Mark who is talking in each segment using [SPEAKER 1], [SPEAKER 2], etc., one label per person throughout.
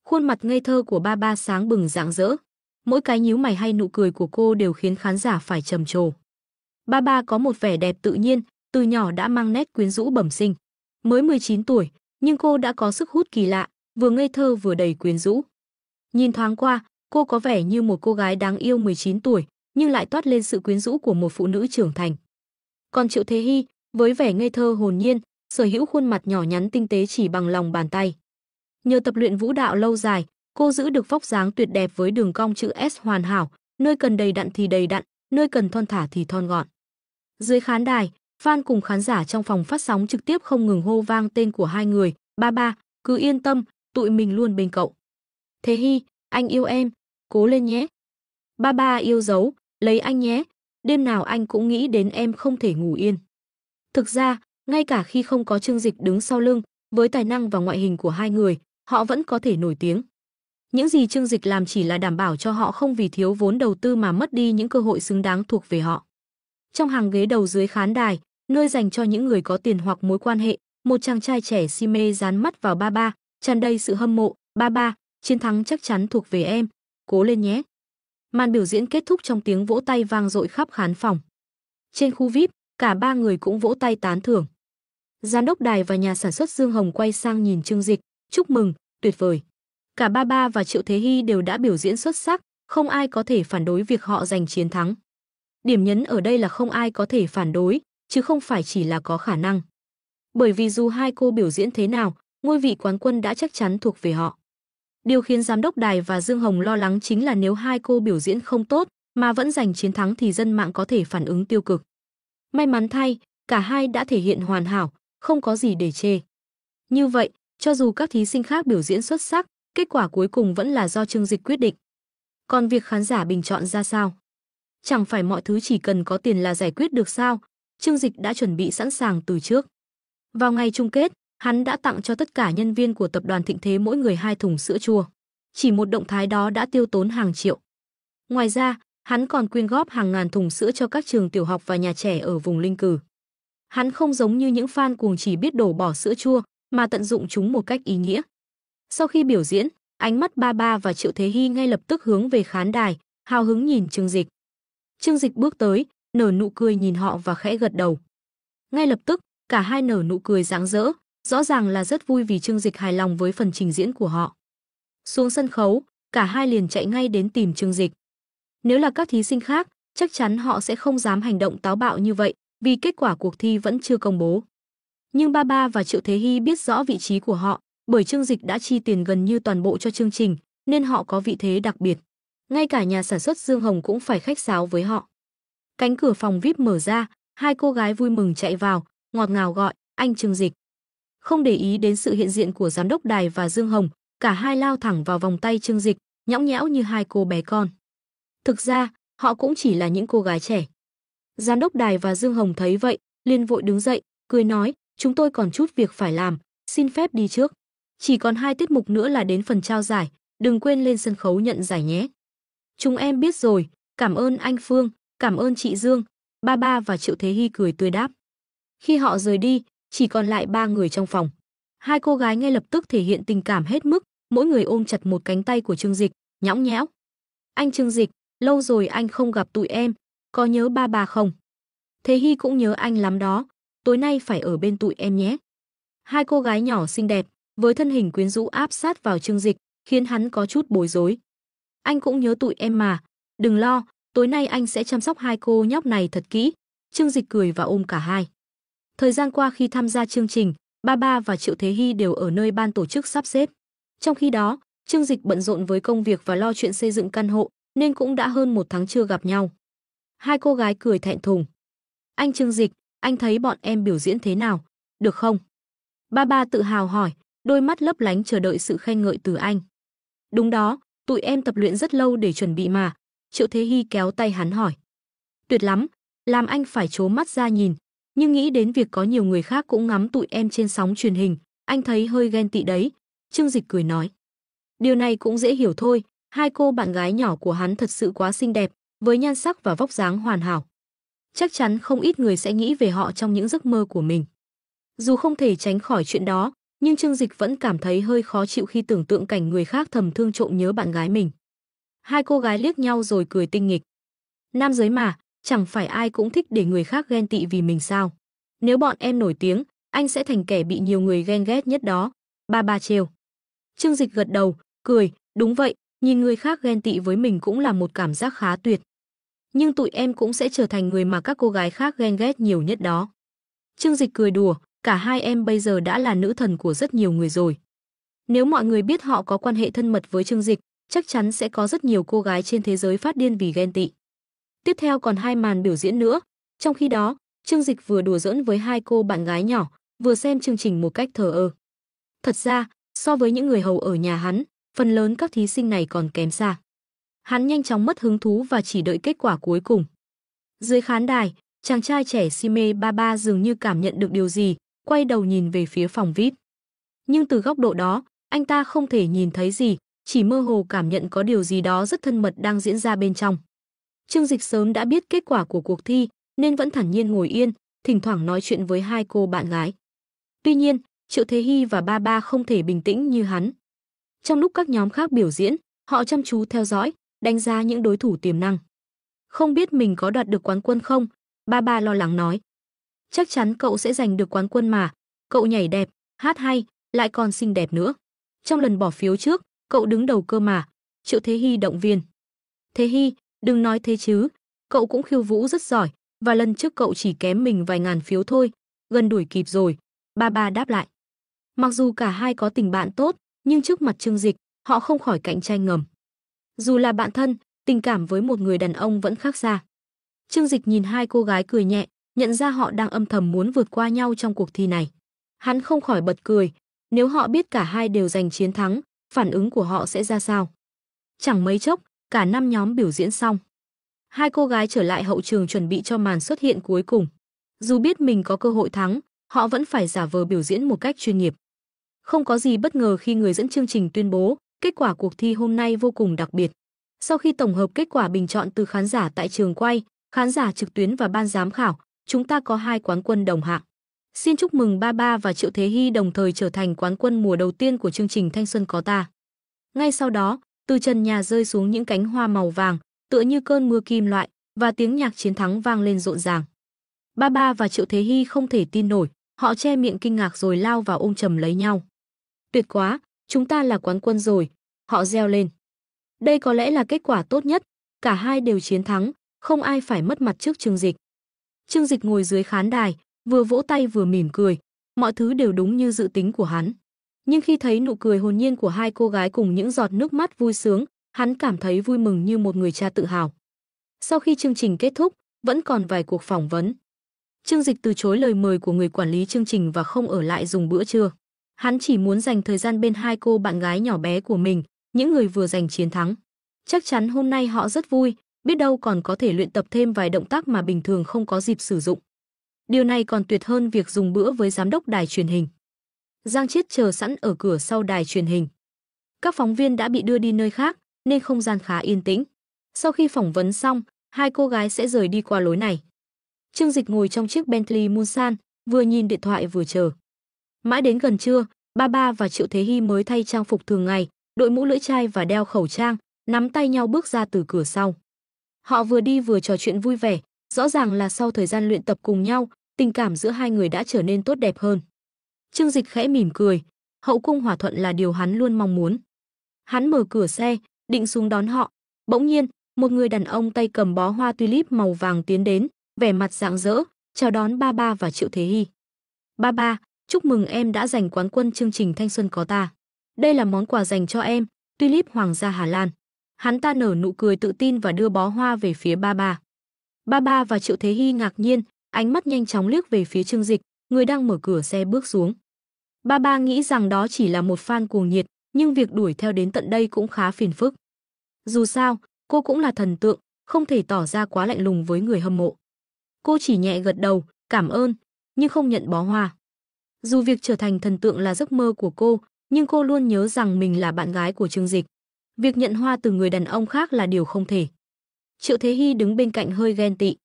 [SPEAKER 1] Khuôn mặt ngây thơ của ba ba sáng bừng rạng rỡ. Mỗi cái nhíu mày hay nụ cười của cô đều khiến khán giả phải trầm trồ. Ba ba có một vẻ đẹp tự nhiên, từ nhỏ đã mang nét quyến rũ bẩm sinh. Mới 19 tuổi, nhưng cô đã có sức hút kỳ lạ, vừa ngây thơ vừa đầy quyến rũ. Nhìn thoáng qua, cô có vẻ như một cô gái đáng yêu 19 tuổi, nhưng lại toát lên sự quyến rũ của một phụ nữ trưởng thành. Còn Triệu Thế Hy, với vẻ ngây thơ hồn nhiên, sở hữu khuôn mặt nhỏ nhắn tinh tế chỉ bằng lòng bàn tay. Nhờ tập luyện vũ đạo lâu dài, cô giữ được vóc dáng tuyệt đẹp với đường cong chữ S hoàn hảo, nơi cần đầy đặn thì đầy đặn, nơi cần thon thả thì thon gọn. Dưới khán đài, fan cùng khán giả trong phòng phát sóng trực tiếp không ngừng hô vang tên của hai người. Ba ba, cứ yên tâm, tụi mình luôn bên cậu. Thế Hy, anh yêu em, cố lên nhé. Ba ba yêu dấu, lấy anh nhé, đêm nào anh cũng nghĩ đến em không thể ngủ yên. Thực ra, ngay cả khi không có Chương Dịch đứng sau lưng, với tài năng và ngoại hình của hai người, họ vẫn có thể nổi tiếng. Những gì Chương Dịch làm chỉ là đảm bảo cho họ không vì thiếu vốn đầu tư mà mất đi những cơ hội xứng đáng thuộc về họ. Trong hàng ghế đầu dưới khán đài, nơi dành cho những người có tiền hoặc mối quan hệ, một chàng trai trẻ si mê dán mắt vào ba ba, tràn đầy sự hâm mộ. Ba ba, chiến thắng chắc chắn thuộc về em, cố lên nhé. Màn biểu diễn kết thúc trong tiếng vỗ tay vang dội khắp khán phòng. Trên khu VIP, cả ba người cũng vỗ tay tán thưởng. Giám đốc đài và nhà sản xuất Dương Hồng quay sang nhìn Chương Dịch, chúc mừng, tuyệt vời. Cả ba ba và Triệu Thế Hy đều đã biểu diễn xuất sắc, không ai có thể phản đối việc họ giành chiến thắng. Điểm nhấn ở đây là không ai có thể phản đối, chứ không phải chỉ là có khả năng. Bởi vì dù hai cô biểu diễn thế nào, ngôi vị quán quân đã chắc chắn thuộc về họ. Điều khiến giám đốc đài và Dương Hồng lo lắng chính là nếu hai cô biểu diễn không tốt mà vẫn giành chiến thắng thì dân mạng có thể phản ứng tiêu cực. May mắn thay, cả hai đã thể hiện hoàn hảo, không có gì để chê. Như vậy, cho dù các thí sinh khác biểu diễn xuất sắc, kết quả cuối cùng vẫn là do Chương Dịch quyết định. Còn việc khán giả bình chọn ra sao? Chẳng phải mọi thứ chỉ cần có tiền là giải quyết được sao? Chương Dịch đã chuẩn bị sẵn sàng từ trước. Vào ngày chung kết, hắn đã tặng cho tất cả nhân viên của tập đoàn Thịnh Thế mỗi người 2 thùng sữa chua. Chỉ một động thái đó đã tiêu tốn hàng triệu. Ngoài ra, hắn còn quyên góp hàng ngàn thùng sữa cho các trường tiểu học và nhà trẻ ở vùng linh cừ. Hắn không giống như những fan cuồng chỉ biết đổ bỏ sữa chua, mà tận dụng chúng một cách ý nghĩa. Sau khi biểu diễn, ánh mắt ba ba và Triệu Thế Hy ngay lập tức hướng về khán đài, hào hứng nhìn Chương Dịch. Chương Dịch bước tới, nở nụ cười nhìn họ và khẽ gật đầu. Ngay lập tức, cả hai nở nụ cười rạng rỡ, rõ ràng là rất vui vì Chương Dịch hài lòng với phần trình diễn của họ. Xuống sân khấu, cả hai liền chạy ngay đến tìm Chương Dịch. Nếu là các thí sinh khác, chắc chắn họ sẽ không dám hành động táo bạo như vậy, vì kết quả cuộc thi vẫn chưa công bố. Nhưng ba ba và Triệu Thế Hy biết rõ vị trí của họ, bởi Chương Dịch đã chi tiền gần như toàn bộ cho chương trình, nên họ có vị thế đặc biệt. Ngay cả nhà sản xuất Dương Hồng cũng phải khách sáo với họ. Cánh cửa phòng VIP mở ra, hai cô gái vui mừng chạy vào, ngọt ngào gọi, anh Chương Dịch. Không để ý đến sự hiện diện của giám đốc đài và Dương Hồng, cả hai lao thẳng vào vòng tay Chương Dịch, nhõng nhẽo như hai cô bé con. Thực ra, họ cũng chỉ là những cô gái trẻ. Giám đốc đài và Dương Hồng thấy vậy, liền vội đứng dậy, cười nói, chúng tôi còn chút việc phải làm, xin phép đi trước. Chỉ còn 2 tiết mục nữa là đến phần trao giải, đừng quên lên sân khấu nhận giải nhé. Chúng em biết rồi, cảm ơn anh Phương, cảm ơn chị Dương. Ba ba và Triệu Thế Hy cười tươi đáp. Khi họ rời đi, chỉ còn lại 3 người trong phòng. Hai cô gái ngay lập tức thể hiện tình cảm hết mức, mỗi người ôm chặt một cánh tay của Chương Dịch, nhõng nhẽo. Anh Chương Dịch, lâu rồi anh không gặp tụi em, có nhớ ba ba không? Thế Hy cũng nhớ anh lắm đó, tối nay phải ở bên tụi em nhé. Hai cô gái nhỏ xinh đẹp, với thân hình quyến rũ áp sát vào Chương Dịch, khiến hắn có chút bối rối. Anh cũng nhớ tụi em mà, đừng lo, tối nay anh sẽ chăm sóc hai cô nhóc này thật kỹ. Chương Dịch cười và ôm cả hai. Thời gian qua khi tham gia chương trình, ba ba và Triệu Thế Hy đều ở nơi ban tổ chức sắp xếp. Trong khi đó, Chương Dịch bận rộn với công việc và lo chuyện xây dựng căn hộ, nên cũng đã hơn 1 tháng chưa gặp nhau. Hai cô gái cười thẹn thùng. Anh Chương Dịch, anh thấy bọn em biểu diễn thế nào, được không? Ba ba tự hào hỏi, đôi mắt lấp lánh chờ đợi sự khen ngợi từ anh. Đúng đó, tụi em tập luyện rất lâu để chuẩn bị mà. Triệu Thế Hy kéo tay hắn hỏi. Tuyệt lắm, làm anh phải trố mắt ra nhìn, nhưng nghĩ đến việc có nhiều người khác cũng ngắm tụi em trên sóng truyền hình, anh thấy hơi ghen tị đấy. Chương Dịch cười nói. Điều này cũng dễ hiểu thôi, hai cô bạn gái nhỏ của hắn thật sự quá xinh đẹp, với nhan sắc và vóc dáng hoàn hảo. Chắc chắn không ít người sẽ nghĩ về họ trong những giấc mơ của mình. Dù không thể tránh khỏi chuyện đó, Nhưng Trương Dịch vẫn cảm thấy hơi khó chịu khi tưởng tượng cảnh người khác thầm thương trộm nhớ bạn gái mình. Hai cô gái liếc nhau rồi cười tinh nghịch. Nam giới mà, chẳng phải ai cũng thích để người khác ghen tị vì mình sao? Nếu bọn em nổi tiếng, anh sẽ thành kẻ bị nhiều người ghen ghét nhất đó. Ba trêu. Trương Dịch gật đầu, cười, đúng vậy, nhìn người khác ghen tị với mình cũng là một cảm giác khá tuyệt. Nhưng tụi em cũng sẽ trở thành người mà các cô gái khác ghen ghét nhiều nhất đó. Trương Dịch cười đùa, cả hai em bây giờ đã là nữ thần của rất nhiều người rồi. Nếu mọi người biết họ có quan hệ thân mật với Trương Dịch, chắc chắn sẽ có rất nhiều cô gái trên thế giới phát điên vì ghen tị. Tiếp theo còn 2 màn biểu diễn nữa. Trong khi đó, Trương Dịch vừa đùa giỡn với hai cô bạn gái nhỏ, vừa xem chương trình một cách thờ ơ. Thật ra, so với những người hầu ở nhà hắn, phần lớn các thí sinh này còn kém xa. Hắn nhanh chóng mất hứng thú và chỉ đợi kết quả cuối cùng. Dưới khán đài, chàng trai trẻ si mê Ba dường như cảm nhận được điều gì, quay đầu nhìn về phía phòng VIP. Nhưng từ góc độ đó, anh ta không thể nhìn thấy gì, chỉ mơ hồ cảm nhận có điều gì đó rất thân mật đang diễn ra bên trong. Trương Dịch sớm đã biết kết quả của cuộc thi, nên vẫn thản nhiên ngồi yên, thỉnh thoảng nói chuyện với hai cô bạn gái. Tuy nhiên, Triệu Thế Hy và Ba không thể bình tĩnh như hắn. Trong lúc các nhóm khác biểu diễn, họ chăm chú theo dõi, đánh giá những đối thủ tiềm năng. Không biết mình có đoạt được quán quân không? Ba lo lắng nói. Chắc chắn cậu sẽ giành được quán quân mà, cậu nhảy đẹp, hát hay, lại còn xinh đẹp nữa. Trong lần bỏ phiếu trước, cậu đứng đầu cơ mà, Triệu Thế Hy động viên. Thế Hy, đừng nói thế chứ, cậu cũng khiêu vũ rất giỏi, và lần trước cậu chỉ kém mình vài ngàn phiếu thôi, gần đuổi kịp rồi, Ba đáp lại. Mặc dù cả hai có tình bạn tốt, nhưng trước mặt Trương Dịch, họ không khỏi cạnh tranh ngầm. Dù là bạn thân, tình cảm với một người đàn ông vẫn khác xa. Trương Dịch nhìn hai cô gái cười nhẹ, nhận ra họ đang âm thầm muốn vượt qua nhau trong cuộc thi này. Hắn không khỏi bật cười, nếu họ biết cả hai đều giành chiến thắng, phản ứng của họ sẽ ra sao? Chẳng mấy chốc, cả 5 nhóm biểu diễn xong. Hai cô gái trở lại hậu trường chuẩn bị cho màn xuất hiện cuối cùng. Dù biết mình có cơ hội thắng, họ vẫn phải giả vờ biểu diễn một cách chuyên nghiệp. Không có gì bất ngờ khi người dẫn chương trình tuyên bố, kết quả cuộc thi hôm nay vô cùng đặc biệt. Sau khi tổng hợp kết quả bình chọn từ khán giả tại trường quay, khán giả trực tuyến và ban giám khảo, chúng ta có 2 quán quân đồng hạng. Xin chúc mừng Ba và Triệu Thế Hy đồng thời trở thành quán quân mùa đầu tiên của chương trình Thanh Xuân Có Ta. Ngay sau đó, từ trần nhà rơi xuống những cánh hoa màu vàng, tựa như cơn mưa kim loại, và tiếng nhạc chiến thắng vang lên rộn ràng. Ba và Triệu Thế Hy không thể tin nổi, họ che miệng kinh ngạc rồi lao vào ôm chầm lấy nhau. Tuyệt quá, chúng ta là quán quân rồi, họ reo lên. Đây có lẽ là kết quả tốt nhất, cả hai đều chiến thắng, không ai phải mất mặt trước Trương Dịch. Trương Dịch ngồi dưới khán đài, vừa vỗ tay vừa mỉm cười, mọi thứ đều đúng như dự tính của hắn. Nhưng khi thấy nụ cười hồn nhiên của hai cô gái cùng những giọt nước mắt vui sướng, hắn cảm thấy vui mừng như một người cha tự hào. Sau khi chương trình kết thúc, vẫn còn vài cuộc phỏng vấn. Trương Dịch từ chối lời mời của người quản lý chương trình và không ở lại dùng bữa trưa. Hắn chỉ muốn dành thời gian bên hai cô bạn gái nhỏ bé của mình, những người vừa giành chiến thắng. Chắc chắn hôm nay họ rất vui, biết đâu còn có thể luyện tập thêm vài động tác mà bình thường không có dịp sử dụng. Điều này còn tuyệt hơn việc dùng bữa với giám đốc đài truyền hình. Giang Chiết chờ sẵn ở cửa sau đài truyền hình. Các phóng viên đã bị đưa đi nơi khác, nên không gian khá yên tĩnh. Sau khi phỏng vấn xong, hai cô gái sẽ rời đi qua lối này. Trương Dịch ngồi trong chiếc Bentley Mulsanne, vừa nhìn điện thoại vừa chờ. Mãi đến gần trưa, Ba và Triệu Thế Hy mới thay trang phục thường ngày, đội mũ lưỡi chai và đeo khẩu trang, nắm tay nhau bước ra từ cửa sau. Họ vừa đi vừa trò chuyện vui vẻ, rõ ràng là sau thời gian luyện tập cùng nhau, tình cảm giữa hai người đã trở nên tốt đẹp hơn. Trương Dịch khẽ mỉm cười, hậu cung hòa thuận là điều hắn luôn mong muốn. Hắn mở cửa xe, định xuống đón họ. Bỗng nhiên, một người đàn ông tay cầm bó hoa tulip màu vàng tiến đến, vẻ mặt rạng rỡ, chào đón Ba và Triệu Thế Hy. Ba, chúc mừng em đã giành quán quân chương trình Thanh Xuân Có Ta. Đây là món quà dành cho em, tulip Hoàng gia Hà Lan. Hắn ta nở nụ cười tự tin và đưa bó hoa về phía Ba. Ba và Triệu Thế Hy ngạc nhiên, ánh mắt nhanh chóng liếc về phía Trương Dịch, người đang mở cửa xe bước xuống. Ba nghĩ rằng đó chỉ là một fan cuồng nhiệt, nhưng việc đuổi theo đến tận đây cũng khá phiền phức. Dù sao, cô cũng là thần tượng, không thể tỏ ra quá lạnh lùng với người hâm mộ. Cô chỉ nhẹ gật đầu, cảm ơn, nhưng không nhận bó hoa. Dù việc trở thành thần tượng là giấc mơ của cô, nhưng cô luôn nhớ rằng mình là bạn gái của Trương Dịch. Việc nhận hoa từ người đàn ông khác là điều không thể. Triệu Thế Hy đứng bên cạnh hơi ghen tị.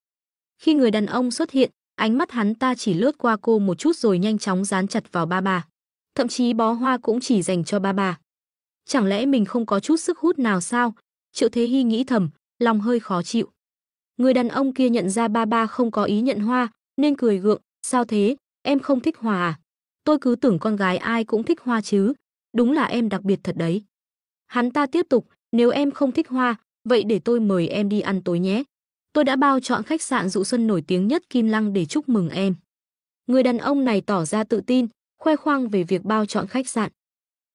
[SPEAKER 1] Khi người đàn ông xuất hiện, ánh mắt hắn ta chỉ lướt qua cô một chút rồi nhanh chóng dán chặt vào Ba. thậm chí bó hoa cũng chỉ dành cho ba. Chẳng lẽ mình không có chút sức hút nào sao? Triệu Thế Hy nghĩ thầm, lòng hơi khó chịu. Người đàn ông kia nhận ra ba không có ý nhận hoa, nên cười gượng, sao thế, em không thích hoa à? Tôi cứ tưởng con gái ai cũng thích hoa chứ, đúng là em đặc biệt thật đấy. Hắn ta tiếp tục, nếu em không thích hoa, vậy để tôi mời em đi ăn tối nhé. Tôi đã bao chọn khách sạn Dụ Xuân nổi tiếng nhất Kim Lăng để chúc mừng em. Người đàn ông này tỏ ra tự tin, khoe khoang về việc bao chọn khách sạn.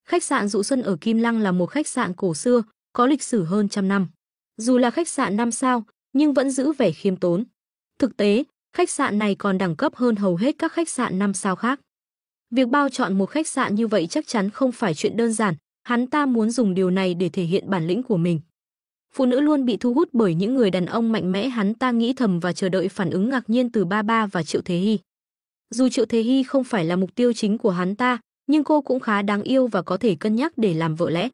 [SPEAKER 1] Khách sạn Dụ Xuân ở Kim Lăng là một khách sạn cổ xưa, có lịch sử hơn 100 năm. Dù là khách sạn 5 sao, nhưng vẫn giữ vẻ khiêm tốn. Thực tế, khách sạn này còn đẳng cấp hơn hầu hết các khách sạn 5 sao khác. Việc bao chọn một khách sạn như vậy chắc chắn không phải chuyện đơn giản, hắn ta muốn dùng điều này để thể hiện bản lĩnh của mình. Phụ nữ luôn bị thu hút bởi những người đàn ông mạnh mẽ, hắn ta nghĩ thầm và chờ đợi phản ứng ngạc nhiên từ ba và Triệu Thế Hy. Dù Triệu Thế Hy không phải là mục tiêu chính của hắn ta, nhưng cô cũng khá đáng yêu và có thể cân nhắc để làm vợ lẽ.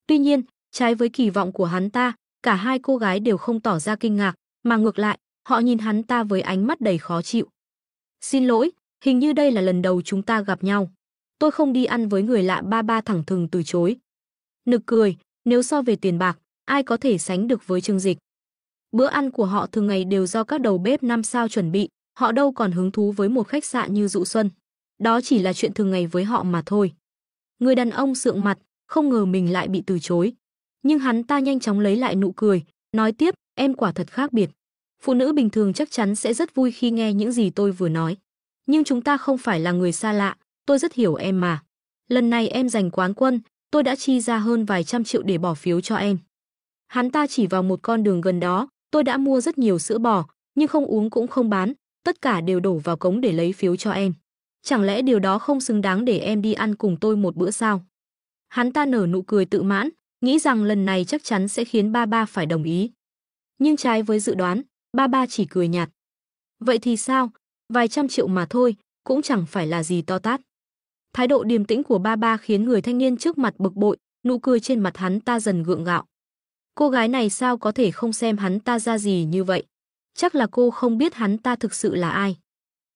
[SPEAKER 1] Tuy nhiên, trái với kỳ vọng của hắn ta, cả hai cô gái đều không tỏ ra kinh ngạc, mà ngược lại, họ nhìn hắn ta với ánh mắt đầy khó chịu. Xin lỗi, hình như đây là lần đầu chúng ta gặp nhau. Tôi không đi ăn với người lạ, ba thẳng thừng từ chối. Nực cười, nếu so về tiền bạc, ai có thể sánh được với Trương Dịch. Bữa ăn của họ thường ngày đều do các đầu bếp 5 sao chuẩn bị, họ đâu còn hứng thú với một khách sạn như Dụ Xuân. Đó chỉ là chuyện thường ngày với họ mà thôi. Người đàn ông sượng mặt, không ngờ mình lại bị từ chối. Nhưng hắn ta nhanh chóng lấy lại nụ cười, nói tiếp, em quả thật khác biệt. Phụ nữ bình thường chắc chắn sẽ rất vui khi nghe những gì tôi vừa nói. Nhưng chúng ta không phải là người xa lạ, tôi rất hiểu em mà. Lần này em giành quán quân, tôi đã chi ra hơn vài trăm triệu để bỏ phiếu cho em. Hắn ta chỉ vào một con đường gần đó, tôi đã mua rất nhiều sữa bò, nhưng không uống cũng không bán, tất cả đều đổ vào cống để lấy phiếu cho em. Chẳng lẽ điều đó không xứng đáng để em đi ăn cùng tôi một bữa sao? Hắn ta nở nụ cười tự mãn, nghĩ rằng lần này chắc chắn sẽ khiến ba phải đồng ý. Nhưng trái với dự đoán, ba chỉ cười nhạt. Vậy thì sao? Vài trăm triệu mà thôi, cũng chẳng phải là gì to tát. Thái độ điềm tĩnh của ba khiến người thanh niên trước mặt bực bội, nụ cười trên mặt hắn ta dần gượng gạo. Cô gái này sao có thể không xem hắn ta ra gì như vậy? Chắc là cô không biết hắn ta thực sự là ai.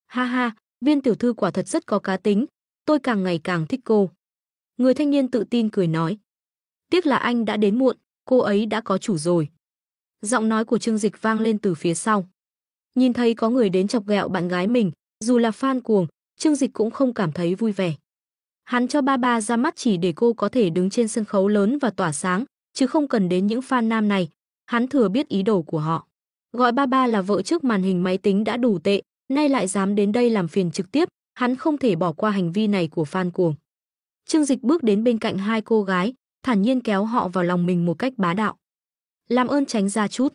[SPEAKER 1] Ha ha, Viên tiểu thư quả thật rất có cá tính, tôi càng ngày càng thích cô. Người thanh niên tự tin cười nói. Tiếc là anh đã đến muộn, cô ấy đã có chủ rồi. Giọng nói của Trương Dịch vang lên từ phía sau. Nhìn thấy có người đến chọc ghẹo bạn gái mình, dù là fan cuồng, Trương Dịch cũng không cảm thấy vui vẻ. Hắn cho ba ra mắt chỉ để cô có thể đứng trên sân khấu lớn và tỏa sáng, chứ không cần đến những fan nam này. Hắn thừa biết ý đồ của họ. Gọi ba là vợ trước màn hình máy tính đã đủ tệ, nay lại dám đến đây làm phiền trực tiếp, hắn không thể bỏ qua hành vi này của fan cuồng. Trương Dịch bước đến bên cạnh hai cô gái, thản nhiên kéo họ vào lòng mình một cách bá đạo. Làm ơn tránh ra chút.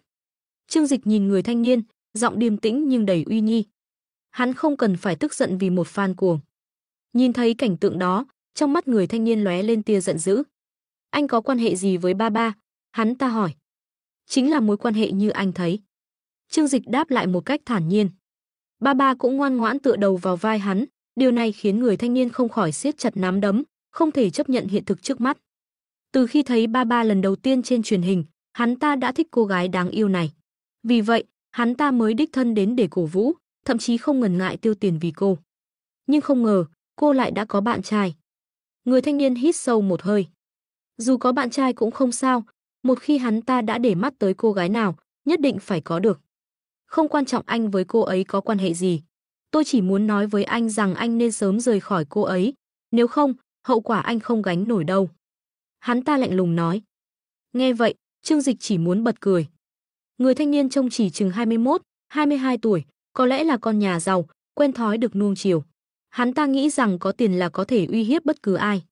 [SPEAKER 1] Trương Dịch nhìn người thanh niên, giọng điềm tĩnh nhưng đầy uy nghi. Hắn không cần phải tức giận vì một fan cuồng. Nhìn thấy cảnh tượng đó, trong mắt người thanh niên lóe lên tia giận dữ. Anh có quan hệ gì với ba? Hắn ta hỏi. Chính là mối quan hệ như anh thấy. Trương Dịch đáp lại một cách thản nhiên. Ba cũng ngoan ngoãn tựa đầu vào vai hắn, điều này khiến người thanh niên không khỏi siết chặt nắm đấm, không thể chấp nhận hiện thực trước mắt. Từ khi thấy ba lần đầu tiên trên truyền hình, hắn ta đã thích cô gái đáng yêu này. Vì vậy, hắn ta mới đích thân đến để cổ vũ, thậm chí không ngần ngại tiêu tiền vì cô. Nhưng không ngờ, cô lại đã có bạn trai. Người thanh niên hít sâu một hơi. Dù có bạn trai cũng không sao, một khi hắn ta đã để mắt tới cô gái nào, nhất định phải có được. Không quan trọng anh với cô ấy có quan hệ gì. Tôi chỉ muốn nói với anh rằng anh nên sớm rời khỏi cô ấy, nếu không, hậu quả anh không gánh nổi đâu. Hắn ta lạnh lùng nói. Nghe vậy, Trương Dịch chỉ muốn bật cười. Người thanh niên trông chỉ chừng 21, 22 tuổi, có lẽ là con nhà giàu, quen thói được nuông chiều. Hắn ta nghĩ rằng có tiền là có thể uy hiếp bất cứ ai.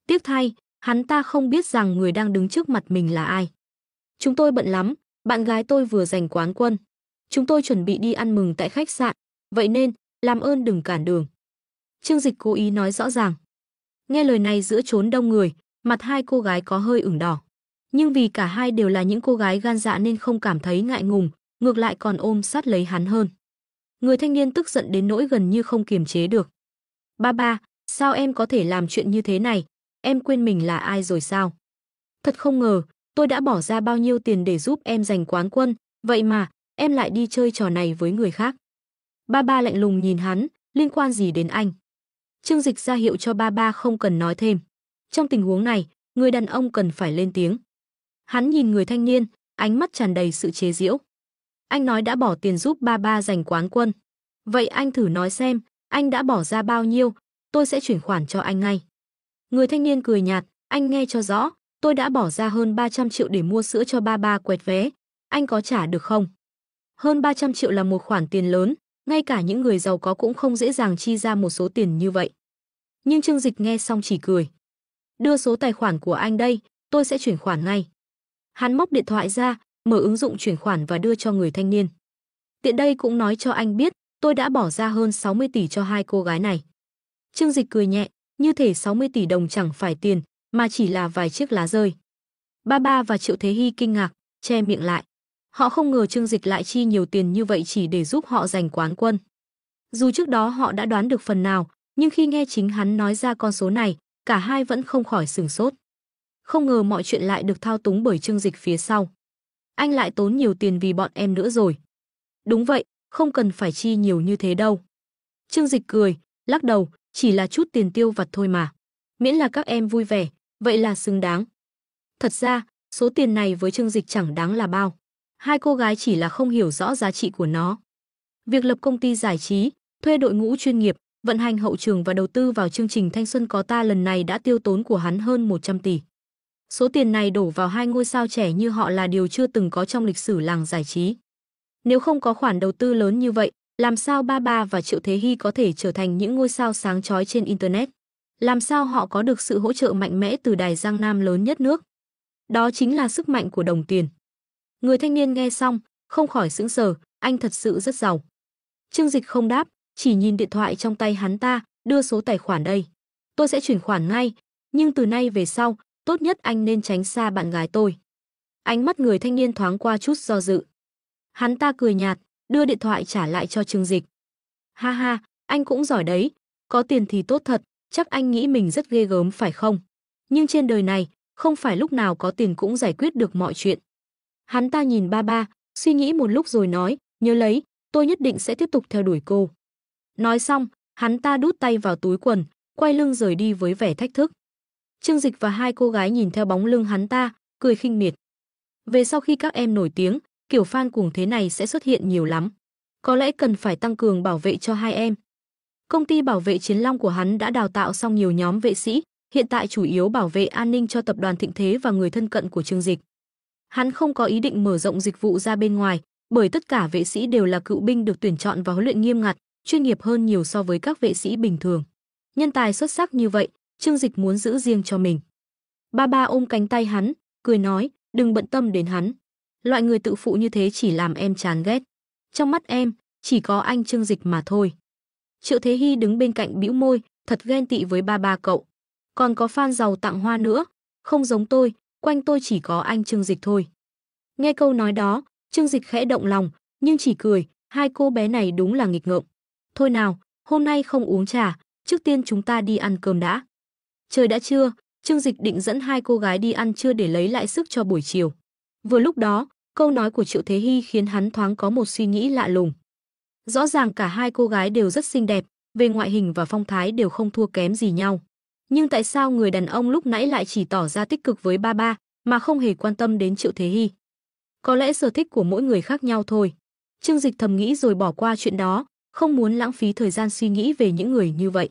[SPEAKER 1] Tiếc thay, hắn ta không biết rằng người đang đứng trước mặt mình là ai. Chúng tôi bận lắm, bạn gái tôi vừa giành quán quân. Chúng tôi chuẩn bị đi ăn mừng tại khách sạn, vậy nên, làm ơn đừng cản đường. Trương Dịch cố ý nói rõ ràng. Nghe lời này giữa chốn đông người, mặt hai cô gái có hơi ửng đỏ. Nhưng vì cả hai đều là những cô gái gan dạ nên không cảm thấy ngại ngùng, ngược lại còn ôm sát lấy hắn hơn. Người thanh niên tức giận đến nỗi gần như không kiềm chế được. Ba, sao em có thể làm chuyện như thế này? Em quên mình là ai rồi sao? Thật không ngờ, tôi đã bỏ ra bao nhiêu tiền để giúp em giành quán quân, vậy mà, em lại đi chơi trò này với người khác. Ba lạnh lùng nhìn hắn, liên quan gì đến anh? Trương Dịch ra hiệu cho ba ba không cần nói thêm. Trong tình huống này, người đàn ông cần phải lên tiếng. Hắn nhìn người thanh niên, ánh mắt tràn đầy sự chế giễu. Anh nói đã bỏ tiền giúp ba ba giành quán quân. Vậy anh thử nói xem, anh đã bỏ ra bao nhiêu, tôi sẽ chuyển khoản cho anh ngay. Người thanh niên cười nhạt, anh nghe cho rõ, tôi đã bỏ ra hơn 300 triệu để mua sữa cho ba ba quẹt vé. Anh có trả được không? Hơn 300 triệu là một khoản tiền lớn, ngay cả những người giàu có cũng không dễ dàng chi ra một số tiền như vậy. Nhưng Trương Dịch nghe xong chỉ cười. Đưa số tài khoản của anh đây, tôi sẽ chuyển khoản ngay. Hắn móc điện thoại ra, mở ứng dụng chuyển khoản và đưa cho người thanh niên. Tiện đây cũng nói cho anh biết, tôi đã bỏ ra hơn 60 tỷ cho hai cô gái này. Trương Dịch cười nhẹ, như thể 60 tỷ đồng chẳng phải tiền, mà chỉ là vài chiếc lá rơi. Ba ba và Triệu Thế Hy kinh ngạc, che miệng lại. Họ không ngờ Trương Dịch lại chi nhiều tiền như vậy chỉ để giúp họ giành quán quân. Dù trước đó họ đã đoán được phần nào, nhưng khi nghe chính hắn nói ra con số này, cả hai vẫn không khỏi sửng sốt. Không ngờ mọi chuyện lại được thao túng bởi Trương Dịch phía sau. Anh lại tốn nhiều tiền vì bọn em nữa rồi. Đúng vậy, không cần phải chi nhiều như thế đâu. Trương Dịch cười, lắc đầu, chỉ là chút tiền tiêu vặt thôi mà. Miễn là các em vui vẻ, vậy là xứng đáng. Thật ra, số tiền này với Trương Dịch chẳng đáng là bao. Hai cô gái chỉ là không hiểu rõ giá trị của nó. Việc lập công ty giải trí, thuê đội ngũ chuyên nghiệp, vận hành hậu trường và đầu tư vào chương trình Thanh Xuân Có Ta lần này đã tiêu tốn của hắn hơn 100 tỷ. Số tiền này đổ vào hai ngôi sao trẻ như họ là điều chưa từng có trong lịch sử làng giải trí. Nếu không có khoản đầu tư lớn như vậy, làm sao Ba Ba và Triệu Thế Hy có thể trở thành những ngôi sao sáng chói trên Internet? Làm sao họ có được sự hỗ trợ mạnh mẽ từ đài Giang Nam lớn nhất nước? Đó chính là sức mạnh của đồng tiền. Người thanh niên nghe xong, không khỏi sững sờ, anh thật sự rất giàu. Trương Dịch không đáp, chỉ nhìn điện thoại trong tay hắn ta, đưa số tài khoản đây. Tôi sẽ chuyển khoản ngay, nhưng từ nay về sau, tốt nhất anh nên tránh xa bạn gái tôi. Ánh mắt người thanh niên thoáng qua chút do dự. Hắn ta cười nhạt, đưa điện thoại trả lại cho Trương Dịch. Ha ha, anh cũng giỏi đấy, có tiền thì tốt thật, chắc anh nghĩ mình rất ghê gớm phải không? Nhưng trên đời này, không phải lúc nào có tiền cũng giải quyết được mọi chuyện. Hắn ta nhìn Ba Ba, suy nghĩ một lúc rồi nói, nhớ lấy, tôi nhất định sẽ tiếp tục theo đuổi cô. Nói xong, hắn ta đút tay vào túi quần, quay lưng rời đi với vẻ thách thức. Trương Dịch và hai cô gái nhìn theo bóng lưng hắn ta, cười khinh miệt. Về sau khi các em nổi tiếng, kiểu fan cuồng thế này sẽ xuất hiện nhiều lắm. Có lẽ cần phải tăng cường bảo vệ cho hai em. Công ty bảo vệ Chiến Long của hắn đã đào tạo xong nhiều nhóm vệ sĩ, hiện tại chủ yếu bảo vệ an ninh cho tập đoàn Thịnh Thế và người thân cận của Trương Dịch. Hắn không có ý định mở rộng dịch vụ ra bên ngoài, bởi tất cả vệ sĩ đều là cựu binh được tuyển chọn và huấn luyện nghiêm ngặt, chuyên nghiệp hơn nhiều so với các vệ sĩ bình thường. Nhân tài xuất sắc như vậy, Trương Dịch muốn giữ riêng cho mình. Ba Ba ôm cánh tay hắn, cười nói, đừng bận tâm đến hắn. Loại người tự phụ như thế chỉ làm em chán ghét. Trong mắt em, chỉ có anh Trương Dịch mà thôi. Triệu Thế Hy đứng bên cạnh bĩu môi, thật ghen tị với Ba Ba cậu. Còn có fan giàu tặng hoa nữa, không giống tôi, quanh tôi chỉ có anh Trương Dịch thôi. Nghe câu nói đó, Trương Dịch khẽ động lòng, nhưng chỉ cười, hai cô bé này đúng là nghịch ngợm. Thôi nào, hôm nay không uống trà, trước tiên chúng ta đi ăn cơm đã. Trời đã trưa, Trương Dịch định dẫn hai cô gái đi ăn trưa để lấy lại sức cho buổi chiều. Vừa lúc đó, câu nói của Triệu Thế Hy khiến hắn thoáng có một suy nghĩ lạ lùng. Rõ ràng cả hai cô gái đều rất xinh đẹp, về ngoại hình và phong thái đều không thua kém gì nhau. Nhưng tại sao người đàn ông lúc nãy lại chỉ tỏ ra tích cực với Ba Ba, mà không hề quan tâm đến Triệu Thế Hy? Có lẽ sở thích của mỗi người khác nhau thôi. Trương Dịch thầm nghĩ rồi bỏ qua chuyện đó, không muốn lãng phí thời gian suy nghĩ về những người như vậy.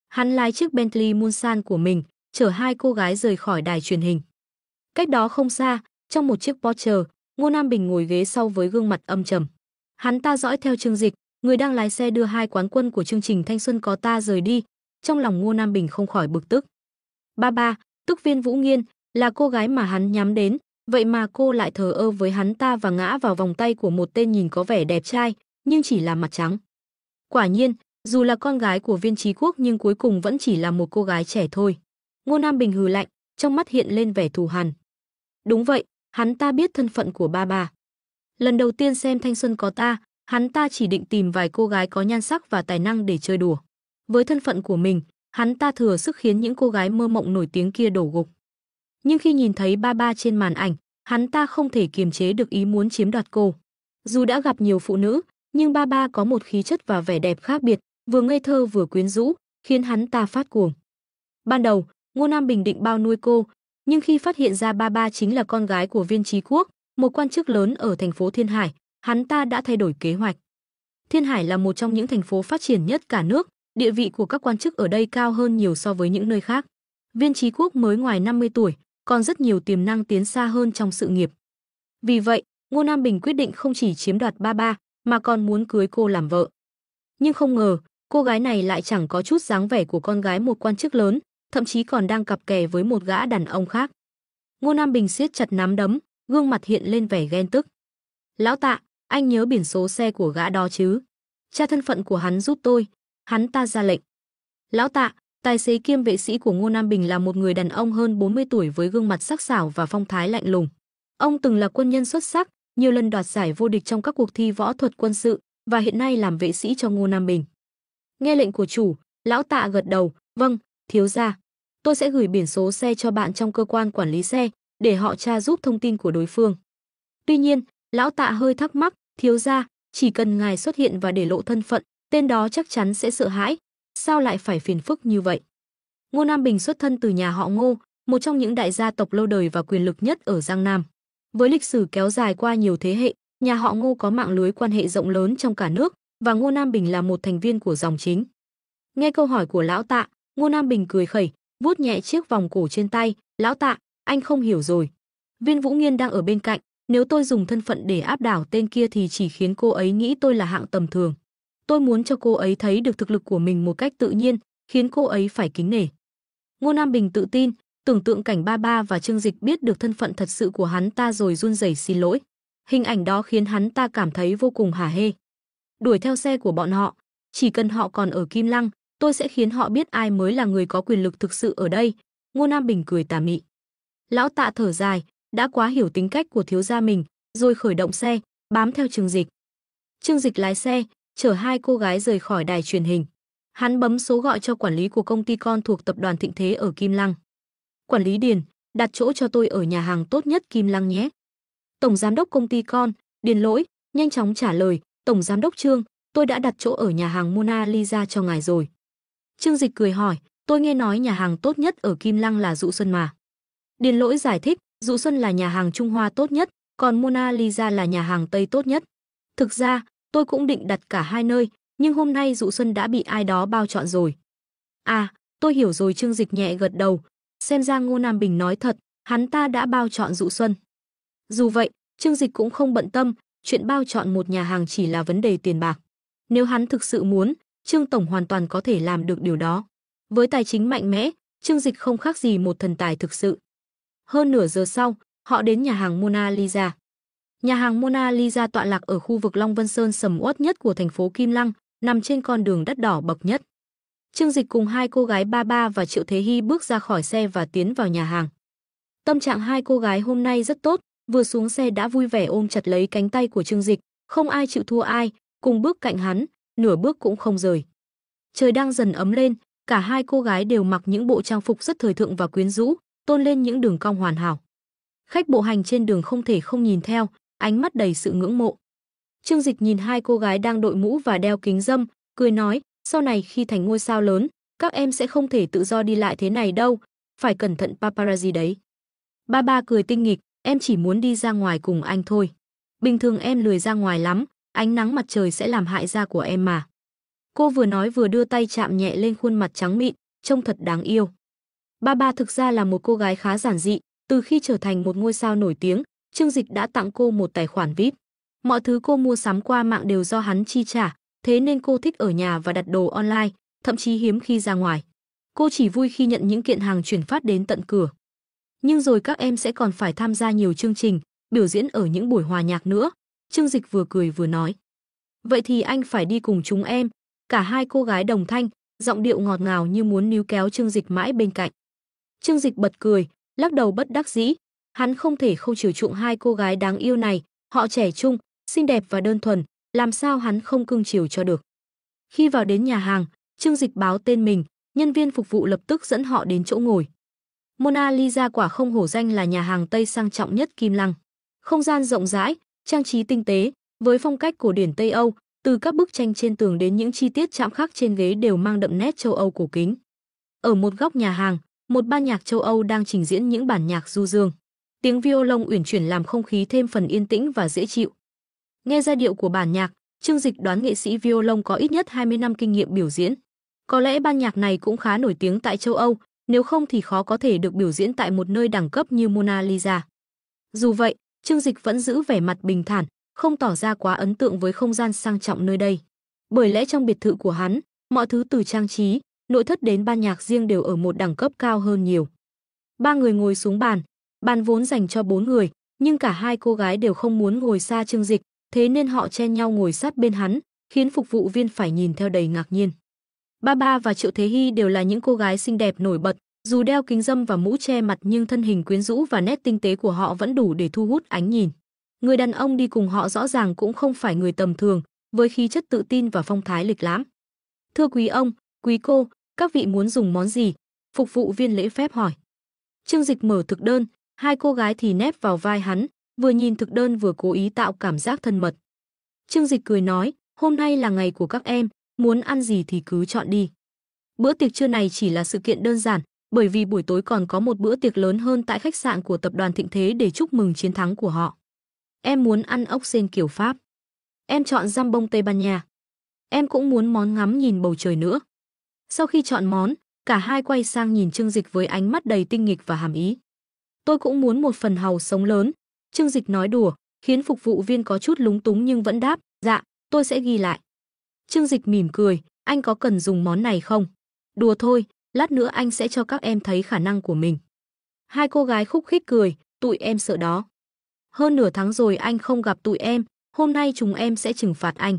[SPEAKER 1] Hắn lái chiếc Bentley Mulsanne của mình, chở hai cô gái rời khỏi đài truyền hình. Cách đó không xa, trong một chiếc Porsche, Ngô Nam Bình ngồi ghế sau với gương mặt âm trầm. Hắn ta dõi theo Trương Dịch, người đang lái xe đưa hai quán quân của chương trình Thanh Xuân Có Ta rời đi. Trong lòng Ngô Nam Bình không khỏi bực tức. Ba Ba, tức Viên Vũ Nghiên, là cô gái mà hắn nhắm đến, vậy mà cô lại thờ ơ với hắn ta và ngã vào vòng tay của một tên nhìn có vẻ đẹp trai, nhưng chỉ là mặt trắng. Quả nhiên, dù là con gái của Viên Chí Quốc nhưng cuối cùng vẫn chỉ là một cô gái trẻ thôi. Ngô Nam Bình hừ lạnh, trong mắt hiện lên vẻ thù hằn. Đúng vậy, hắn ta biết thân phận của Ba Ba. Lần đầu tiên xem Thanh Xuân Có Ta, hắn ta chỉ định tìm vài cô gái có nhan sắc và tài năng để chơi đùa. Với thân phận của mình, hắn ta thừa sức khiến những cô gái mơ mộng nổi tiếng kia đổ gục. Nhưng khi nhìn thấy Ba Ba trên màn ảnh, hắn ta không thể kiềm chế được ý muốn chiếm đoạt cô. Dù đã gặp nhiều phụ nữ, nhưng Ba Ba có một khí chất và vẻ đẹp khác biệt, vừa ngây thơ vừa quyến rũ, khiến hắn ta phát cuồng. Ban đầu, Ngô Nam Bình định bao nuôi cô, nhưng khi phát hiện ra ba chính là con gái của Viên Chí Quốc, một quan chức lớn ở thành phố Thiên Hải, hắn ta đã thay đổi kế hoạch. Thiên Hải là một trong những thành phố phát triển nhất cả nước, địa vị của các quan chức ở đây cao hơn nhiều so với những nơi khác. Viên Chí Quốc mới ngoài 50 tuổi, còn rất nhiều tiềm năng tiến xa hơn trong sự nghiệp. Vì vậy, Ngô Nam Bình quyết định không chỉ chiếm đoạt ba mà còn muốn cưới cô làm vợ. Nhưng không ngờ, cô gái này lại chẳng có chút dáng vẻ của con gái một quan chức lớn, thậm chí còn đang cặp kè với một gã đàn ông khác. Ngô Nam Bình siết chặt nắm đấm, gương mặt hiện lên vẻ ghen tức. Lão Tạ, anh nhớ biển số xe của gã đó chứ? Tra thân phận của hắn giúp tôi, hắn ta ra lệnh. Lão Tạ, tài xế kiêm vệ sĩ của Ngô Nam Bình là một người đàn ông hơn 40 tuổi với gương mặt sắc sảo và phong thái lạnh lùng. Ông từng là quân nhân xuất sắc, nhiều lần đoạt giải vô địch trong các cuộc thi võ thuật quân sự và hiện nay làm vệ sĩ cho Ngô Nam Bình. Nghe lệnh của chủ, Lão Tạ gật đầu, vâng, thiếu gia. Tôi sẽ gửi biển số xe cho bạn trong cơ quan quản lý xe, để họ tra giúp thông tin của đối phương. Tuy nhiên, Lão Tạ hơi thắc mắc, thiếu gia, chỉ cần ngài xuất hiện và để lộ thân phận, tên đó chắc chắn sẽ sợ hãi. Sao lại phải phiền phức như vậy? Ngô Nam Bình xuất thân từ nhà họ Ngô, một trong những đại gia tộc lâu đời và quyền lực nhất ở Giang Nam. Với lịch sử kéo dài qua nhiều thế hệ, nhà họ Ngô có mạng lưới quan hệ rộng lớn trong cả nước và Ngô Nam Bình là một thành viên của dòng chính. Nghe câu hỏi của Lão Tạ, Ngô Nam Bình cười khẩy, vuốt nhẹ chiếc vòng cổ trên tay, Lão Tạ, anh không hiểu rồi. Viên Vũ Nghiên đang ở bên cạnh, nếu tôi dùng thân phận để áp đảo tên kia thì chỉ khiến cô ấy nghĩ tôi là hạng tầm thường. Tôi muốn cho cô ấy thấy được thực lực của mình một cách tự nhiên, khiến cô ấy phải kính nể. Ngô Nam Bình tự tin, tưởng tượng cảnh ba và Trương Dịch biết được thân phận thật sự của hắn ta rồi run rẩy xin lỗi. Hình ảnh đó khiến hắn ta cảm thấy vô cùng hả hê. Đuổi theo xe của bọn họ, chỉ cần họ còn ở Kim Lăng, tôi sẽ khiến họ biết ai mới là người có quyền lực thực sự ở đây. Ngô Nam Bình cười tà mị. Lão Tạ thở dài, đã quá hiểu tính cách của thiếu gia mình, rồi khởi động xe, bám theo Trương Dịch. Trương Dịch lái xe, chở hai cô gái rời khỏi đài truyền hình. Hắn bấm số gọi cho quản lý của công ty con thuộc tập đoàn Thịnh Thế ở Kim Lăng. Quản lý Điền, đặt chỗ cho tôi ở nhà hàng tốt nhất Kim Lăng nhé. Tổng giám đốc công ty con, Điền Lỗi, nhanh chóng trả lời, Tổng giám đốc Trương, tôi đã đặt chỗ ở nhà hàng Mona Lisa cho ngài rồi. Trương Dịch cười hỏi, tôi nghe nói nhà hàng tốt nhất ở Kim Lăng là Dụ Xuân mà. Điền Lỗi giải thích, Dụ Xuân là nhà hàng Trung Hoa tốt nhất, còn Mona Lisa là nhà hàng Tây tốt nhất. Thực ra, tôi cũng định đặt cả hai nơi, nhưng hôm nay Dụ Xuân đã bị ai đó bao chọn rồi. À, tôi hiểu rồi. Trương Dịch nhẹ gật đầu, xem ra Ngô Nam Bình nói thật, hắn ta đã bao chọn Dụ Xuân. Dù vậy, Trương Dịch cũng không bận tâm, chuyện bao chọn một nhà hàng chỉ là vấn đề tiền bạc. Nếu hắn thực sự muốn, Trương Tổng hoàn toàn có thể làm được điều đó. Với tài chính mạnh mẽ, Trương Dịch không khác gì một thần tài thực sự. Hơn nửa giờ sau, họ đến nhà hàng Mona Lisa. Nhà hàng Mona Lisa tọa lạc ở khu vực Long Vân Sơn sầm uất nhất của thành phố Kim Lăng, nằm trên con đường đất đỏ bậc nhất. Trương Dịch cùng hai cô gái Ba và Triệu Thế Hy bước ra khỏi xe và tiến vào nhà hàng. Tâm trạng hai cô gái hôm nay rất tốt, vừa xuống xe đã vui vẻ ôm chặt lấy cánh tay của Trương Dịch, không ai chịu thua ai, cùng bước cạnh hắn, nửa bước cũng không rời. Trời đang dần ấm lên, cả hai cô gái đều mặc những bộ trang phục rất thời thượng và quyến rũ, tôn lên những đường cong hoàn hảo. Khách bộ hành trên đường không thể không nhìn theo, ánh mắt đầy sự ngưỡng mộ. Trương Dịch nhìn hai cô gái đang đội mũ và đeo kính râm, cười nói, sau này khi thành ngôi sao lớn, các em sẽ không thể tự do đi lại thế này đâu, phải cẩn thận paparazzi đấy. Ba cười tinh nghịch, em chỉ muốn đi ra ngoài cùng anh thôi. Bình thường em lười ra ngoài lắm, ánh nắng mặt trời sẽ làm hại da của em mà. Cô vừa nói vừa đưa tay chạm nhẹ lên khuôn mặt trắng mịn, trông thật đáng yêu. Ba thực ra là một cô gái khá giản dị, từ khi trở thành một ngôi sao nổi tiếng, Trương Dịch đã tặng cô một tài khoản VIP. Mọi thứ cô mua sắm qua mạng đều do hắn chi trả, thế nên cô thích ở nhà và đặt đồ online, thậm chí hiếm khi ra ngoài. Cô chỉ vui khi nhận những kiện hàng chuyển phát đến tận cửa. Nhưng rồi các em sẽ còn phải tham gia nhiều chương trình, biểu diễn ở những buổi hòa nhạc nữa. Trương Dịch vừa cười vừa nói. Vậy thì anh phải đi cùng chúng em. Cả hai cô gái đồng thanh, giọng điệu ngọt ngào như muốn níu kéo Trương Dịch mãi bên cạnh. Trương Dịch bật cười, lắc đầu bất đắc dĩ. Hắn không thể không chiều chuộng hai cô gái đáng yêu này, họ trẻ trung, xinh đẹp và đơn thuần, làm sao hắn không cưng chiều cho được. Khi vào đến nhà hàng, Trương Dịch báo tên mình, nhân viên phục vụ lập tức dẫn họ đến chỗ ngồi. Mona Lisa quả không hổ danh là nhà hàng Tây sang trọng nhất Kim Lăng. Không gian rộng rãi, trang trí tinh tế, với phong cách cổ điển Tây Âu, Từ các bức tranh trên tường đến những chi tiết chạm khắc trên ghế đều mang đậm nét châu Âu cổ kính. Ở một góc nhà hàng, một ban nhạc châu Âu đang trình diễn những bản nhạc du dương. Tiếng violon uyển chuyển làm không khí thêm phần yên tĩnh và dễ chịu. Nghe giai điệu của bản nhạc, Trương Dịch đoán nghệ sĩ violon có ít nhất 20 năm kinh nghiệm biểu diễn. Có lẽ ban nhạc này cũng khá nổi tiếng tại châu Âu, nếu không thì khó có thể được biểu diễn tại một nơi đẳng cấp như Mona Lisa. Dù vậy, Trương Dịch vẫn giữ vẻ mặt bình thản, không tỏ ra quá ấn tượng với không gian sang trọng nơi đây. Bởi lẽ trong biệt thự của hắn, mọi thứ từ trang trí, nội thất đến ban nhạc riêng đều ở một đẳng cấp cao hơn nhiều. Ba người ngồi xuống bàn vốn dành cho 4 người, nhưng cả hai cô gái đều không muốn ngồi xa Trương Dịch, thế nên họ chen nhau ngồi sát bên hắn, khiến phục vụ viên phải nhìn theo đầy ngạc nhiên. Ba Ba và Triệu Thế Hy đều là những cô gái xinh đẹp nổi bật, dù đeo kính râm và mũ che mặt nhưng thân hình quyến rũ và nét tinh tế của họ vẫn đủ để thu hút ánh nhìn. Người đàn ông đi cùng họ rõ ràng cũng không phải người tầm thường, với khí chất tự tin và phong thái lịch lãm. "Thưa quý ông, quý cô, các vị muốn dùng món gì?" Phục vụ viên lễ phép hỏi. Trương Dịch mở thực đơn, hai cô gái thì nép vào vai hắn, vừa nhìn thực đơn vừa cố ý tạo cảm giác thân mật. Trương Dịch cười nói, "Hôm nay là ngày của các em, muốn ăn gì thì cứ chọn đi." Bữa tiệc trưa này chỉ là sự kiện đơn giản, bởi vì buổi tối còn có một bữa tiệc lớn hơn tại khách sạn của tập đoàn Thịnh Thế để chúc mừng chiến thắng của họ. "Em muốn ăn ốc sên kiểu Pháp." "Em chọn jambon Tây Ban Nha." "Em cũng muốn món ngắm nhìn bầu trời nữa." Sau khi chọn món, cả hai quay sang nhìn Trương Dịch với ánh mắt đầy tinh nghịch và hàm ý. "Tôi cũng muốn một phần hàu sống lớn." Trương Dịch nói đùa, khiến phục vụ viên có chút lúng túng nhưng vẫn đáp, "Dạ, tôi sẽ ghi lại." Trương Dịch mỉm cười, "Anh có cần dùng món này không?" "Đùa thôi, lát nữa anh sẽ cho các em thấy khả năng của mình." Hai cô gái khúc khích cười, "Tụi em sợ đó. Hơn nửa tháng rồi anh không gặp tụi em, hôm nay chúng em sẽ trừng phạt anh."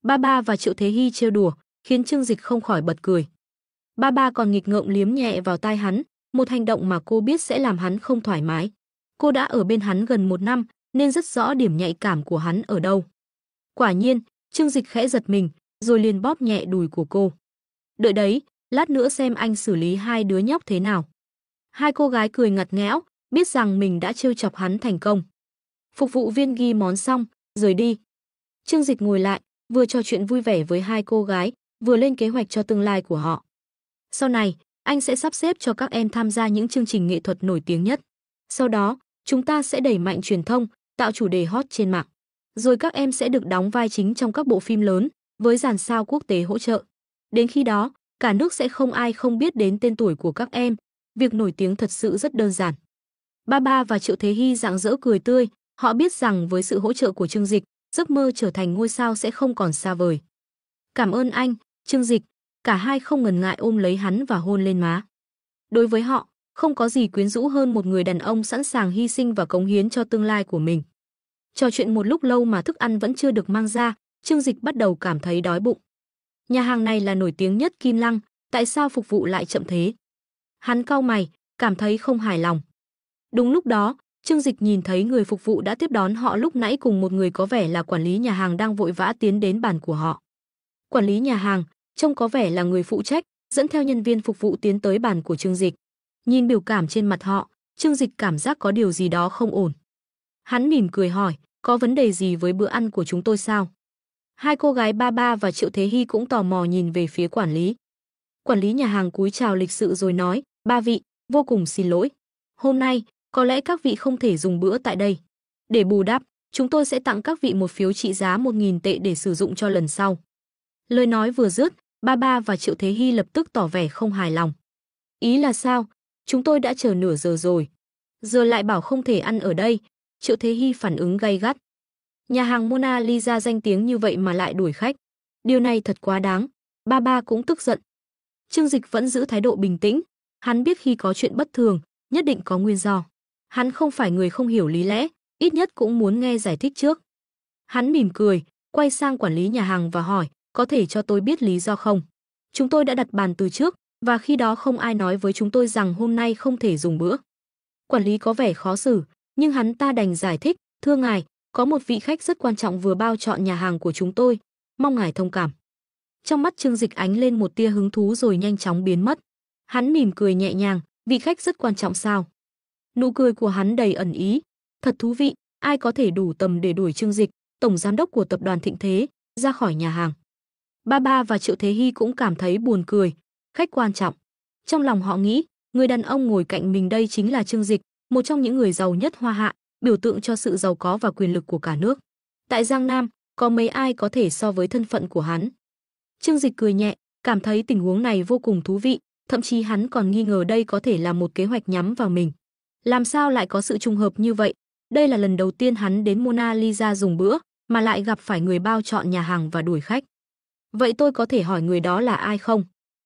[SPEAKER 1] Ba Ba và Triệu Thế Hy trêu đùa, khiến Trương Dịch không khỏi bật cười. Ba Ba còn nghịch ngợm liếm nhẹ vào tai hắn, một hành động mà cô biết sẽ làm hắn không thoải mái. Cô đã ở bên hắn gần 1 năm, nên rất rõ điểm nhạy cảm của hắn ở đâu. Quả nhiên, Trương Dịch khẽ giật mình, rồi liền bóp nhẹ đùi của cô. "Đợi đấy, lát nữa xem anh xử lý hai đứa nhóc thế nào." Hai cô gái cười ngặt nghẽo, biết rằng mình đã trêu chọc hắn thành công. Phục vụ viên ghi món xong, rời đi. Trương Dịch ngồi lại, vừa trò chuyện vui vẻ với hai cô gái, vừa lên kế hoạch cho tương lai của họ. "Sau này, anh sẽ sắp xếp cho các em tham gia những chương trình nghệ thuật nổi tiếng nhất. Sau đó, chúng ta sẽ đẩy mạnh truyền thông, tạo chủ đề hot trên mạng. Rồi các em sẽ được đóng vai chính trong các bộ phim lớn, với dàn sao quốc tế hỗ trợ. Đến khi đó, cả nước sẽ không ai không biết đến tên tuổi của các em. Việc nổi tiếng thật sự rất đơn giản." Ba Ba và Triệu Thế Hy rạng rỡ cười tươi, họ biết rằng với sự hỗ trợ của Trương Dịch, giấc mơ trở thành ngôi sao sẽ không còn xa vời. "Cảm ơn anh, Trương Dịch." Cả hai không ngần ngại ôm lấy hắn và hôn lên má. Đối với họ, không có gì quyến rũ hơn một người đàn ông sẵn sàng hy sinh và cống hiến cho tương lai của mình. Trò chuyện một lúc lâu mà thức ăn vẫn chưa được mang ra, Trương Dịch bắt đầu cảm thấy đói bụng. Nhà hàng này là nổi tiếng nhất Kim Lăng, tại sao phục vụ lại chậm thế? Hắn cau mày, cảm thấy không hài lòng. Đúng lúc đó, Trương Dịch nhìn thấy người phục vụ đã tiếp đón họ lúc nãy cùng một người có vẻ là quản lý nhà hàng đang vội vã tiến đến bàn của họ. Quản lý nhà hàng, trông có vẻ là người phụ trách, dẫn theo nhân viên phục vụ tiến tới bàn của Trương Dịch. Nhìn biểu cảm trên mặt họ, Trương Dịch cảm giác có điều gì đó không ổn. Hắn mỉm cười hỏi, "Có vấn đề gì với bữa ăn của chúng tôi sao?" Hai cô gái Ba Ba và Triệu Thế Hy cũng tò mò nhìn về phía quản lý. Quản lý nhà hàng cúi chào lịch sự rồi nói, "Ba vị, vô cùng xin lỗi. Hôm nay, có lẽ các vị không thể dùng bữa tại đây. Để bù đắp, chúng tôi sẽ tặng các vị một phiếu trị giá 1.000 tệ để sử dụng cho lần sau." Lời nói vừa dứt, Ba Ba và Triệu Thế Hy lập tức tỏ vẻ không hài lòng. "Ý là sao? Chúng tôi đã chờ nửa giờ rồi. Giờ lại bảo không thể ăn ở đây." Triệu Thế Hy phản ứng gay gắt. Nhà hàng Mona Lisa danh tiếng như vậy mà lại đuổi khách. Điều này thật quá đáng. Ba Ba cũng tức giận. Trương Dịch vẫn giữ thái độ bình tĩnh. Hắn biết khi có chuyện bất thường, nhất định có nguyên do. Hắn không phải người không hiểu lý lẽ, ít nhất cũng muốn nghe giải thích trước. Hắn mỉm cười, quay sang quản lý nhà hàng và hỏi, "Có thể cho tôi biết lý do không? Chúng tôi đã đặt bàn từ trước, và khi đó không ai nói với chúng tôi rằng hôm nay không thể dùng bữa." Quản lý có vẻ khó xử, nhưng hắn ta đành giải thích, "Thưa ngài, có một vị khách rất quan trọng vừa bao chọn nhà hàng của chúng tôi, mong ngài thông cảm." Trong mắt Trương Dịch ánh lên một tia hứng thú rồi nhanh chóng biến mất. Hắn mỉm cười nhẹ nhàng, "Vị khách rất quan trọng sao?" Nụ cười của hắn đầy ẩn ý, "Thật thú vị, ai có thể đủ tầm để đuổi Trương Dịch, tổng giám đốc của tập đoàn Thịnh Thế, ra khỏi nhà hàng. Ba Ba và Triệu Thế Hy cũng cảm thấy buồn cười, khách quan trọng. Trong lòng họ nghĩ, người đàn ông ngồi cạnh mình đây chính là Trương Dịch, một trong những người giàu nhất Hoa Hạ, biểu tượng cho sự giàu có và quyền lực của cả nước. Tại Giang Nam, có mấy ai có thể so với thân phận của hắn. Trương Dịch cười nhẹ, cảm thấy tình huống này vô cùng thú vị, thậm chí hắn còn nghi ngờ đây có thể là một kế hoạch nhắm vào mình. Làm sao lại có sự trùng hợp như vậy? Đây là lần đầu tiên hắn đến Mona Lisa dùng bữa, mà lại gặp phải người bao chọn nhà hàng và đuổi khách. Vậy tôi có thể hỏi người đó là ai không?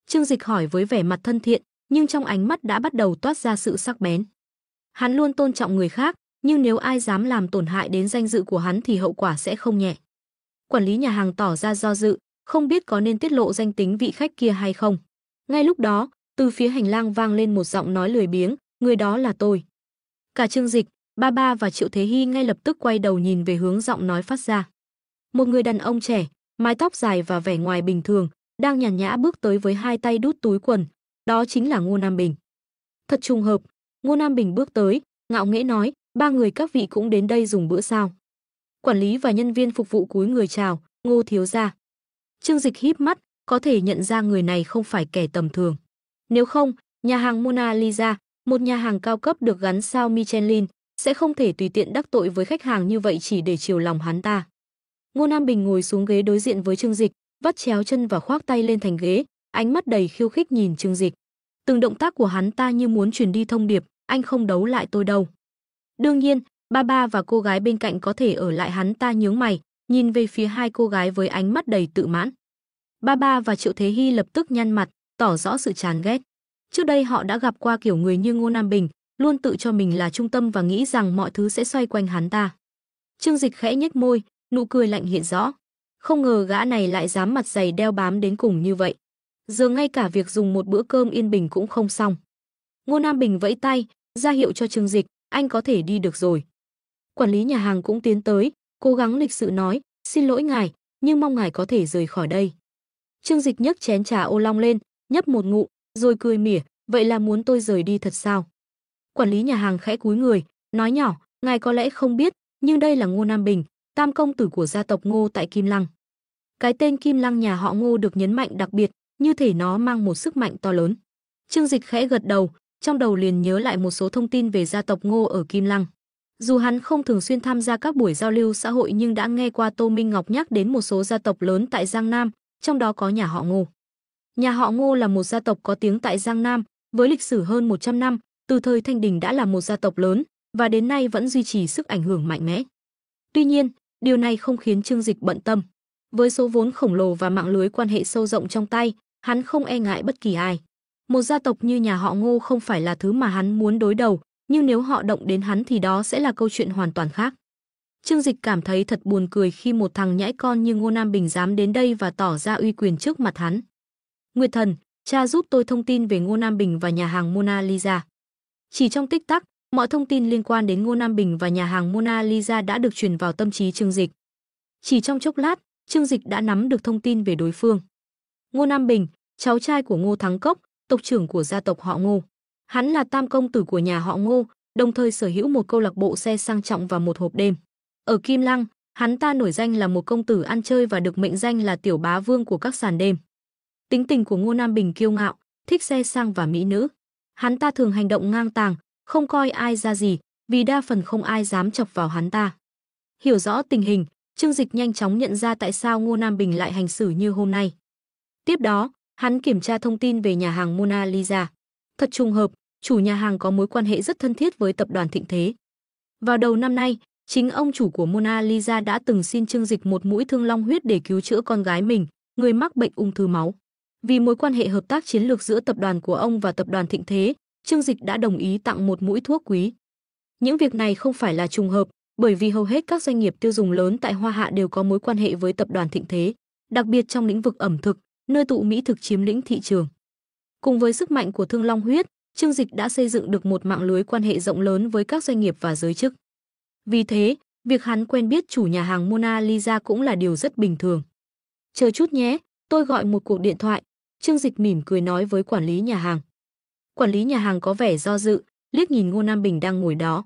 [SPEAKER 1] Trương Dịch hỏi với vẻ mặt thân thiện, nhưng trong ánh mắt đã bắt đầu toát ra sự sắc bén. Hắn luôn tôn trọng người khác, nhưng nếu ai dám làm tổn hại đến danh dự của hắn thì hậu quả sẽ không nhẹ. Quản lý nhà hàng tỏ ra do dự, không biết có nên tiết lộ danh tính vị khách kia hay không. Ngay lúc đó, từ phía hành lang vang lên một giọng nói lười biếng, người đó là tôi. Cả Trương Dịch, Ba Ba và Triệu Thế Hy ngay lập tức quay đầu nhìn về hướng giọng nói phát ra. Một người đàn ông trẻ, mái tóc dài và vẻ ngoài bình thường, đang nhàn nhã bước tới với hai tay đút túi quần, đó chính là Ngô Nam Bình. Thật trùng hợp, Ngô Nam Bình bước tới, ngạo nghễ nói, ba người các vị cũng đến đây dùng bữa sao? Quản lý và nhân viên phục vụ cúi người chào, Ngô thiếu gia. Trương Dịch híp mắt, có thể nhận ra người này không phải kẻ tầm thường. Nếu không, nhà hàng Mona Lisa, một nhà hàng cao cấp được gắn sao Michelin, sẽ không thể tùy tiện đắc tội với khách hàng như vậy chỉ để chiều lòng hắn ta. Ngô Nam Bình ngồi xuống ghế đối diện với Trương Dịch, vắt chéo chân và khoác tay lên thành ghế, ánh mắt đầy khiêu khích nhìn Trương Dịch. Từng động tác của hắn ta như muốn truyền đi thông điệp, anh không đấu lại tôi đâu. Đương nhiên, Ba Ba và cô gái bên cạnh có thể ở lại, hắn ta nhướng mày, nhìn về phía hai cô gái với ánh mắt đầy tự mãn. Ba Ba và Triệu Thế Hy lập tức nhăn mặt, tỏ rõ sự chán ghét. Trước đây họ đã gặp qua kiểu người như Ngô Nam Bình, luôn tự cho mình là trung tâm và nghĩ rằng mọi thứ sẽ xoay quanh hắn ta. Trương Dịch khẽ nhếch môi, nụ cười lạnh hiện rõ. Không ngờ gã này lại dám mặt dày đeo bám đến cùng như vậy. Giờ ngay cả việc dùng một bữa cơm yên bình cũng không xong. Ngô Nam Bình vẫy tay, ra hiệu cho Trương Dịch, anh có thể đi được rồi. Quản lý nhà hàng cũng tiến tới, cố gắng lịch sự nói, xin lỗi ngài, nhưng mong ngài có thể rời khỏi đây. Trương Dịch nhấc chén trà ô long lên, nhấp một ngụm, rồi cười mỉa, vậy là muốn tôi rời đi thật sao? Quản lý nhà hàng khẽ cúi người, nói nhỏ, ngài có lẽ không biết, nhưng đây là Ngô Nam Bình, tam công tử của gia tộc Ngô tại Kim Lăng. Cái tên Kim Lăng nhà họ Ngô được nhấn mạnh đặc biệt, như thể nó mang một sức mạnh to lớn. Trương Dịch khẽ gật đầu, trong đầu liền nhớ lại một số thông tin về gia tộc Ngô ở Kim Lăng. Dù hắn không thường xuyên tham gia các buổi giao lưu xã hội nhưng đã nghe qua Tô Minh Ngọc nhắc đến một số gia tộc lớn tại Giang Nam, trong đó có nhà họ Ngô. Nhà họ Ngô là một gia tộc có tiếng tại Giang Nam, với lịch sử hơn 100 năm, từ thời Thanh Đình đã là một gia tộc lớn và đến nay vẫn duy trì sức ảnh hưởng mạnh mẽ. Tuy nhiên, điều này không khiến Trương Dịch bận tâm. Với số vốn khổng lồ và mạng lưới quan hệ sâu rộng trong tay, hắn không e ngại bất kỳ ai. Một gia tộc như nhà họ Ngô không phải là thứ mà hắn muốn đối đầu, nhưng nếu họ động đến hắn thì đó sẽ là câu chuyện hoàn toàn khác. Trương Dịch cảm thấy thật buồn cười khi một thằng nhãi con như Ngô Nam Bình dám đến đây và tỏ ra uy quyền trước mặt hắn. Nguyệt Thần, cha giúp tôi thông tin về Ngô Nam Bình và nhà hàng Mona Lisa. Chỉ trong tích tắc, mọi thông tin liên quan đến Ngô Nam Bình và nhà hàng Mona Lisa đã được truyền vào tâm trí Trương Dịch. Chỉ trong chốc lát, Trương Dịch đã nắm được thông tin về đối phương. Ngô Nam Bình, cháu trai của Ngô Thắng Cốc, tộc trưởng của gia tộc họ Ngô. Hắn là tam công tử của nhà họ Ngô, đồng thời sở hữu một câu lạc bộ xe sang trọng và một hộp đêm. Ở Kim Lăng, hắn ta nổi danh là một công tử ăn chơi và được mệnh danh là tiểu bá vương của các sàn đêm. Tính tình của Ngô Nam Bình kiêu ngạo, thích xe sang và mỹ nữ. Hắn ta thường hành động ngang tàng, không coi ai ra gì, vì đa phần không ai dám chọc vào hắn ta. Hiểu rõ tình hình, Trương Dịch nhanh chóng nhận ra tại sao Ngô Nam Bình lại hành xử như hôm nay. Tiếp đó, hắn kiểm tra thông tin về nhà hàng Mona Lisa. Thật trùng hợp, chủ nhà hàng có mối quan hệ rất thân thiết với tập đoàn Thịnh Thế. Vào đầu năm nay, chính ông chủ của Mona Lisa đã từng xin Trương Dịch một mũi thương long huyết để cứu chữa con gái mình, người mắc bệnh ung thư máu. Vì mối quan hệ hợp tác chiến lược giữa tập đoàn của ông và tập đoàn Thịnh Thế, Trương Dịch đã đồng ý tặng một mũi thuốc quý. Những việc này không phải là trùng hợp, bởi vì hầu hết các doanh nghiệp tiêu dùng lớn tại Hoa Hạ đều có mối quan hệ với tập đoàn Thịnh Thế, đặc biệt trong lĩnh vực ẩm thực, nơi tụ mỹ thực chiếm lĩnh thị trường. Cùng với sức mạnh của thương long huyết, Trương Dịch đã xây dựng được một mạng lưới quan hệ rộng lớn với các doanh nghiệp và giới chức. Vì thế, việc hắn quen biết chủ nhà hàng Mona Lisa cũng là điều rất bình thường. Chờ chút nhé, tôi gọi một cuộc điện thoại, Trương Dịch mỉm cười nói với quản lý nhà hàng. Quản lý nhà hàng có vẻ do dự, liếc nhìn Ngô Nam Bình đang ngồi đó.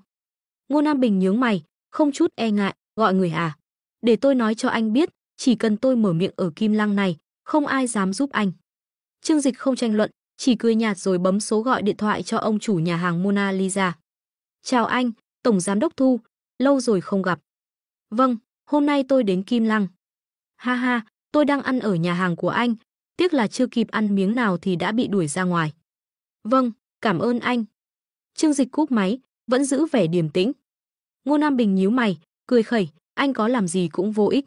[SPEAKER 1] Ngô Nam Bình nhướng mày, không chút e ngại, gọi người à? Để tôi nói cho anh biết, chỉ cần tôi mở miệng ở Kim Lăng này, không ai dám giúp anh. Trương Dịch không tranh luận, chỉ cười nhạt rồi bấm số gọi điện thoại cho ông chủ nhà hàng Mona Lisa. Chào anh, Tổng Giám đốc Thu, lâu rồi không gặp. Vâng, hôm nay tôi đến Kim Lăng. Ha ha, tôi đang ăn ở nhà hàng của anh, tiếc là chưa kịp ăn miếng nào thì đã bị đuổi ra ngoài. Vâng, cảm ơn anh. Trương Dịch cúp máy, vẫn giữ vẻ điềm tĩnh. Ngô Nam Bình nhíu mày, cười khẩy, anh có làm gì cũng vô ích.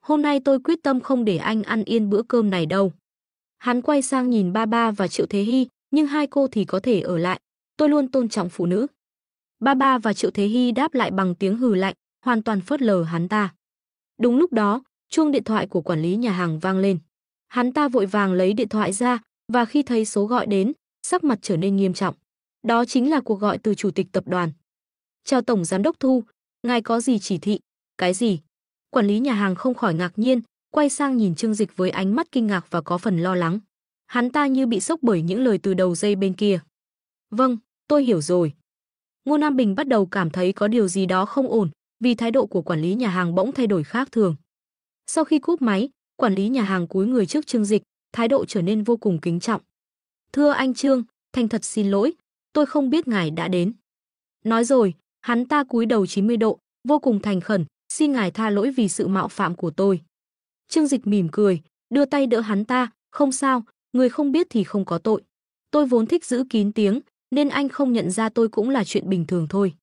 [SPEAKER 1] Hôm nay tôi quyết tâm không để anh ăn yên bữa cơm này đâu. Hắn quay sang nhìn Ba Ba và Triệu Thế Hy, nhưng hai cô thì có thể ở lại, tôi luôn tôn trọng phụ nữ. Ba Ba và Triệu Thế Hy đáp lại bằng tiếng hừ lạnh, hoàn toàn phớt lờ hắn ta. Đúng lúc đó, chuông điện thoại của quản lý nhà hàng vang lên. Hắn ta vội vàng lấy điện thoại ra, và khi thấy số gọi đến, sắc mặt trở nên nghiêm trọng. Đó chính là cuộc gọi từ chủ tịch tập đoàn. Chào Tổng Giám đốc Thu, ngài có gì chỉ thị? Cái gì? Quản lý nhà hàng không khỏi ngạc nhiên, quay sang nhìn Trương Dịch với ánh mắt kinh ngạc và có phần lo lắng. Hắn ta như bị sốc bởi những lời từ đầu dây bên kia. Vâng, tôi hiểu rồi. Ngô Nam Bình bắt đầu cảm thấy có điều gì đó không ổn, vì thái độ của quản lý nhà hàng bỗng thay đổi khác thường. Sau khi cúp máy, quản lý nhà hàng cúi người trước Trương Dịch, thái độ trở nên vô cùng kính trọng. Thưa anh Trương, thành thật xin lỗi, tôi không biết ngài đã đến. Nói rồi, hắn ta cúi đầu 90 độ, vô cùng thành khẩn, xin ngài tha lỗi vì sự mạo phạm của tôi. Trương Dịch mỉm cười, đưa tay đỡ hắn ta, không sao, người không biết thì không có tội. Tôi vốn thích giữ kín tiếng, nên anh không nhận ra tôi cũng là chuyện bình thường thôi.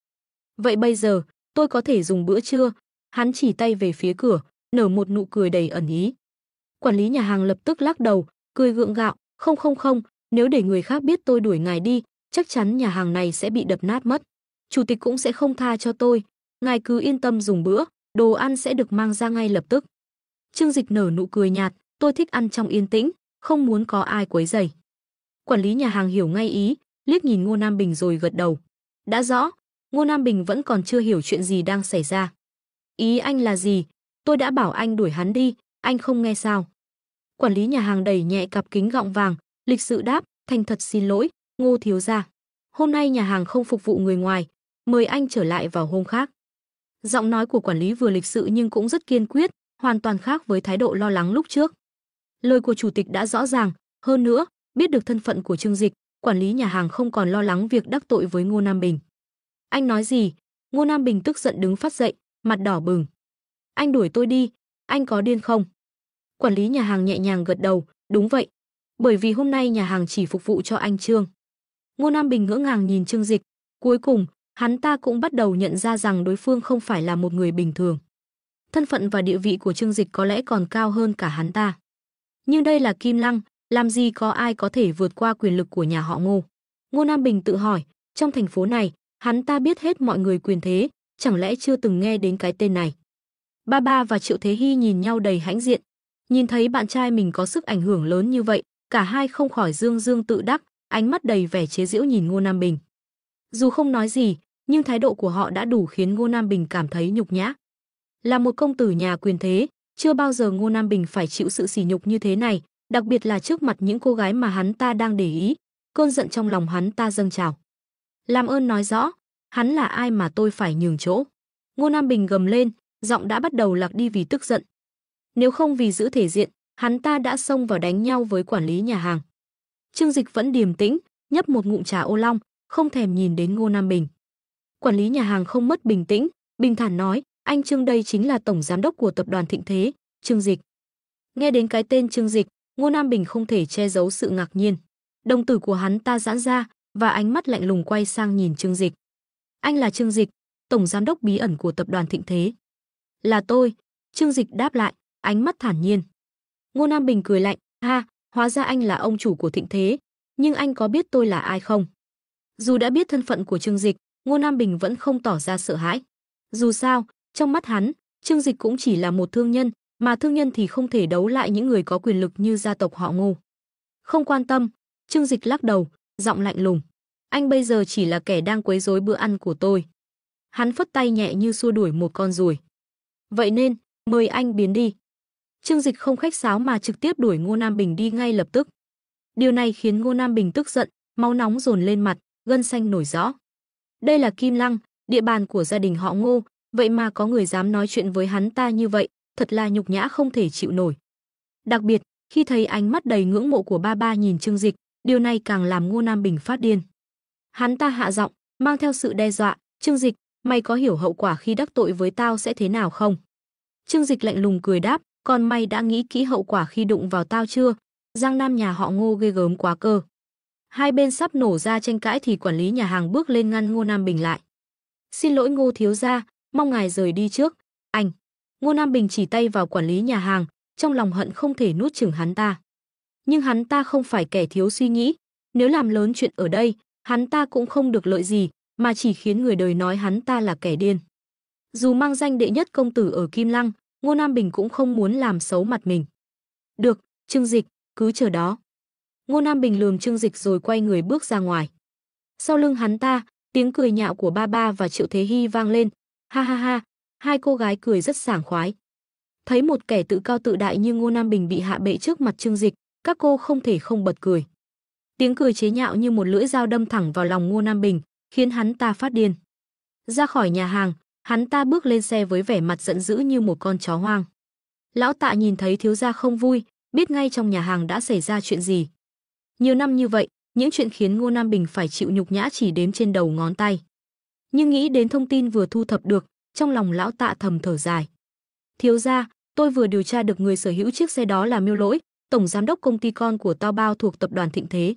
[SPEAKER 1] Vậy bây giờ, tôi có thể dùng bữa trưa? Hắn chỉ tay về phía cửa, nở một nụ cười đầy ẩn ý. Quản lý nhà hàng lập tức lắc đầu, cười gượng gạo, không, nếu để người khác biết tôi đuổi ngài đi, chắc chắn nhà hàng này sẽ bị đập nát mất. Chủ tịch cũng sẽ không tha cho tôi, ngài cứ yên tâm dùng bữa, đồ ăn sẽ được mang ra ngay lập tức. Trương Dịch nở nụ cười nhạt, tôi thích ăn trong yên tĩnh, không muốn có ai quấy rầy. Quản lý nhà hàng hiểu ngay ý, liếc nhìn Ngô Nam Bình rồi gật đầu. Đã rõ, Ngô Nam Bình vẫn còn chưa hiểu chuyện gì đang xảy ra. Ý anh là gì? Tôi đã bảo anh đuổi hắn đi, anh không nghe sao? Quản lý nhà hàng đẩy nhẹ cặp kính gọng vàng, lịch sự đáp, thành thật xin lỗi, Ngô thiếu gia. Hôm nay nhà hàng không phục vụ người ngoài, mời anh trở lại vào hôm khác. Giọng nói của quản lý vừa lịch sự nhưng cũng rất kiên quyết, hoàn toàn khác với thái độ lo lắng lúc trước. Lời của chủ tịch đã rõ ràng, hơn nữa, biết được thân phận của Trương Dịch, quản lý nhà hàng không còn lo lắng việc đắc tội với Ngô Nam Bình. Anh nói gì? Ngô Nam Bình tức giận đứng phát dậy, mặt đỏ bừng. Anh đuổi tôi đi, anh có điên không? Quản lý nhà hàng nhẹ nhàng gật đầu, đúng vậy. Bởi vì hôm nay nhà hàng chỉ phục vụ cho anh Trương. Ngô Nam Bình ngỡ ngàng nhìn Trương Dịch, cuối cùng, hắn ta cũng bắt đầu nhận ra rằng đối phương không phải là một người bình thường. Thân phận và địa vị của Trương Dịch có lẽ còn cao hơn cả hắn ta. Nhưng đây là Kim Lăng, làm gì có ai có thể vượt qua quyền lực của nhà họ Ngô. Ngô Nam Bình tự hỏi, trong thành phố này, hắn ta biết hết mọi người quyền thế, chẳng lẽ chưa từng nghe đến cái tên này. Ba Ba và Triệu Thế Hy nhìn nhau đầy hãnh diện. Nhìn thấy bạn trai mình có sức ảnh hưởng lớn như vậy, cả hai không khỏi dương dương tự đắc, ánh mắt đầy vẻ chế giễu nhìn Ngô Nam Bình. Dù không nói gì, nhưng thái độ của họ đã đủ khiến Ngô Nam Bình cảm thấy nhục nhã. Là một công tử nhà quyền thế, chưa bao giờ Ngô Nam Bình phải chịu sự sỉ nhục như thế này, đặc biệt là trước mặt những cô gái mà hắn ta đang để ý. Cơn giận trong lòng hắn ta dâng trào. Làm ơn nói rõ, hắn là ai mà tôi phải nhường chỗ? Ngô Nam Bình gầm lên, giọng đã bắt đầu lạc đi vì tức giận. Nếu không vì giữ thể diện, hắn ta đã xông vào đánh nhau với quản lý nhà hàng. Trương Dịch vẫn điềm tĩnh, nhấp một ngụm trà ô long, không thèm nhìn đến Ngô Nam Bình. Quản lý nhà hàng không mất bình tĩnh, bình thản nói, anh Trương đây chính là tổng giám đốc của tập đoàn Thịnh Thế, Trương Dịch. Nghe đến cái tên Trương Dịch, Ngô Nam Bình không thể che giấu sự ngạc nhiên. Đồng tử của hắn ta giãn ra, và ánh mắt lạnh lùng quay sang nhìn Trương Dịch. Anh là Trương Dịch, tổng giám đốc bí ẩn của tập đoàn Thịnh Thế. Là tôi, Trương Dịch đáp lại, ánh mắt thản nhiên. Ngô Nam Bình cười lạnh, ha, hóa ra anh là ông chủ của Thịnh Thế, nhưng anh có biết tôi là ai không? Dù đã biết thân phận của Trương Dịch, Ngô Nam Bình vẫn không tỏ ra sợ hãi. Dù sao, trong mắt hắn, Trương Dịch cũng chỉ là một thương nhân, mà thương nhân thì không thể đấu lại những người có quyền lực như gia tộc họ Ngô. Không quan tâm, Trương Dịch lắc đầu, giọng lạnh lùng. Anh bây giờ chỉ là kẻ đang quấy rối bữa ăn của tôi. Hắn phất tay nhẹ như xua đuổi một con ruồi. Vậy nên, mời anh biến đi. Trương Dịch không khách sáo mà trực tiếp đuổi Ngô Nam Bình đi ngay lập tức. Điều này khiến Ngô Nam Bình tức giận, máu nóng dồn lên mặt, gân xanh nổi rõ. Đây là Kim Lăng, địa bàn của gia đình họ Ngô, vậy mà có người dám nói chuyện với hắn ta như vậy, thật là nhục nhã không thể chịu nổi. Đặc biệt, khi thấy ánh mắt đầy ngưỡng mộ của ba nhìn Trương Dịch, điều này càng làm Ngô Nam Bình phát điên. Hắn ta hạ giọng, mang theo sự đe dọa, "Trương Dịch, mày có hiểu hậu quả khi đắc tội với tao sẽ thế nào không?" Trương Dịch lạnh lùng cười đáp, "Còn mày đã nghĩ kỹ hậu quả khi đụng vào tao chưa? Giang Nam nhà họ Ngô ghê gớm quá cơ." Hai bên sắp nổ ra tranh cãi thì quản lý nhà hàng bước lên ngăn Ngô Nam Bình lại. "Xin lỗi Ngô thiếu gia, mong ngài rời đi trước." "Anh." Ngô Nam Bình chỉ tay vào quản lý nhà hàng, trong lòng hận không thể nuốt chửng hắn ta. Nhưng hắn ta không phải kẻ thiếu suy nghĩ, nếu làm lớn chuyện ở đây, hắn ta cũng không được lợi gì, mà chỉ khiến người đời nói hắn ta là kẻ điên. Dù mang danh đệ nhất công tử ở Kim Lăng, Ngô Nam Bình cũng không muốn làm xấu mặt mình. "Được, Trương Dịch, cứ chờ đó." Ngô Nam Bình lườm Trương Dịch rồi quay người bước ra ngoài. Sau lưng hắn ta, tiếng cười nhạo của Ba và Triệu Thế Hy vang lên. Ha ha ha, hai cô gái cười rất sảng khoái. Thấy một kẻ tự cao tự đại như Ngô Nam Bình bị hạ bệ trước mặt Trương Dịch, các cô không thể không bật cười. Tiếng cười chế nhạo như một lưỡi dao đâm thẳng vào lòng Ngô Nam Bình, khiến hắn ta phát điên. Ra khỏi nhà hàng, hắn ta bước lên xe với vẻ mặt giận dữ như một con chó hoang. Lão Tạ nhìn thấy thiếu gia không vui, biết ngay trong nhà hàng đã xảy ra chuyện gì. Nhiều năm như vậy, những chuyện khiến Ngô Nam Bình phải chịu nhục nhã chỉ đếm trên đầu ngón tay. Nhưng nghĩ đến thông tin vừa thu thập được, trong lòng lão Tạ thầm thở dài. "Thiếu gia, tôi vừa điều tra được người sở hữu chiếc xe đó là Miêu Lỗi, tổng giám đốc công ty con của Tao Bao thuộc tập đoàn Thịnh Thế."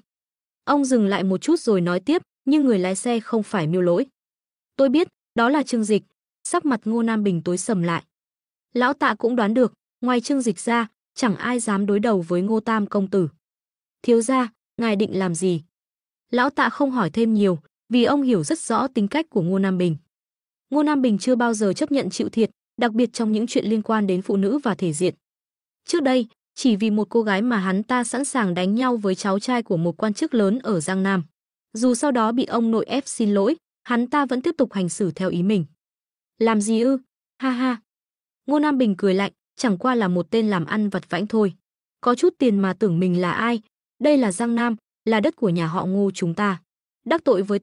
[SPEAKER 1] Ông dừng lại một chút rồi nói tiếp, "Nhưng người lái xe không phải Miêu Lỗi." "Tôi biết, đó là Trương Dịch." Sắc mặt Ngô Nam Bình tối sầm lại. Lão Tạ cũng đoán được, ngoài Trương Dịch ra, chẳng ai dám đối đầu với Ngô Tam công tử. "Thiếu gia, ngài định làm gì?" Lão Tạ không hỏi thêm nhiều, vì ông hiểu rất rõ tính cách của Ngô Nam Bình. Ngô Nam Bình chưa bao giờ chấp nhận chịu thiệt, đặc biệt trong những chuyện liên quan đến phụ nữ và thể diện. Trước đây, chỉ vì một cô gái mà hắn ta sẵn sàng đánh nhau với cháu trai của một quan chức lớn ở Giang Nam. Dù sau đó bị ông nội ép xin lỗi, hắn ta vẫn tiếp tục hành xử theo ý mình. "Làm gì ư? Ha ha." Ngô Nam Bình cười lạnh, chẳng qua là một tên làm ăn vặt vãnh thôi. Có chút tiền mà tưởng mình là ai? Đây là Giang Nam, là đất của nhà họ Ngô chúng ta. Đắc tội với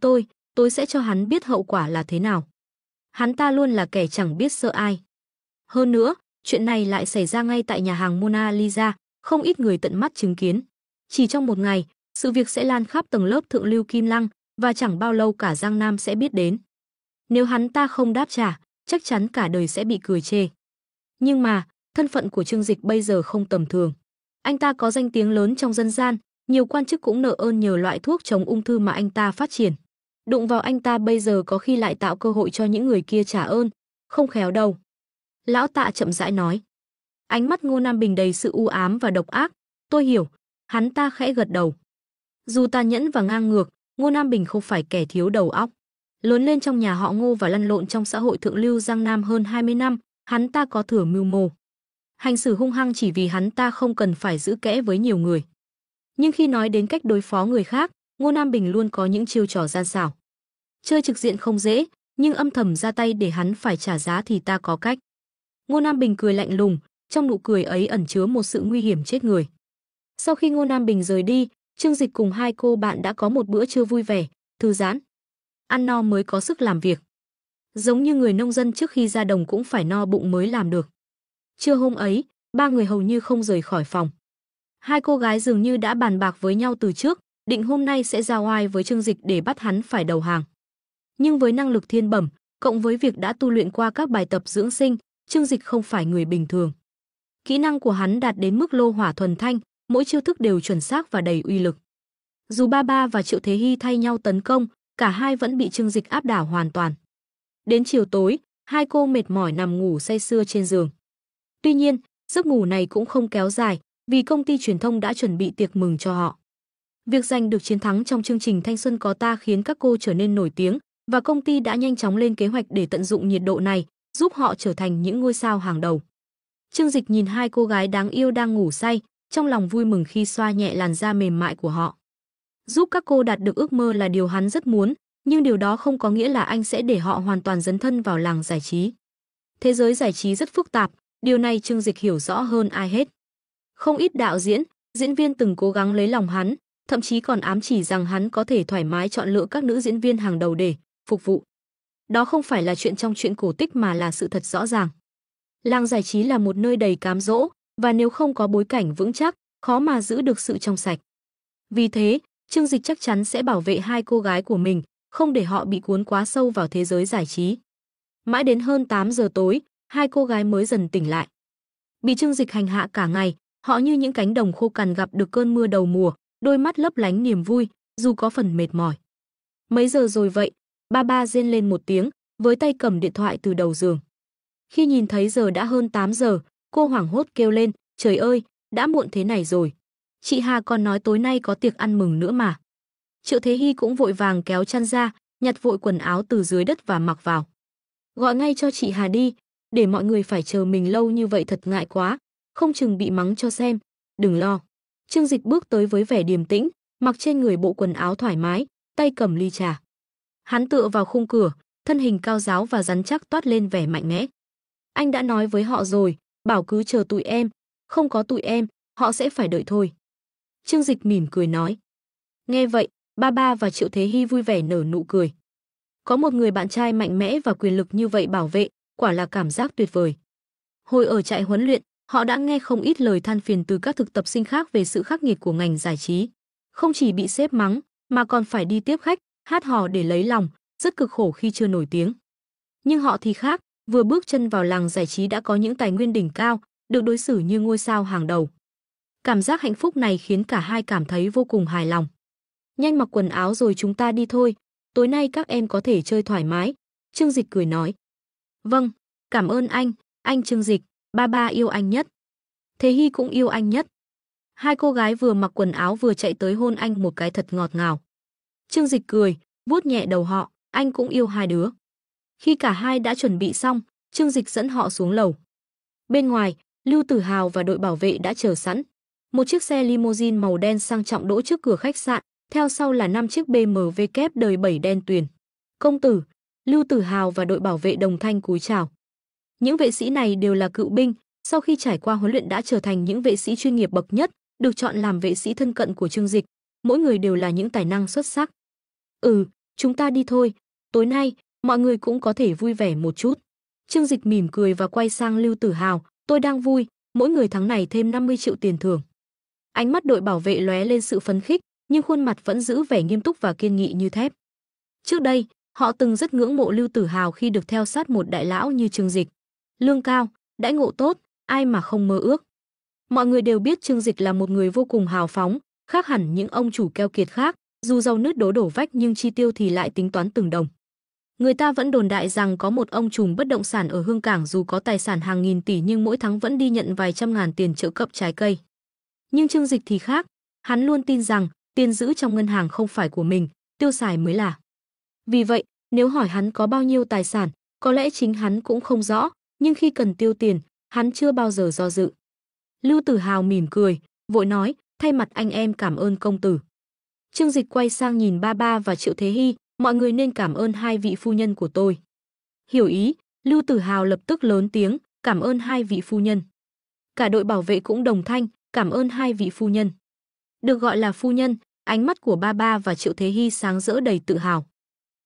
[SPEAKER 1] tôi sẽ cho hắn biết hậu quả là thế nào. Hắn ta luôn là kẻ chẳng biết sợ ai. Hơn nữa, chuyện này lại xảy ra ngay tại nhà hàng Mona Lisa, không ít người tận mắt chứng kiến. Chỉ trong một ngày, sự việc sẽ lan khắp tầng lớp thượng lưu Kim Lăng, và chẳng bao lâu cả Giang Nam sẽ biết đến. Nếu hắn ta không đáp trả, chắc chắn cả đời sẽ bị cười chê. Nhưng mà, thân phận của Trương Dịch bây giờ không tầm thường. Anh ta có danh tiếng lớn trong dân gian, nhiều quan chức cũng nợ ơn nhờ loại thuốc chống ung thư mà anh ta phát triển. Đụng vào anh ta bây giờ có khi lại tạo cơ hội cho những người kia trả ơn, không khéo đâu. Lão Tạ chậm rãi nói. Ánh mắt Ngô Nam Bình đầy sự u ám và độc ác. "Tôi hiểu." Hắn ta khẽ gật đầu. Dù tàn nhẫn và ngang ngược, Ngô Nam Bình không phải kẻ thiếu đầu óc. Lớn lên trong nhà họ Ngô và lăn lộn trong xã hội thượng lưu Giang Nam hơn 20 năm, hắn ta có thừa mưu mô. Hành xử hung hăng chỉ vì hắn ta không cần phải giữ kẽ với nhiều người. Nhưng khi nói đến cách đối phó người khác, Ngô Nam Bình luôn có những chiêu trò gian xảo. Chơi trực diện không dễ, nhưng âm thầm ra tay để hắn phải trả giá thì ta có cách. Ngô Nam Bình cười lạnh lùng, trong nụ cười ấy ẩn chứa một sự nguy hiểm chết người. Sau khi Ngô Nam Bình rời đi, Trương Dịch cùng hai cô bạn đã có một bữa trưa vui vẻ, thư giãn. Ăn no mới có sức làm việc. Giống như người nông dân trước khi ra đồng cũng phải no bụng mới làm được. Trưa hôm ấy, ba người hầu như không rời khỏi phòng. Hai cô gái dường như đã bàn bạc với nhau từ trước, định hôm nay sẽ ra oai với Trương Dịch để bắt hắn phải đầu hàng. Nhưng với năng lực thiên bẩm, cộng với việc đã tu luyện qua các bài tập dưỡng sinh, Trương Dịch không phải người bình thường. Kỹ năng của hắn đạt đến mức lô hỏa thuần thanh, mỗi chiêu thức đều chuẩn xác và đầy uy lực. Dù Ba và Triệu Thế Hy thay nhau tấn công, cả hai vẫn bị Trương Dịch áp đảo hoàn toàn. Đến chiều tối, hai cô mệt mỏi nằm ngủ say sưa trên giường. Tuy nhiên, giấc ngủ này cũng không kéo dài, vì công ty truyền thông đã chuẩn bị tiệc mừng cho họ. Việc giành được chiến thắng trong chương trình Thanh Xuân Có Ta khiến các cô trở nên nổi tiếng, và công ty đã nhanh chóng lên kế hoạch để tận dụng nhiệt độ này, giúp họ trở thành những ngôi sao hàng đầu. Trương Dịch nhìn hai cô gái đáng yêu đang ngủ say, trong lòng vui mừng khi xoa nhẹ làn da mềm mại của họ. Giúp các cô đạt được ước mơ là điều hắn rất muốn, nhưng điều đó không có nghĩa là anh sẽ để họ hoàn toàn dấn thân vào làng giải trí. Thế giới giải trí rất phức tạp, điều này Trương Dịch hiểu rõ hơn ai hết. Không ít đạo diễn, diễn viên từng cố gắng lấy lòng hắn, thậm chí còn ám chỉ rằng hắn có thể thoải mái chọn lựa các nữ diễn viên hàng đầu để phục vụ. Đó không phải là chuyện trong truyện cổ tích mà là sự thật rõ ràng. Làng giải trí là một nơi đầy cám dỗ, và nếu không có bối cảnh vững chắc, khó mà giữ được sự trong sạch. Vì thế, Trương Dịch chắc chắn sẽ bảo vệ hai cô gái của mình, không để họ bị cuốn quá sâu vào thế giới giải trí. Mãi đến hơn 8 giờ tối, hai cô gái mới dần tỉnh lại. Bị Trương Dịch hành hạ cả ngày, họ như những cánh đồng khô cằn gặp được cơn mưa đầu mùa, đôi mắt lấp lánh niềm vui, dù có phần mệt mỏi. Mấy giờ rồi vậy? Ba ba rên lên một tiếng, với tay cầm điện thoại từ đầu giường. Khi nhìn thấy giờ đã hơn 8 giờ, cô hoảng hốt kêu lên, trời ơi, đã muộn thế này rồi. Chị Hà còn nói tối nay có tiệc ăn mừng nữa mà. Triệu Thế Hy cũng vội vàng kéo chăn ra, nhặt vội quần áo từ dưới đất và mặc vào. Gọi ngay cho chị Hà đi, để mọi người phải chờ mình lâu như vậy thật ngại quá, không chừng bị mắng cho xem. Đừng lo. Trương Dịch bước tới với vẻ điềm tĩnh, mặc trên người bộ quần áo thoải mái, tay cầm ly trà. Hắn tựa vào khung cửa, thân hình cao ráo và rắn chắc toát lên vẻ mạnh mẽ. Anh đã nói với họ rồi, bảo cứ chờ tụi em, không có tụi em, họ sẽ phải đợi thôi. Trương Dịch mỉm cười nói. Nghe vậy, ba ba và Triệu Thế Hy vui vẻ nở nụ cười. Có một người bạn trai mạnh mẽ và quyền lực như vậy bảo vệ, quả là cảm giác tuyệt vời. Hồi ở trại huấn luyện, họ đã nghe không ít lời than phiền từ các thực tập sinh khác về sự khắc nghiệt của ngành giải trí. Không chỉ bị sếp mắng, mà còn phải đi tiếp khách, hát hò để lấy lòng, rất cực khổ khi chưa nổi tiếng. Nhưng họ thì khác, vừa bước chân vào làng giải trí đã có những tài nguyên đỉnh cao, được đối xử như ngôi sao hàng đầu. Cảm giác hạnh phúc này khiến cả hai cảm thấy vô cùng hài lòng. Nhanh mặc quần áo rồi chúng ta đi thôi, tối nay các em có thể chơi thoải mái, Trương Dịch cười nói. Vâng, cảm ơn anh Trương Dịch, ba ba yêu anh nhất. Thế Hy cũng yêu anh nhất. Hai cô gái vừa mặc quần áo vừa chạy tới hôn anh một cái thật ngọt ngào. Trương Dịch cười, vuốt nhẹ đầu họ, anh cũng yêu hai đứa. Khi cả hai đã chuẩn bị xong, Trương Dịch dẫn họ xuống lầu. Bên ngoài, Lưu Tử Hào và đội bảo vệ đã chờ sẵn. Một chiếc xe limousine màu đen sang trọng đỗ trước cửa khách sạn, theo sau là 5 chiếc BMW kép đời 7 đen tuyền. Công tử, Lưu Tử Hào và đội bảo vệ đồng thanh cúi chào. Những vệ sĩ này đều là cựu binh, sau khi trải qua huấn luyện đã trở thành những vệ sĩ chuyên nghiệp bậc nhất, được chọn làm vệ sĩ thân cận của Trương Dịch. Mỗi người đều là những tài năng xuất sắc. Chúng ta đi thôi, tối nay, mọi người cũng có thể vui vẻ một chút. Trương Dịch mỉm cười và quay sang Lưu Tử Hào, tôi đang vui, mỗi người tháng này thêm 50 triệu tiền thưởng. Ánh mắt đội bảo vệ lóe lên sự phấn khích, nhưng khuôn mặt vẫn giữ vẻ nghiêm túc và kiên nghị như thép. Trước đây, họ từng rất ngưỡng mộ Lưu Tử Hào khi được theo sát một đại lão như Trương Dịch. Lương cao, đãi ngộ tốt, ai mà không mơ ước. Mọi người đều biết Trương Dịch là một người vô cùng hào phóng, khác hẳn những ông chủ keo kiệt khác, dù giàu nứt đổ vách nhưng chi tiêu thì lại tính toán từng đồng. Người ta vẫn đồn đại rằng có một ông trùm bất động sản ở Hương Cảng dù có tài sản hàng nghìn tỷ nhưng mỗi tháng vẫn đi nhận vài trăm ngàn tiền trợ cấp trái cây. Nhưng Trương Dịch thì khác, hắn luôn tin rằng tiền giữ trong ngân hàng không phải của mình, tiêu xài mới là. Vì vậy, nếu hỏi hắn có bao nhiêu tài sản, có lẽ chính hắn cũng không rõ, nhưng khi cần tiêu tiền, hắn chưa bao giờ do dự. Lưu Tử Hào mỉm cười, vội nói, thay mặt anh em cảm ơn công tử. Trương Dịch quay sang nhìn ba ba và Triệu Thế Hy, mọi người nên cảm ơn hai vị phu nhân của tôi. Hiểu ý, Lưu Tử Hào lập tức lớn tiếng, cảm ơn hai vị phu nhân. Cả đội bảo vệ cũng đồng thanh, cảm ơn hai vị phu nhân. Được gọi là phu nhân, ánh mắt của ba ba và Triệu Thế Hy sáng rỡ đầy tự hào.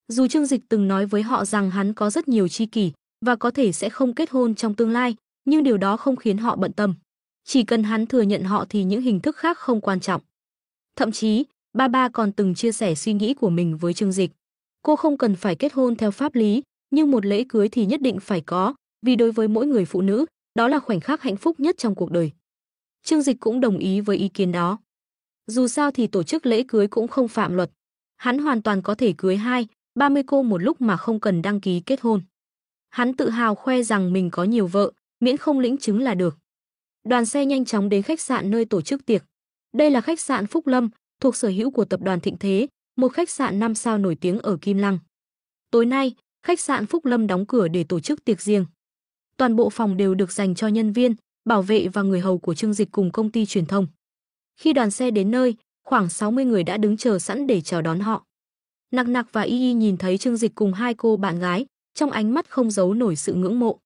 [SPEAKER 1] Dù Trương Dịch từng nói với họ rằng hắn có rất nhiều tri kỷ và có thể sẽ không kết hôn trong tương lai, nhưng điều đó không khiến họ bận tâm. Chỉ cần hắn thừa nhận họ thì những hình thức khác không quan trọng. Thậm chí, ba ba còn từng chia sẻ suy nghĩ của mình với Trương Dịch. Cô không cần phải kết hôn theo pháp lý, nhưng một lễ cưới thì nhất định phải có, vì đối với mỗi người phụ nữ, đó là khoảnh khắc hạnh phúc nhất trong cuộc đời. Trương Dịch cũng đồng ý với ý kiến đó. Dù sao thì tổ chức lễ cưới cũng không phạm luật. Hắn hoàn toàn có thể cưới 20-30 cô một lúc mà không cần đăng ký kết hôn. Hắn tự hào khoe rằng mình có nhiều vợ, miễn không lĩnh chứng là được. Đoàn xe nhanh chóng đến khách sạn nơi tổ chức tiệc. Đây là khách sạn Phúc Lâm, thuộc sở hữu của tập đoàn Thịnh Thế, một khách sạn 5 sao nổi tiếng ở Kim Lăng. Tối nay, khách sạn Phúc Lâm đóng cửa để tổ chức tiệc riêng. Toàn bộ phòng đều được dành cho nhân viên, bảo vệ và người hầu của Trương Dịch cùng công ty truyền thông. Khi đoàn xe đến nơi, khoảng 60 người đã đứng chờ sẵn để chào đón họ. Nặc Nặc và Y Y nhìn thấy Trương Dịch cùng hai cô bạn gái, trong ánh mắt không giấu nổi sự ngưỡng mộ.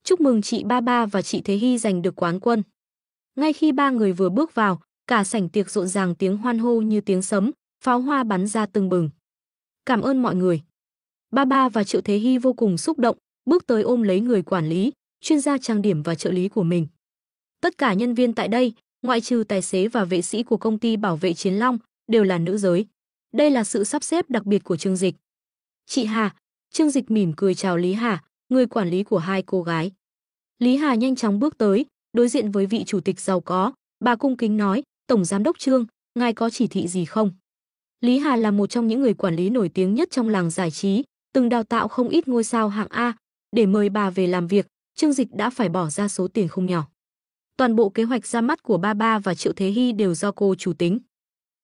[SPEAKER 1] Chúc mừng chị Ba Ba và chị Thế Hy giành được quán quân. Ngay khi ba người vừa bước vào, cả sảnh tiệc rộn ràng tiếng hoan hô như tiếng sấm, pháo hoa bắn ra tưng bừng. Cảm ơn mọi người. Ba Ba và Triệu Thế Hy vô cùng xúc động, bước tới ôm lấy người quản lý, chuyên gia trang điểm và trợ lý của mình. Tất cả nhân viên tại đây, ngoại trừ tài xế và vệ sĩ của công ty bảo vệ Chiến Long, đều là nữ giới. Đây là sự sắp xếp đặc biệt của Trương Dịch. Chị Hà, Trương Dịch mỉm cười chào Lý Hà, người quản lý của hai cô gái. Lý Hà nhanh chóng bước tới, đối diện với vị chủ tịch giàu có, bà cung kính nói, Tổng Giám đốc Trương, ngài có chỉ thị gì không? Lý Hà là một trong những người quản lý nổi tiếng nhất trong làng giải trí, từng đào tạo không ít ngôi sao hạng A. Để mời bà về làm việc, Trương Dịch đã phải bỏ ra số tiền không nhỏ. Toàn bộ kế hoạch ra mắt của Ba và Triệu Thế Hy đều do cô chủ tính.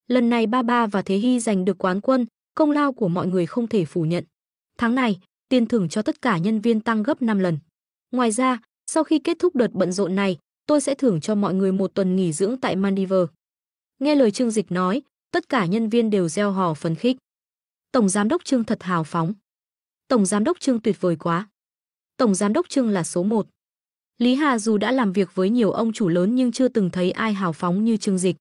[SPEAKER 1] Lần này Ba và Thế Hy giành được quán quân, công lao của mọi người không thể phủ nhận. Tháng này, tiền thưởng cho tất cả nhân viên tăng gấp 5 lần. Ngoài ra, sau khi kết thúc đợt bận rộn này, tôi sẽ thưởng cho mọi người một tuần nghỉ dưỡng tại Maldives. Nghe lời Trương Dịch nói, tất cả nhân viên đều reo hò phấn khích. Tổng Giám đốc Trương thật hào phóng. Tổng Giám đốc Trương tuyệt vời quá. Tổng Giám đốc Trương là số 1. Lý Hà dù đã làm việc với nhiều ông chủ lớn nhưng chưa từng thấy ai hào phóng như Trương Dịch.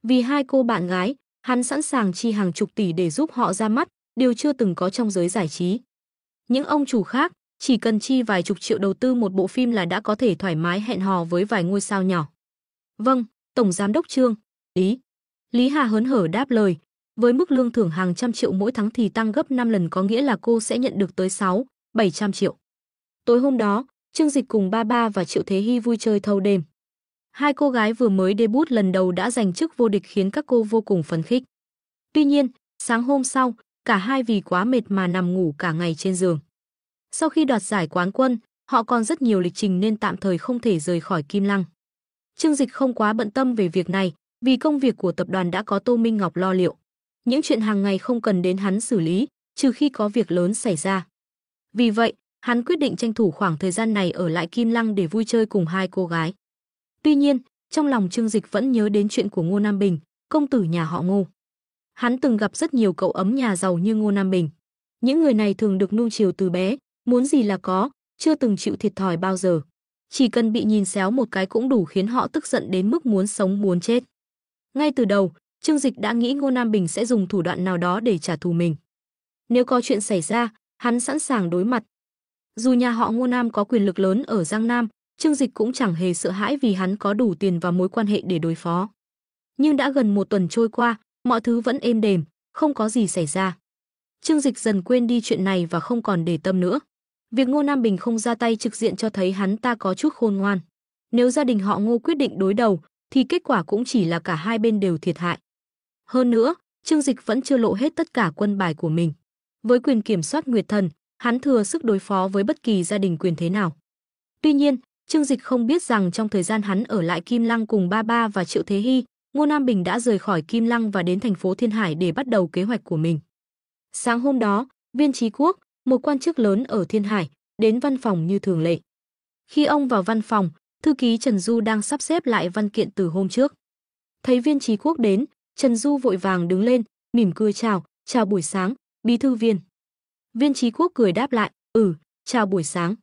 [SPEAKER 1] Vì hai cô bạn gái, hắn sẵn sàng chi hàng chục tỷ để giúp họ ra mắt, điều chưa từng có trong giới giải trí. Những ông chủ khác, chỉ cần chi vài chục triệu đầu tư một bộ phim là đã có thể thoải mái hẹn hò với vài ngôi sao nhỏ. Vâng, Tổng Giám đốc Trương, Lý Hà hớn hở đáp lời. Với mức lương thưởng hàng trăm triệu mỗi tháng thì tăng gấp 5 lần có nghĩa là cô sẽ nhận được tới 600-700 triệu. Tối hôm đó, Trương Dịch cùng Ba và Triệu Thế Hy vui chơi thâu đêm. Hai cô gái vừa mới debut lần đầu đã giành chức vô địch khiến các cô vô cùng phấn khích. Tuy nhiên, sáng hôm sau, cả hai vì quá mệt mà nằm ngủ cả ngày trên giường. Sau khi đoạt giải quán quân, họ còn rất nhiều lịch trình nên tạm thời không thể rời khỏi Kim Lăng. Trương Dịch không quá bận tâm về việc này, vì công việc của tập đoàn đã có Tô Minh Ngọc lo liệu. Những chuyện hàng ngày không cần đến hắn xử lý, trừ khi có việc lớn xảy ra. Vì vậy, hắn quyết định tranh thủ khoảng thời gian này ở lại Kim Lăng để vui chơi cùng hai cô gái. Tuy nhiên, trong lòng Trương Dịch vẫn nhớ đến chuyện của Ngô Nam Bình, công tử nhà họ Ngô. Hắn từng gặp rất nhiều cậu ấm nhà giàu như Ngô Nam Bình. Những người này thường được nuông chiều từ bé, muốn gì là có, chưa từng chịu thiệt thòi bao giờ. Chỉ cần bị nhìn xéo một cái cũng đủ khiến họ tức giận đến mức muốn sống muốn chết. Ngay từ đầu, Trương Dịch đã nghĩ Ngô Nam Bình sẽ dùng thủ đoạn nào đó để trả thù mình. Nếu có chuyện xảy ra, hắn sẵn sàng đối mặt. Dù nhà họ Ngô Nam có quyền lực lớn ở Giang Nam, Trương Dịch cũng chẳng hề sợ hãi vì hắn có đủ tiền và mối quan hệ để đối phó. Nhưng đã gần một tuần trôi qua, mọi thứ vẫn êm đềm, không có gì xảy ra. Trương Dịch dần quên đi chuyện này và không còn để tâm nữa. Việc Ngô Nam Bình không ra tay trực diện cho thấy hắn ta có chút khôn ngoan. Nếu gia đình họ Ngô quyết định đối đầu, thì kết quả cũng chỉ là cả hai bên đều thiệt hại. Hơn nữa, Trương Dịch vẫn chưa lộ hết tất cả quân bài của mình. Với quyền kiểm soát Nguyệt Thần, hắn thừa sức đối phó với bất kỳ gia đình quyền thế nào. Tuy nhiên, Trương Dịch không biết rằng trong thời gian hắn ở lại Kim Lăng cùng Ba và Triệu Thế Hy, Ngô Nam Bình đã rời khỏi Kim Lăng và đến thành phố Thiên Hải để bắt đầu kế hoạch của mình. Sáng hôm đó, Viên Chí Quốc, một quan chức lớn ở Thiên Hải, đến văn phòng như thường lệ. Khi ông vào văn phòng, thư ký Trần Du đang sắp xếp lại văn kiện từ hôm trước. Thấy Viên Chí Quốc đến, Trần Du vội vàng đứng lên, mỉm cười chào buổi sáng, bí thư Viên. Viên Chí Quốc cười đáp lại, chào buổi sáng.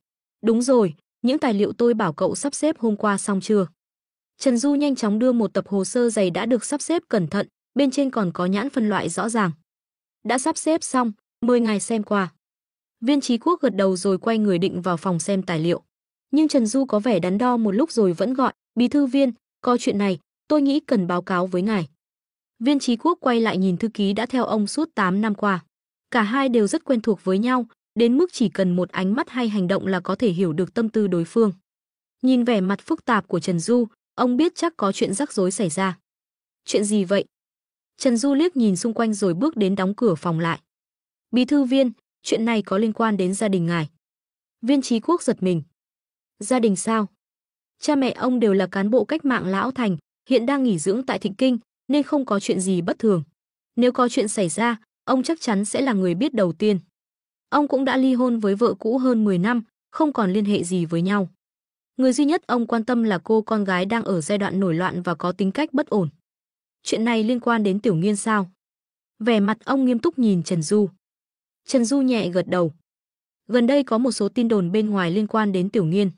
[SPEAKER 1] Đúng rồi, những tài liệu tôi bảo cậu sắp xếp hôm qua xong chưa? Trần Du nhanh chóng đưa một tập hồ sơ dày đã được sắp xếp cẩn thận, bên trên còn có nhãn phân loại rõ ràng. Đã sắp xếp xong, mời ngài xem qua. Viên Chí Quốc gật đầu rồi quay người định vào phòng xem tài liệu. Nhưng Trần Du có vẻ đắn đo một lúc rồi vẫn gọi, bí thư Viên, có chuyện này, tôi nghĩ cần báo cáo với ngài. Viên Chí Quốc quay lại nhìn thư ký đã theo ông suốt 8 năm qua. Cả hai đều rất quen thuộc với nhau, đến mức chỉ cần một ánh mắt hay hành động là có thể hiểu được tâm tư đối phương. Nhìn vẻ mặt phức tạp của Trần Du, ông biết chắc có chuyện rắc rối xảy ra. Chuyện gì vậy? Trần Du liếc nhìn xung quanh rồi bước đến đóng cửa phòng lại. Bí thư Viên, chuyện này có liên quan đến gia đình ngài. Viên Chí Quốc giật mình. Gia đình sao? Cha mẹ ông đều là cán bộ cách mạng Lão Thành, hiện đang nghỉ dưỡng tại Thịnh Kinh, nên không có chuyện gì bất thường. Nếu có chuyện xảy ra, ông chắc chắn sẽ là người biết đầu tiên. Ông cũng đã ly hôn với vợ cũ hơn 10 năm, không còn liên hệ gì với nhau. Người duy nhất ông quan tâm là cô con gái đang ở giai đoạn nổi loạn và có tính cách bất ổn. Chuyện này liên quan đến Tiểu Nghiên sao? Vẻ mặt ông nghiêm túc nhìn Trần Du. Trần Du nhẹ gật đầu. Gần đây có một số tin đồn bên ngoài liên quan đến Tiểu Nghiên.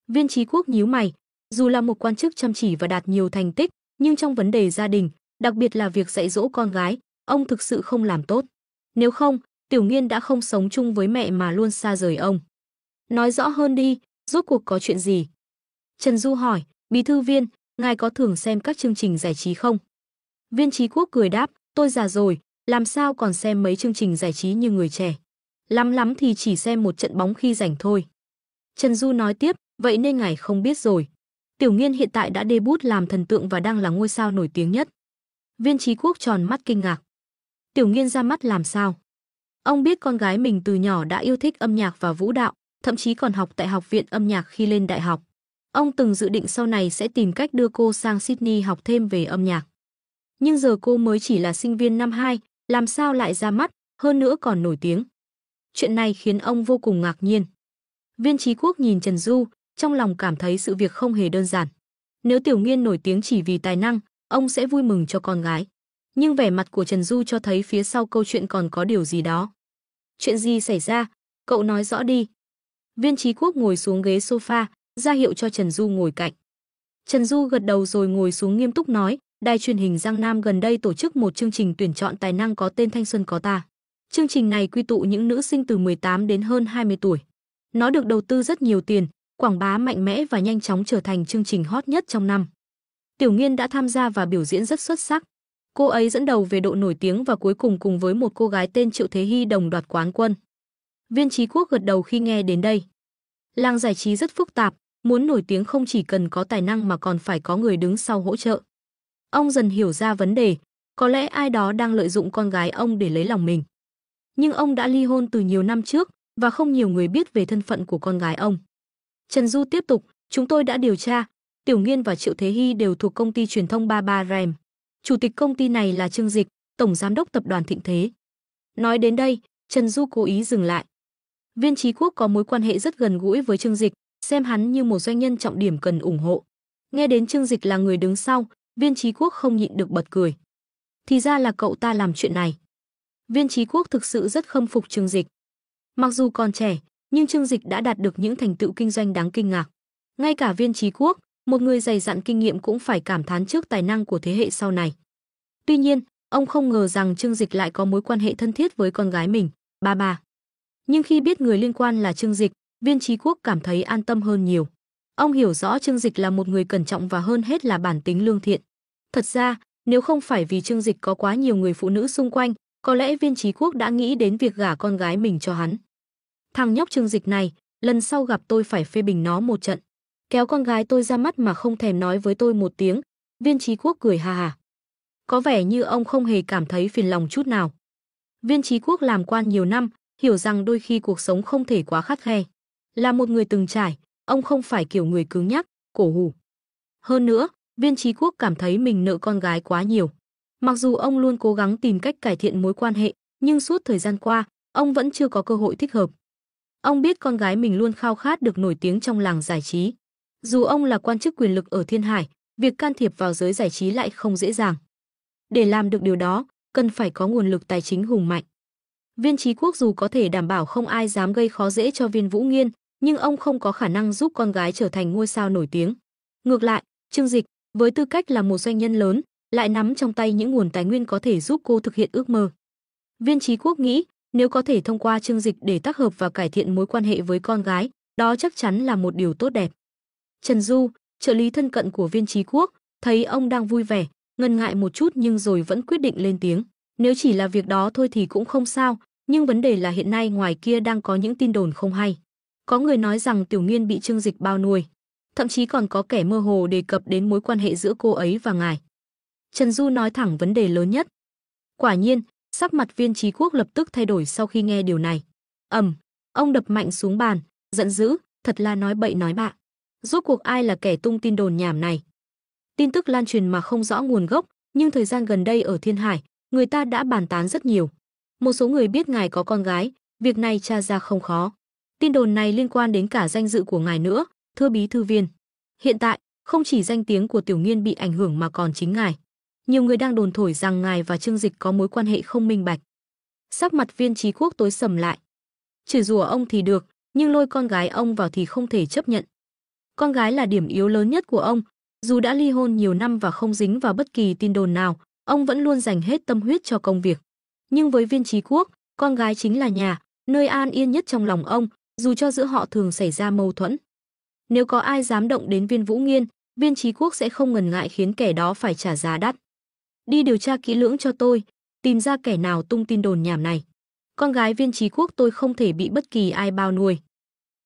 [SPEAKER 1] Viên Chí Quốc nhíu mày, dù là một quan chức chăm chỉ và đạt nhiều thành tích, nhưng trong vấn đề gia đình, đặc biệt là việc dạy dỗ con gái, ông thực sự không làm tốt. Nếu không, Tiểu Nghiên đã không sống chung với mẹ mà luôn xa rời ông. Nói rõ hơn đi, Rốt cuộc có chuyện gì? Trần Du hỏi, bí thư Viên, ngài có thường xem các chương trình giải trí không? Viên Chí Quốc cười đáp, tôi già rồi, làm sao còn xem mấy chương trình giải trí như người trẻ. Lắm lắm thì chỉ xem một trận bóng khi rảnh thôi. Trần Du nói tiếp, vậy nên ngài không biết rồi. Tiểu Nghiên hiện tại đã debut làm thần tượng và đang là ngôi sao nổi tiếng nhất. Viên Chí Quốc tròn mắt kinh ngạc. Tiểu Nghiên ra mắt làm sao? Ông biết con gái mình từ nhỏ đã yêu thích âm nhạc và vũ đạo, thậm chí còn học tại học viện âm nhạc khi lên đại học. Ông từng dự định sau này sẽ tìm cách đưa cô sang Sydney học thêm về âm nhạc. Nhưng giờ cô mới chỉ là sinh viên năm 2, làm sao lại ra mắt, hơn nữa còn nổi tiếng. Chuyện này khiến ông vô cùng ngạc nhiên. Viên Chí Quốc nhìn Trần Du, trong lòng cảm thấy sự việc không hề đơn giản. Nếu Tiểu Nghiên nổi tiếng chỉ vì tài năng, ông sẽ vui mừng cho con gái. Nhưng vẻ mặt của Trần Du cho thấy phía sau câu chuyện còn có điều gì đó. Chuyện gì xảy ra? Cậu nói rõ đi. Viên Chí Quốc ngồi xuống ghế sofa, ra hiệu cho Trần Du ngồi cạnh. Trần Du gật đầu rồi ngồi xuống nghiêm túc nói, đài truyền hình Giang Nam gần đây tổ chức một chương trình tuyển chọn tài năng có tên Thanh Xuân Có Ta. Chương trình này quy tụ những nữ sinh từ 18 đến hơn 20 tuổi. Nó được đầu tư rất nhiều tiền, quảng bá mạnh mẽ và nhanh chóng trở thành chương trình hot nhất trong năm. Tiểu Nghiên đã tham gia và biểu diễn rất xuất sắc. Cô ấy dẫn đầu về độ nổi tiếng và cuối cùng với một cô gái tên Triệu Thế Hy đồng đoạt quán quân. Viên Chí Quốc gật đầu khi nghe đến đây. Làng giải trí rất phức tạp, muốn nổi tiếng không chỉ cần có tài năng mà còn phải có người đứng sau hỗ trợ. Ông dần hiểu ra vấn đề, có lẽ ai đó đang lợi dụng con gái ông để lấy lòng mình. Nhưng ông đã ly hôn từ nhiều năm trước và không nhiều người biết về thân phận của con gái ông. Trần Du tiếp tục, chúng tôi đã điều tra, Tiểu Nghiên và Triệu Thế Hy đều thuộc công ty truyền thông 33 Rem. Chủ tịch công ty này là Trương Dịch, tổng giám đốc tập đoàn Thịnh Thế. Nói đến đây, Trần Du cố ý dừng lại. Viên Chí Quốc có mối quan hệ rất gần gũi với Trương Dịch, xem hắn như một doanh nhân trọng điểm cần ủng hộ. Nghe đến Trương Dịch là người đứng sau, Viên Chí Quốc không nhịn được bật cười. Thì ra là cậu ta làm chuyện này. Viên Chí Quốc thực sự rất khâm phục Trương Dịch. Mặc dù còn trẻ, nhưng Trương Dịch đã đạt được những thành tựu kinh doanh đáng kinh ngạc. Ngay cả Viên Chí Quốc, một người dày dặn kinh nghiệm cũng phải cảm thán trước tài năng của thế hệ sau này. Tuy nhiên, ông không ngờ rằng Trương Dịch lại có mối quan hệ thân thiết với con gái mình, bà. Nhưng khi biết người liên quan là Trương Dịch, Viên Chí Quốc cảm thấy an tâm hơn nhiều. Ông hiểu rõ Trương Dịch là một người cẩn trọng và hơn hết là bản tính lương thiện. Thật ra, nếu không phải vì Trương Dịch có quá nhiều người phụ nữ xung quanh, có lẽ Viên Chí Quốc đã nghĩ đến việc gả con gái mình cho hắn. Thằng nhóc Trương Dịch này, lần sau gặp tôi phải phê bình nó một trận. Kéo con gái tôi ra mắt mà không thèm nói với tôi một tiếng. Viên Chí Quốc cười hà hà. Có vẻ như ông không hề cảm thấy phiền lòng chút nào. Viên Chí Quốc làm quan nhiều năm, hiểu rằng đôi khi cuộc sống không thể quá khắt khe. Là một người từng trải, ông không phải kiểu người cứng nhắc, cổ hủ. Hơn nữa, Viên Chí Quốc cảm thấy mình nợ con gái quá nhiều. Mặc dù ông luôn cố gắng tìm cách cải thiện mối quan hệ, nhưng suốt thời gian qua, ông vẫn chưa có cơ hội thích hợp. Ông biết con gái mình luôn khao khát được nổi tiếng trong làng giải trí. Dù ông là quan chức quyền lực ở Thiên Hải, việc can thiệp vào giới giải trí lại không dễ dàng. Để làm được điều đó, cần phải có nguồn lực tài chính hùng mạnh. Viên Chí Quốc dù có thể đảm bảo không ai dám gây khó dễ cho Viên Vũ Nghiên, nhưng ông không có khả năng giúp con gái trở thành ngôi sao nổi tiếng. Ngược lại, Trương Dịch, với tư cách là một doanh nhân lớn, lại nắm trong tay những nguồn tài nguyên có thể giúp cô thực hiện ước mơ. Viên Chí Quốc nghĩ, nếu có thể thông qua Trương Dịch để tác hợp và cải thiện mối quan hệ với con gái, đó chắc chắn là một điều tốt đẹp. Trần Du, trợ lý thân cận của Viên Chí Quốc, thấy ông đang vui vẻ, ngần ngại một chút nhưng rồi vẫn quyết định lên tiếng. Nếu chỉ là việc đó thôi thì cũng không sao, nhưng vấn đề là hiện nay ngoài kia đang có những tin đồn không hay. Có người nói rằng Tiểu Nghiên bị Trương Dịch bao nuôi, thậm chí còn có kẻ mơ hồ đề cập đến mối quan hệ giữa cô ấy và ngài. Trần Du nói thẳng vấn đề lớn nhất. Quả nhiên, sắc mặt Viên Chí Quốc lập tức thay đổi sau khi nghe điều này. Ông đập mạnh xuống bàn, giận dữ, thật là nói bậy nói bạ. Rốt cuộc ai là kẻ tung tin đồn nhảm này? Tin tức lan truyền mà không rõ nguồn gốc, nhưng thời gian gần đây ở Thiên Hải, người ta đã bàn tán rất nhiều. Một số người biết ngài có con gái, việc này tra ra không khó. Tin đồn này liên quan đến cả danh dự của ngài nữa, thưa bí thư Viên. Hiện tại, không chỉ danh tiếng của Tiểu Nghiên bị ảnh hưởng mà còn chính ngài. Nhiều người đang đồn thổi rằng ngài và Trương Dịch có mối quan hệ không minh bạch. Sắc mặt Viên Chí Quốc tối sầm lại. Chửi rủa ông thì được, nhưng lôi con gái ông vào thì không thể chấp nhận. Con gái là điểm yếu lớn nhất của ông, dù đã ly hôn nhiều năm và không dính vào bất kỳ tin đồn nào, ông vẫn luôn dành hết tâm huyết cho công việc. Nhưng với Viên Chí Quốc, con gái chính là nhà, nơi an yên nhất trong lòng ông, dù cho giữa họ thường xảy ra mâu thuẫn. Nếu có ai dám động đến Viên Vũ Nghiên, Viên Chí Quốc sẽ không ngần ngại khiến kẻ đó phải trả giá đắt. Đi điều tra kỹ lưỡng cho tôi, tìm ra kẻ nào tung tin đồn nhảm này. Con gái Viên Chí Quốc tôi không thể bị bất kỳ ai bao nuôi.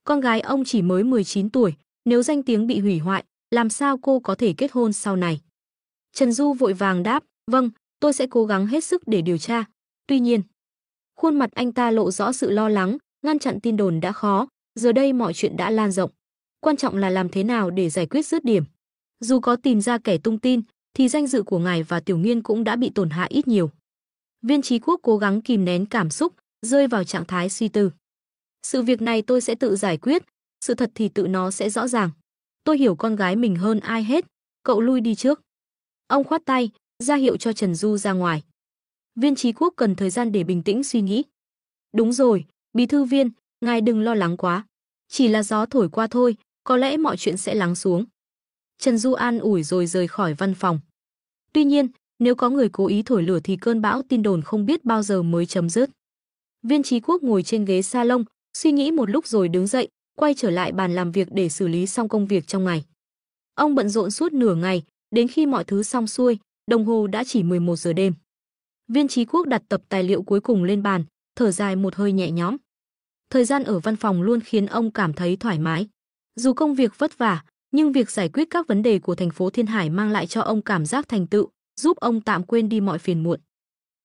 [SPEAKER 1] Con gái ông chỉ mới 19 tuổi, nếu danh tiếng bị hủy hoại, làm sao cô có thể kết hôn sau này? Trần Du vội vàng đáp, vâng, tôi sẽ cố gắng hết sức để điều tra. Tuy nhiên, khuôn mặt anh ta lộ rõ sự lo lắng, ngăn chặn tin đồn đã khó, giờ đây mọi chuyện đã lan rộng. Quan trọng là làm thế nào để giải quyết dứt điểm. Dù có tìm ra kẻ tung tin, thì danh dự của ngài và Tiểu Nghiên cũng đã bị tổn hại ít nhiều. Viên Chí Quốc cố gắng kìm nén cảm xúc, rơi vào trạng thái suy tư. Sự việc này tôi sẽ tự giải quyết, sự thật thì tự nó sẽ rõ ràng. Tôi hiểu con gái mình hơn ai hết, cậu lui đi trước. Ông khoát tay, ra hiệu cho Trần Du ra ngoài. Viên Chí Quốc cần thời gian để bình tĩnh suy nghĩ. Đúng rồi, bí thư Viên, ngài đừng lo lắng quá. Chỉ là gió thổi qua thôi, có lẽ mọi chuyện sẽ lắng xuống. Trần Du an ủi rồi rời khỏi văn phòng. Tuy nhiên, nếu có người cố ý thổi lửa thì cơn bão tin đồn không biết bao giờ mới chấm dứt. Viên Chí Quốc ngồi trên ghế salon, suy nghĩ một lúc rồi đứng dậy, quay trở lại bàn làm việc để xử lý xong công việc trong ngày. Ông bận rộn suốt nửa ngày, đến khi mọi thứ xong xuôi, đồng hồ đã chỉ 11 giờ đêm. Viên Chí Quốc đặt tập tài liệu cuối cùng lên bàn, thở dài một hơi nhẹ nhõm. Thời gian ở văn phòng luôn khiến ông cảm thấy thoải mái. Dù công việc vất vả, nhưng việc giải quyết các vấn đề của thành phố Thiên Hải mang lại cho ông cảm giác thành tựu, giúp ông tạm quên đi mọi phiền muộn.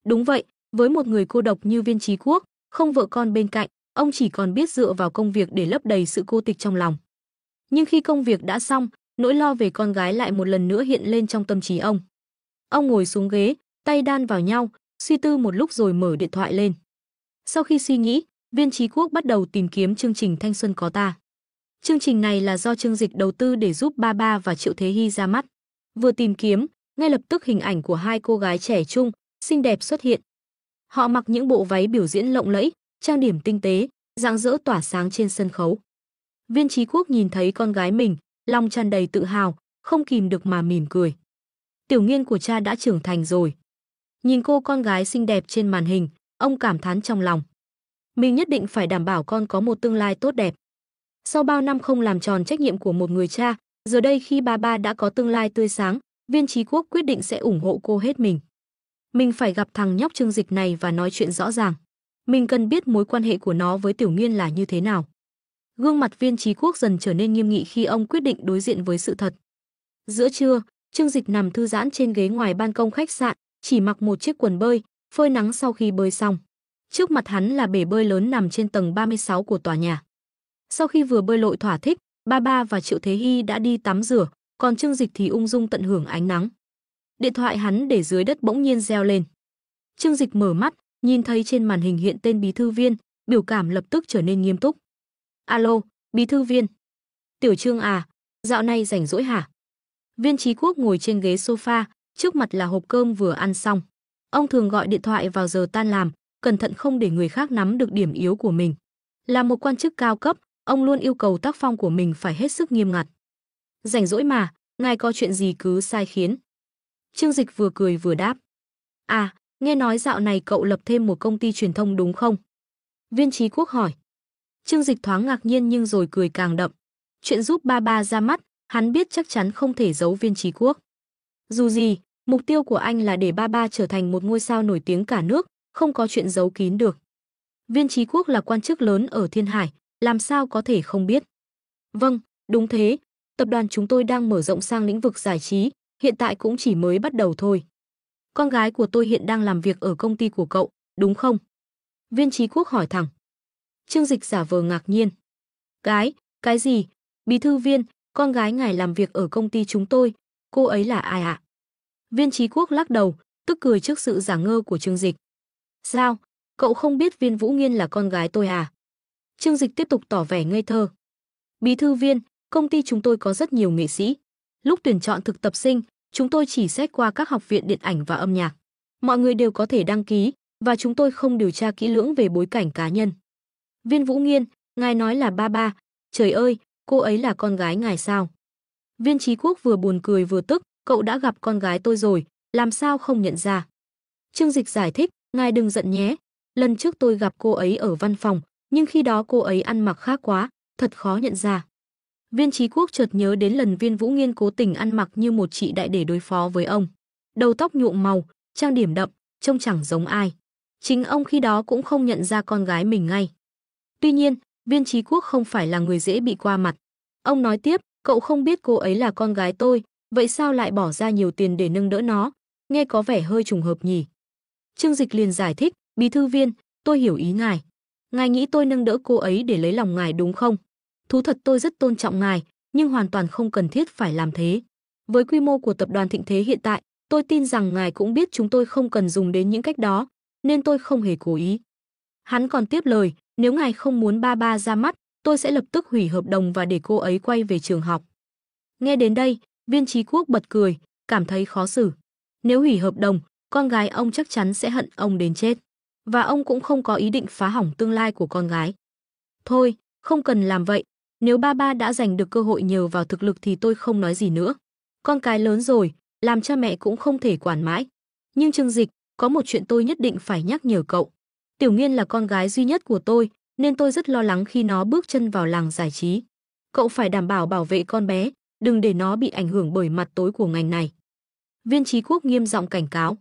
[SPEAKER 1] Đúng vậy, với một người cô độc như Viên Chí Quốc, không vợ con bên cạnh, ông chỉ còn biết dựa vào công việc để lấp đầy sự cô tịch trong lòng. Nhưng khi công việc đã xong, nỗi lo về con gái lại một lần nữa hiện lên trong tâm trí ông. Ông ngồi xuống ghế, tay đan vào nhau, suy tư một lúc rồi mở điện thoại lên. Sau khi suy nghĩ, Viên Chí Quốc bắt đầu tìm kiếm chương trình Thanh Xuân Có Ta. Chương trình này là do Trương Dịch đầu tư để giúp Ba Ba và Triệu Thế Hy ra mắt. Vừa tìm kiếm, ngay lập tức hình ảnh của hai cô gái trẻ trung, xinh đẹp xuất hiện. Họ mặc những bộ váy biểu diễn lộng lẫy, trang điểm tinh tế, rạng rỡ tỏa sáng trên sân khấu. Viên Chí Quốc nhìn thấy con gái mình, lòng tràn đầy tự hào, không kìm được mà mỉm cười. Tiểu Nghiên của cha đã trưởng thành rồi. Nhìn cô con gái xinh đẹp trên màn hình, ông cảm thán trong lòng. Mình nhất định phải đảm bảo con có một tương lai tốt đẹp. Sau bao năm không làm tròn trách nhiệm của một người cha, giờ đây khi Ba Ba đã có tương lai tươi sáng, Viên Chí Quốc quyết định sẽ ủng hộ cô hết mình. Mình phải gặp thằng nhóc Trương Dịch này và nói chuyện rõ ràng. Mình cần biết mối quan hệ của nó với Tiểu Nghiên là như thế nào. Gương mặt Viên Chí Quốc dần trở nên nghiêm nghị khi ông quyết định đối diện với sự thật. Giữa trưa, Trương Dịch nằm thư giãn trên ghế ngoài ban công khách sạn, chỉ mặc một chiếc quần bơi, phơi nắng sau khi bơi xong. Trước mặt hắn là bể bơi lớn nằm trên tầng 36 của tòa nhà. Sau khi vừa bơi lội thỏa thích, Ba Ba và Triệu Thế Hy đã đi tắm rửa, còn Trương Dịch thì ung dung tận hưởng ánh nắng. Điện thoại hắn để dưới đất bỗng nhiên reo lên. Trương Dịch mở mắt, nhìn thấy trên màn hình hiện tên bí thư Viên, biểu cảm lập tức trở nên nghiêm túc. Alo, bí thư Viên. Tiểu Trương à, dạo này rảnh rỗi hả? Viên Chí Quốc ngồi trên ghế sofa, trước mặt là hộp cơm vừa ăn xong. Ông thường gọi điện thoại vào giờ tan làm, cẩn thận không để người khác nắm được điểm yếu của mình. Là một quan chức cao cấp, ông luôn yêu cầu tác phong của mình phải hết sức nghiêm ngặt. Rảnh rỗi mà, ngài có chuyện gì cứ sai khiến. Trương Dịch vừa cười vừa đáp. À, nghe nói dạo này cậu lập thêm một công ty truyền thông đúng không? Viên Chí Quốc hỏi. Trương Dịch thoáng ngạc nhiên nhưng rồi cười càng đậm. Chuyện giúp Ba Ba ra mắt, hắn biết chắc chắn không thể giấu Viên Chí Quốc. Dù gì, mục tiêu của anh là để Ba Ba trở thành một ngôi sao nổi tiếng cả nước, không có chuyện giấu kín được. Viên Chí Quốc là quan chức lớn ở Thiên Hải, làm sao có thể không biết. Vâng, đúng thế, tập đoàn chúng tôi đang mở rộng sang lĩnh vực giải trí, hiện tại cũng chỉ mới bắt đầu thôi. Con gái của tôi hiện đang làm việc ở công ty của cậu, đúng không? Viên Chí Quốc hỏi thẳng. Trương Dịch giả vờ ngạc nhiên. Cái gì? Bí thư Viên, con gái ngài làm việc ở công ty chúng tôi, cô ấy là ai ạ? Viên Chí Quốc lắc đầu, tức cười trước sự giả ngơ của Trương Dịch. Sao? Cậu không biết Viên Vũ Nghiên là con gái tôi à? Trương Dịch tiếp tục tỏ vẻ ngây thơ. Bí thư Viên, công ty chúng tôi có rất nhiều nghệ sĩ. Lúc tuyển chọn thực tập sinh, chúng tôi chỉ xét qua các học viện điện ảnh và âm nhạc. Mọi người đều có thể đăng ký, và chúng tôi không điều tra kỹ lưỡng về bối cảnh cá nhân. Viên Vũ Nghiên, ngài nói là Ba Ba, trời ơi, cô ấy là con gái ngài sao? Viên Chí Quốc vừa buồn cười vừa tức, cậu đã gặp con gái tôi rồi, làm sao không nhận ra? Trương Dịch giải thích, ngài đừng giận nhé, lần trước tôi gặp cô ấy ở văn phòng, nhưng khi đó cô ấy ăn mặc khác quá, thật khó nhận ra. Viên Chí Quốc chợt nhớ đến lần Viên Vũ Nghiên cố tình ăn mặc như một chị đại để đối phó với ông. Đầu tóc nhuộm màu, trang điểm đậm, trông chẳng giống ai. Chính ông khi đó cũng không nhận ra con gái mình ngay. Tuy nhiên, Viên Chí Quốc không phải là người dễ bị qua mặt. Ông nói tiếp, cậu không biết cô ấy là con gái tôi, vậy sao lại bỏ ra nhiều tiền để nâng đỡ nó? Nghe có vẻ hơi trùng hợp nhỉ. Trương Dịch liền giải thích, bí thư Viên, tôi hiểu ý ngài. Ngài nghĩ tôi nâng đỡ cô ấy để lấy lòng ngài đúng không? Thú thật tôi rất tôn trọng ngài, nhưng hoàn toàn không cần thiết phải làm thế. Với quy mô của tập đoàn Thịnh Thế hiện tại, tôi tin rằng ngài cũng biết chúng tôi không cần dùng đến những cách đó, nên tôi không hề cố ý. Hắn còn tiếp lời, nếu ngài không muốn ba ba ra mắt, tôi sẽ lập tức hủy hợp đồng và để cô ấy quay về trường học. Nghe đến đây, Viên Chí Quốc bật cười, cảm thấy khó xử. Nếu hủy hợp đồng, con gái ông chắc chắn sẽ hận ông đến chết. Và ông cũng không có ý định phá hỏng tương lai của con gái. Thôi, không cần làm vậy. Nếu ba ba đã giành được cơ hội nhờ vào thực lực thì tôi không nói gì nữa. Con cái lớn rồi, làm cha mẹ cũng không thể quản mãi. Nhưng Trương Dịch, có một chuyện tôi nhất định phải nhắc nhở cậu. Tiểu Nghiên là con gái duy nhất của tôi, nên tôi rất lo lắng khi nó bước chân vào làng giải trí. Cậu phải đảm bảo bảo vệ con bé, đừng để nó bị ảnh hưởng bởi mặt tối của ngành này. Viên Chí Quốc nghiêm giọng cảnh cáo.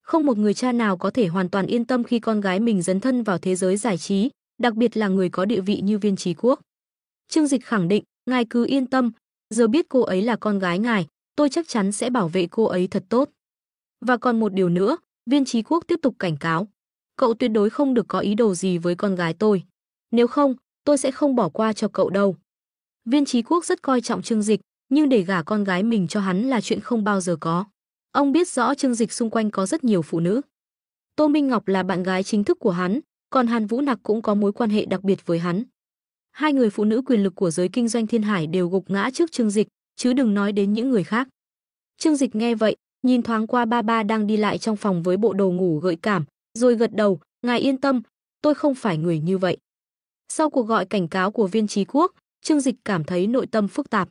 [SPEAKER 1] Không một người cha nào có thể hoàn toàn yên tâm khi con gái mình dấn thân vào thế giới giải trí, đặc biệt là người có địa vị như Viên Chí Quốc. Trương Dịch khẳng định, ngài cứ yên tâm, giờ biết cô ấy là con gái ngài, tôi chắc chắn sẽ bảo vệ cô ấy thật tốt. Và còn một điều nữa, Viên Chí Quốc tiếp tục cảnh cáo. Cậu tuyệt đối không được có ý đồ gì với con gái tôi. Nếu không, tôi sẽ không bỏ qua cho cậu đâu. Viên Chí Quốc rất coi trọng Trương Dịch, nhưng để gả con gái mình cho hắn là chuyện không bao giờ có. Ông biết rõ Trương Dịch xung quanh có rất nhiều phụ nữ. Tô Minh Ngọc là bạn gái chính thức của hắn, còn Hàn Vũ Nặc cũng có mối quan hệ đặc biệt với hắn. Hai người phụ nữ quyền lực của giới kinh doanh Thiên Hải đều gục ngã trước Trương Dịch, chứ đừng nói đến những người khác. Trương Dịch nghe vậy, nhìn thoáng qua ba ba đang đi lại trong phòng với bộ đồ ngủ gợi cảm, rồi gật đầu, ngài yên tâm, tôi không phải người như vậy. Sau cuộc gọi cảnh cáo của Viên Chí Quốc, Trương Dịch cảm thấy nội tâm phức tạp.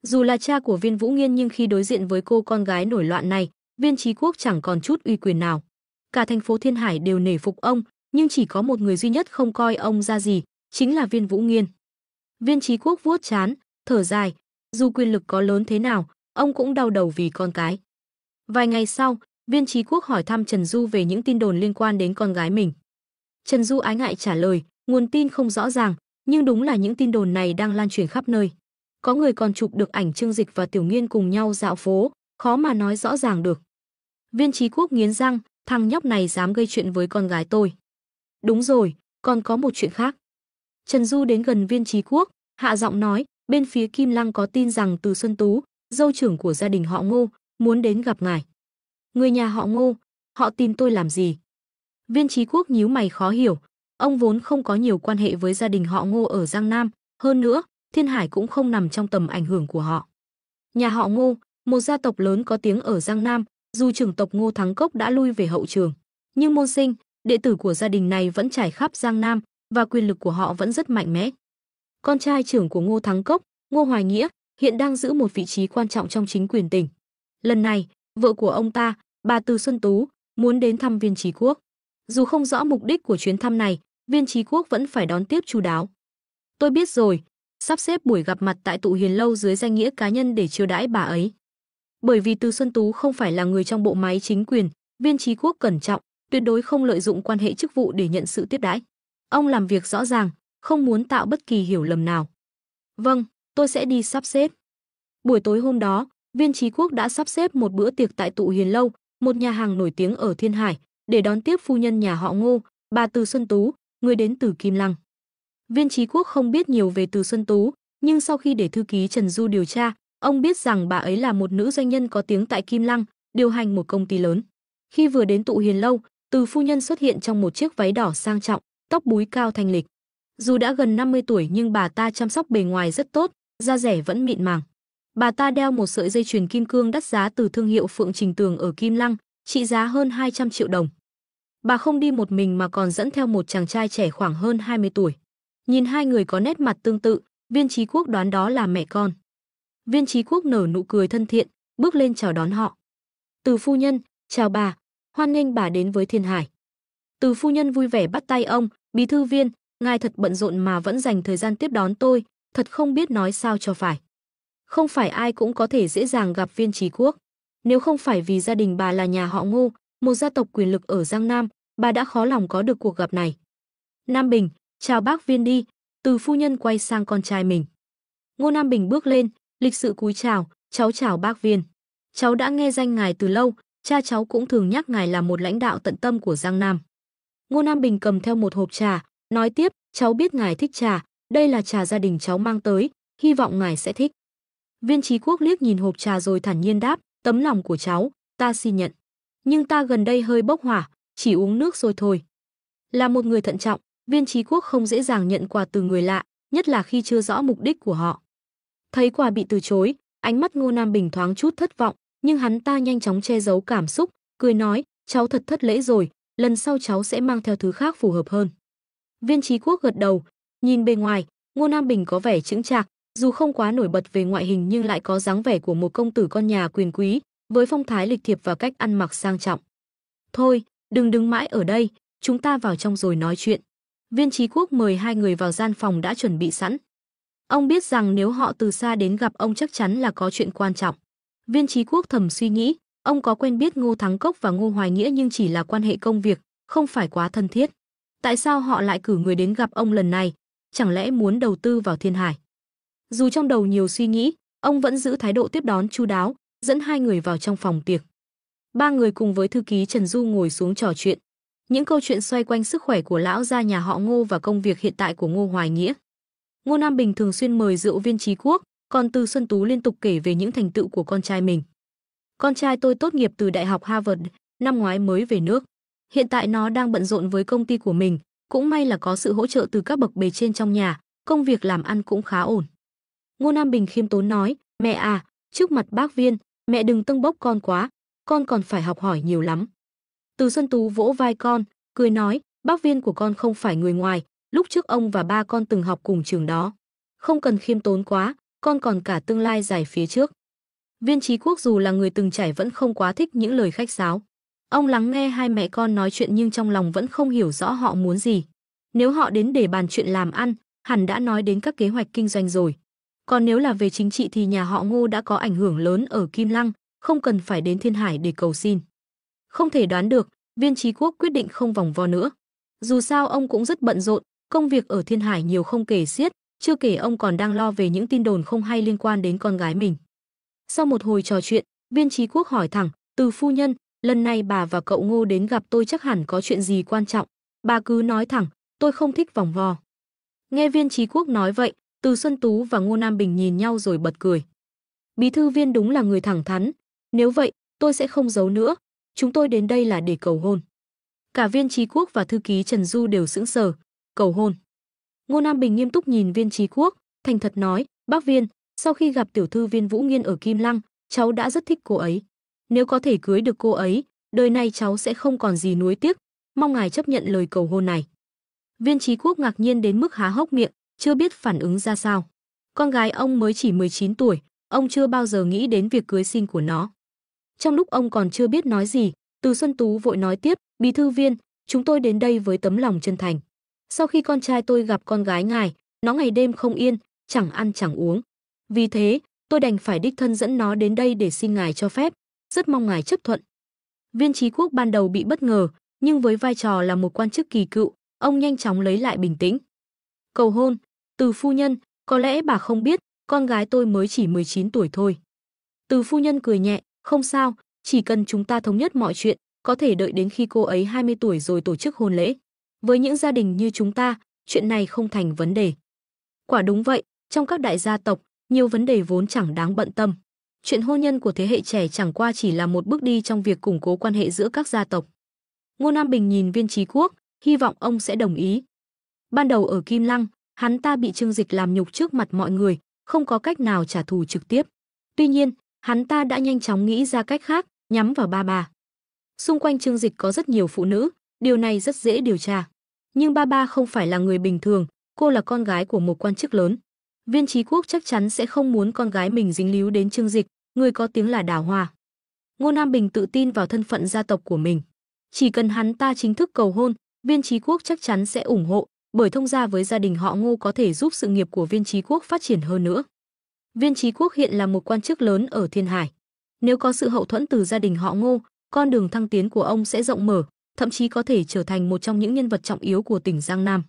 [SPEAKER 1] Dù là cha của Viên Vũ Nghiên nhưng khi đối diện với cô con gái nổi loạn này, Viên Chí Quốc chẳng còn chút uy quyền nào. Cả thành phố Thiên Hải đều nể phục ông, nhưng chỉ có một người duy nhất không coi ông ra gì, chính là Viên Vũ Nghiên. Viên Chí Quốc vuốt trán, thở dài, dù quyền lực có lớn thế nào, ông cũng đau đầu vì con cái. Vài ngày sau, Viên Chí Quốc hỏi thăm Trần Du về những tin đồn liên quan đến con gái mình. Trần Du ái ngại trả lời, nguồn tin không rõ ràng, nhưng đúng là những tin đồn này đang lan truyền khắp nơi. Có người còn chụp được ảnh Trương Dịch và Tiểu Nghiên cùng nhau dạo phố, khó mà nói rõ ràng được. Viên Chí Quốc nghiến răng, thằng nhóc này dám gây chuyện với con gái tôi. Đúng rồi, còn có một chuyện khác. Trần Du đến gần Viên Chí Quốc, hạ giọng nói, bên phía Kim Lăng có tin rằng Từ Xuân Tú, dâu trưởng của gia đình họ Ngô, muốn đến gặp ngài. Người nhà họ Ngô, họ tìm tôi làm gì? Viên Chí Quốc nhíu mày khó hiểu, ông vốn không có nhiều quan hệ với gia đình họ Ngô ở Giang Nam, hơn nữa, Thiên Hải cũng không nằm trong tầm ảnh hưởng của họ. Nhà họ Ngô, một gia tộc lớn có tiếng ở Giang Nam, dù trưởng tộc Ngô Thắng Cốc đã lui về hậu trường, nhưng môn sinh, đệ tử của gia đình này vẫn trải khắp Giang Nam và quyền lực của họ vẫn rất mạnh mẽ. Con trai trưởng của Ngô Thắng Cốc, Ngô Hoài Nghĩa, hiện đang giữ một vị trí quan trọng trong chính quyền tỉnh. Lần này, vợ của ông ta, bà Từ Xuân Tú, muốn đến thăm Viên Chí Quốc. Dù không rõ mục đích của chuyến thăm này, Viên Chí Quốc vẫn phải đón tiếp chu đáo. Tôi biết rồi, sắp xếp buổi gặp mặt tại Tụ Hiền Lâu dưới danh nghĩa cá nhân để chiêu đãi bà ấy. Bởi vì Từ Xuân Tú không phải là người trong bộ máy chính quyền, Viên Chí Quốc cẩn trọng, tuyệt đối không lợi dụng quan hệ chức vụ để nhận sự tiếp đãi. Ông làm việc rõ ràng, không muốn tạo bất kỳ hiểu lầm nào. Vâng, tôi sẽ đi sắp xếp. Buổi tối hôm đó, Viên Chí Quốc đã sắp xếp một bữa tiệc tại Tụ Hiền Lâu, một nhà hàng nổi tiếng ở Thiên Hải, để đón tiếp phu nhân nhà họ Ngô, bà Từ Xuân Tú, người đến từ Kim Lăng. Viên Chí Quốc không biết nhiều về Từ Xuân Tú, nhưng sau khi để thư ký Trần Du điều tra, ông biết rằng bà ấy là một nữ doanh nhân có tiếng tại Kim Lăng, điều hành một công ty lớn. Khi vừa đến Tụ Hiền Lâu, Từ phu nhân xuất hiện trong một chiếc váy đỏ sang trọng, tóc búi cao thanh lịch. Dù đã gần 50 tuổi nhưng bà ta chăm sóc bề ngoài rất tốt, da dẻ vẫn mịn màng. Bà ta đeo một sợi dây chuyền kim cương đắt giá từ thương hiệu Phượng Trình Tường ở Kim Lăng, trị giá hơn 200 triệu đồng. Bà không đi một mình mà còn dẫn theo một chàng trai trẻ khoảng hơn 20 tuổi. Nhìn hai người có nét mặt tương tự, Viên Chí Quốc đoán đó là mẹ con. Viên Chí Quốc nở nụ cười thân thiện, bước lên chào đón họ. Từ phu nhân, chào bà, hoan nghênh bà đến với Thiên Hải. Từ phu nhân vui vẻ bắt tay ông, bí thư Viên, ngài thật bận rộn mà vẫn dành thời gian tiếp đón tôi, thật không biết nói sao cho phải. Không phải ai cũng có thể dễ dàng gặp Viên Chí Quốc. Nếu không phải vì gia đình bà là nhà họ Ngô, một gia tộc quyền lực ở Giang Nam, bà đã khó lòng có được cuộc gặp này. Nam Bình, chào bác Viên đi. Từ phu nhân quay sang con trai mình. Ngô Nam Bình bước lên, lịch sự cúi chào, cháu chào bác Viên. Cháu đã nghe danh ngài từ lâu, cha cháu cũng thường nhắc ngài là một lãnh đạo tận tâm của Giang Nam. Ngô Nam Bình cầm theo một hộp trà, nói tiếp, cháu biết ngài thích trà, đây là trà gia đình cháu mang tới, hy vọng ngài sẽ thích. Viên Chí Quốc liếc nhìn hộp trà rồi thản nhiên đáp, tấm lòng của cháu, ta xin nhận. Nhưng ta gần đây hơi bốc hỏa, chỉ uống nước rồi thôi. Là một người thận trọng, Viên Chí Quốc không dễ dàng nhận quà từ người lạ, nhất là khi chưa rõ mục đích của họ. Thấy quà bị từ chối, ánh mắt Ngô Nam Bình thoáng chút thất vọng, nhưng hắn ta nhanh chóng che giấu cảm xúc, cười nói, cháu thật thất lễ rồi, lần sau cháu sẽ mang theo thứ khác phù hợp hơn. Viên Chí Quốc gật đầu, nhìn bề ngoài, Ngô Nam Bình có vẻ chững chạc, dù không quá nổi bật về ngoại hình nhưng lại có dáng vẻ của một công tử con nhà quyền quý, với phong thái lịch thiệp và cách ăn mặc sang trọng. Thôi, đừng đứng mãi ở đây, chúng ta vào trong rồi nói chuyện. Viên Chí Quốc mời hai người vào gian phòng đã chuẩn bị sẵn. Ông biết rằng nếu họ từ xa đến gặp ông chắc chắn là có chuyện quan trọng. Viên Chí Quốc thầm suy nghĩ, ông có quen biết Ngô Thắng Cốc và Ngô Hoài Nghĩa nhưng chỉ là quan hệ công việc, không phải quá thân thiết. Tại sao họ lại cử người đến gặp ông lần này? Chẳng lẽ muốn đầu tư vào Thiên Hải? Dù trong đầu nhiều suy nghĩ, ông vẫn giữ thái độ tiếp đón chu đáo, dẫn hai người vào trong phòng tiệc. Ba người cùng với thư ký Trần Du ngồi xuống trò chuyện. Những câu chuyện xoay quanh sức khỏe của lão gia nhà họ Ngô và công việc hiện tại của Ngô Hoài Nghĩa. Ngô Nam Bình thường xuyên mời rượu Viên Chí Quốc, còn Từ Xuân Tú liên tục kể về những thành tựu của con trai mình. Con trai tôi tốt nghiệp từ Đại học Harvard, năm ngoái mới về nước. Hiện tại nó đang bận rộn với công ty của mình, cũng may là có sự hỗ trợ từ các bậc bề trên trong nhà, công việc làm ăn cũng khá ổn. Ngô Nam Bình khiêm tốn nói, mẹ à, trước mặt bác Viên, mẹ đừng tâng bốc con quá, con còn phải học hỏi nhiều lắm. Từ Xuân Tú vỗ vai con, cười nói, bác Viên của con không phải người ngoài, lúc trước ông và ba con từng học cùng trường đó. Không cần khiêm tốn quá, con còn cả tương lai dài phía trước. Viên Chí Quốc dù là người từng trải vẫn không quá thích những lời khách sáo. Ông lắng nghe hai mẹ con nói chuyện nhưng trong lòng vẫn không hiểu rõ họ muốn gì. Nếu họ đến để bàn chuyện làm ăn, hẳn đã nói đến các kế hoạch kinh doanh rồi. Còn nếu là về chính trị thì nhà họ Ngô đã có ảnh hưởng lớn ở Kim Lăng, không cần phải đến Thiên Hải để cầu xin. Không thể đoán được, Viên Chí Quốc quyết định không vòng vo nữa. Dù sao ông cũng rất bận rộn, công việc ở Thiên Hải nhiều không kể xiết, chưa kể ông còn đang lo về những tin đồn không hay liên quan đến con gái mình. Sau một hồi trò chuyện, Viên Chí Quốc hỏi thẳng, Từ phu nhân, lần này bà và cậu Ngô đến gặp tôi chắc hẳn có chuyện gì quan trọng. Bà cứ nói thẳng, tôi không thích vòng vo. Nghe Viên Chí Quốc nói vậy, Từ Xuân Tú và Ngô Nam Bình nhìn nhau rồi bật cười. Bí thư Viên đúng là người thẳng thắn. Nếu vậy, tôi sẽ không giấu nữa. Chúng tôi đến đây là để cầu hôn. Cả Viên Chí Quốc và thư ký Trần Du đều sững sờ. Cầu hôn. Ngô Nam Bình nghiêm túc nhìn Viên Chí Quốc, thành thật nói, bác Viên, sau khi gặp tiểu thư Viên Vũ Nghiên ở Kim Lăng, cháu đã rất thích cô ấy. Nếu có thể cưới được cô ấy, đời này cháu sẽ không còn gì nuối tiếc, mong ngài chấp nhận lời cầu hôn này. Viên Chí Quốc ngạc nhiên đến mức há hốc miệng, chưa biết phản ứng ra sao. Con gái ông mới chỉ 19 tuổi, ông chưa bao giờ nghĩ đến việc cưới xin của nó. Trong lúc ông còn chưa biết nói gì, Từ Xuân Tú vội nói tiếp, bí thư Viên, chúng tôi đến đây với tấm lòng chân thành. Sau khi con trai tôi gặp con gái ngài, nó ngày đêm không yên, chẳng ăn chẳng uống. Vì thế, tôi đành phải đích thân dẫn nó đến đây để xin ngài cho phép, rất mong ngài chấp thuận. Viên Chí Quốc ban đầu bị bất ngờ, nhưng với vai trò là một quan chức kỳ cựu, ông nhanh chóng lấy lại bình tĩnh. Cầu hôn, Từ phu nhân, có lẽ bà không biết, con gái tôi mới chỉ 19 tuổi thôi. Từ phu nhân cười nhẹ, không sao, chỉ cần chúng ta thống nhất mọi chuyện, có thể đợi đến khi cô ấy 20 tuổi rồi tổ chức hôn lễ. Với những gia đình như chúng ta, chuyện này không thành vấn đề. Quả đúng vậy, trong các đại gia tộc, nhiều vấn đề vốn chẳng đáng bận tâm. Chuyện hôn nhân của thế hệ trẻ chẳng qua chỉ là một bước đi trong việc củng cố quan hệ giữa các gia tộc. Ngô Nam Bình nhìn Viên Chí Quốc, hy vọng ông sẽ đồng ý. Ban đầu ở Kim Lăng, hắn ta bị Trương Dịch làm nhục trước mặt mọi người, không có cách nào trả thù trực tiếp. Tuy nhiên, hắn ta đã nhanh chóng nghĩ ra cách khác, nhắm vào ba bà. Xung quanh Trương Dịch có rất nhiều phụ nữ, điều này rất dễ điều tra. Nhưng ba ba không phải là người bình thường, cô là con gái của một quan chức lớn. Viên Chí Quốc chắc chắn sẽ không muốn con gái mình dính líu đến Trương Dịch, người có tiếng là Đào Hoa. Ngô Nam Bình tự tin vào thân phận gia tộc của mình. Chỉ cần hắn ta chính thức cầu hôn, Viên Chí Quốc chắc chắn sẽ ủng hộ, bởi thông gia với gia đình họ Ngô có thể giúp sự nghiệp của Viên Chí Quốc phát triển hơn nữa. Viên Chí Quốc hiện là một quan chức lớn ở Thiên Hải. Nếu có sự hậu thuẫn từ gia đình họ Ngô, con đường thăng tiến của ông sẽ rộng mở, thậm chí có thể trở thành một trong những nhân vật trọng yếu của tỉnh Giang Nam.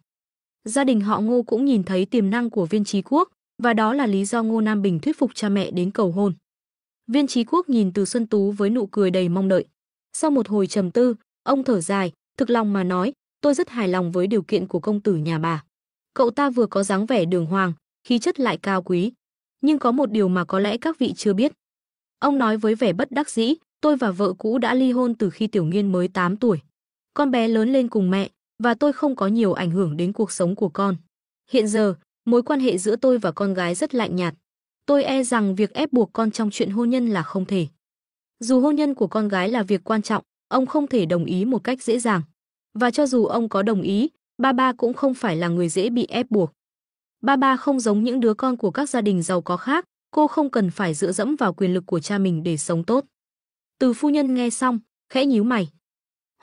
[SPEAKER 1] Gia đình họ Ngô cũng nhìn thấy tiềm năng của Viên Chí Quốc, và đó là lý do Ngô Nam Bình thuyết phục cha mẹ đến cầu hôn. Viên Chí Quốc nhìn Từ Xuân Tú với nụ cười đầy mong đợi. Sau một hồi trầm tư, ông thở dài, thực lòng mà nói, tôi rất hài lòng với điều kiện của công tử nhà bà. Cậu ta vừa có dáng vẻ đường hoàng, khí chất lại cao quý. Nhưng có một điều mà có lẽ các vị chưa biết. Ông nói với vẻ bất đắc dĩ, tôi và vợ cũ đã ly hôn từ khi Tiểu Nghiên mới 8 tuổi. Con bé lớn lên cùng mẹ, và tôi không có nhiều ảnh hưởng đến cuộc sống của con. Hiện giờ, mối quan hệ giữa tôi và con gái rất lạnh nhạt. Tôi e rằng việc ép buộc con trong chuyện hôn nhân là không thể. Dù hôn nhân của con gái là việc quan trọng, ông không thể đồng ý một cách dễ dàng. Và cho dù ông có đồng ý, ba cũng không phải là người dễ bị ép buộc. Ba không giống những đứa con của các gia đình giàu có khác, cô không cần phải dựa dẫm vào quyền lực của cha mình để sống tốt. Từ phu nhân nghe xong, khẽ nhíu mày.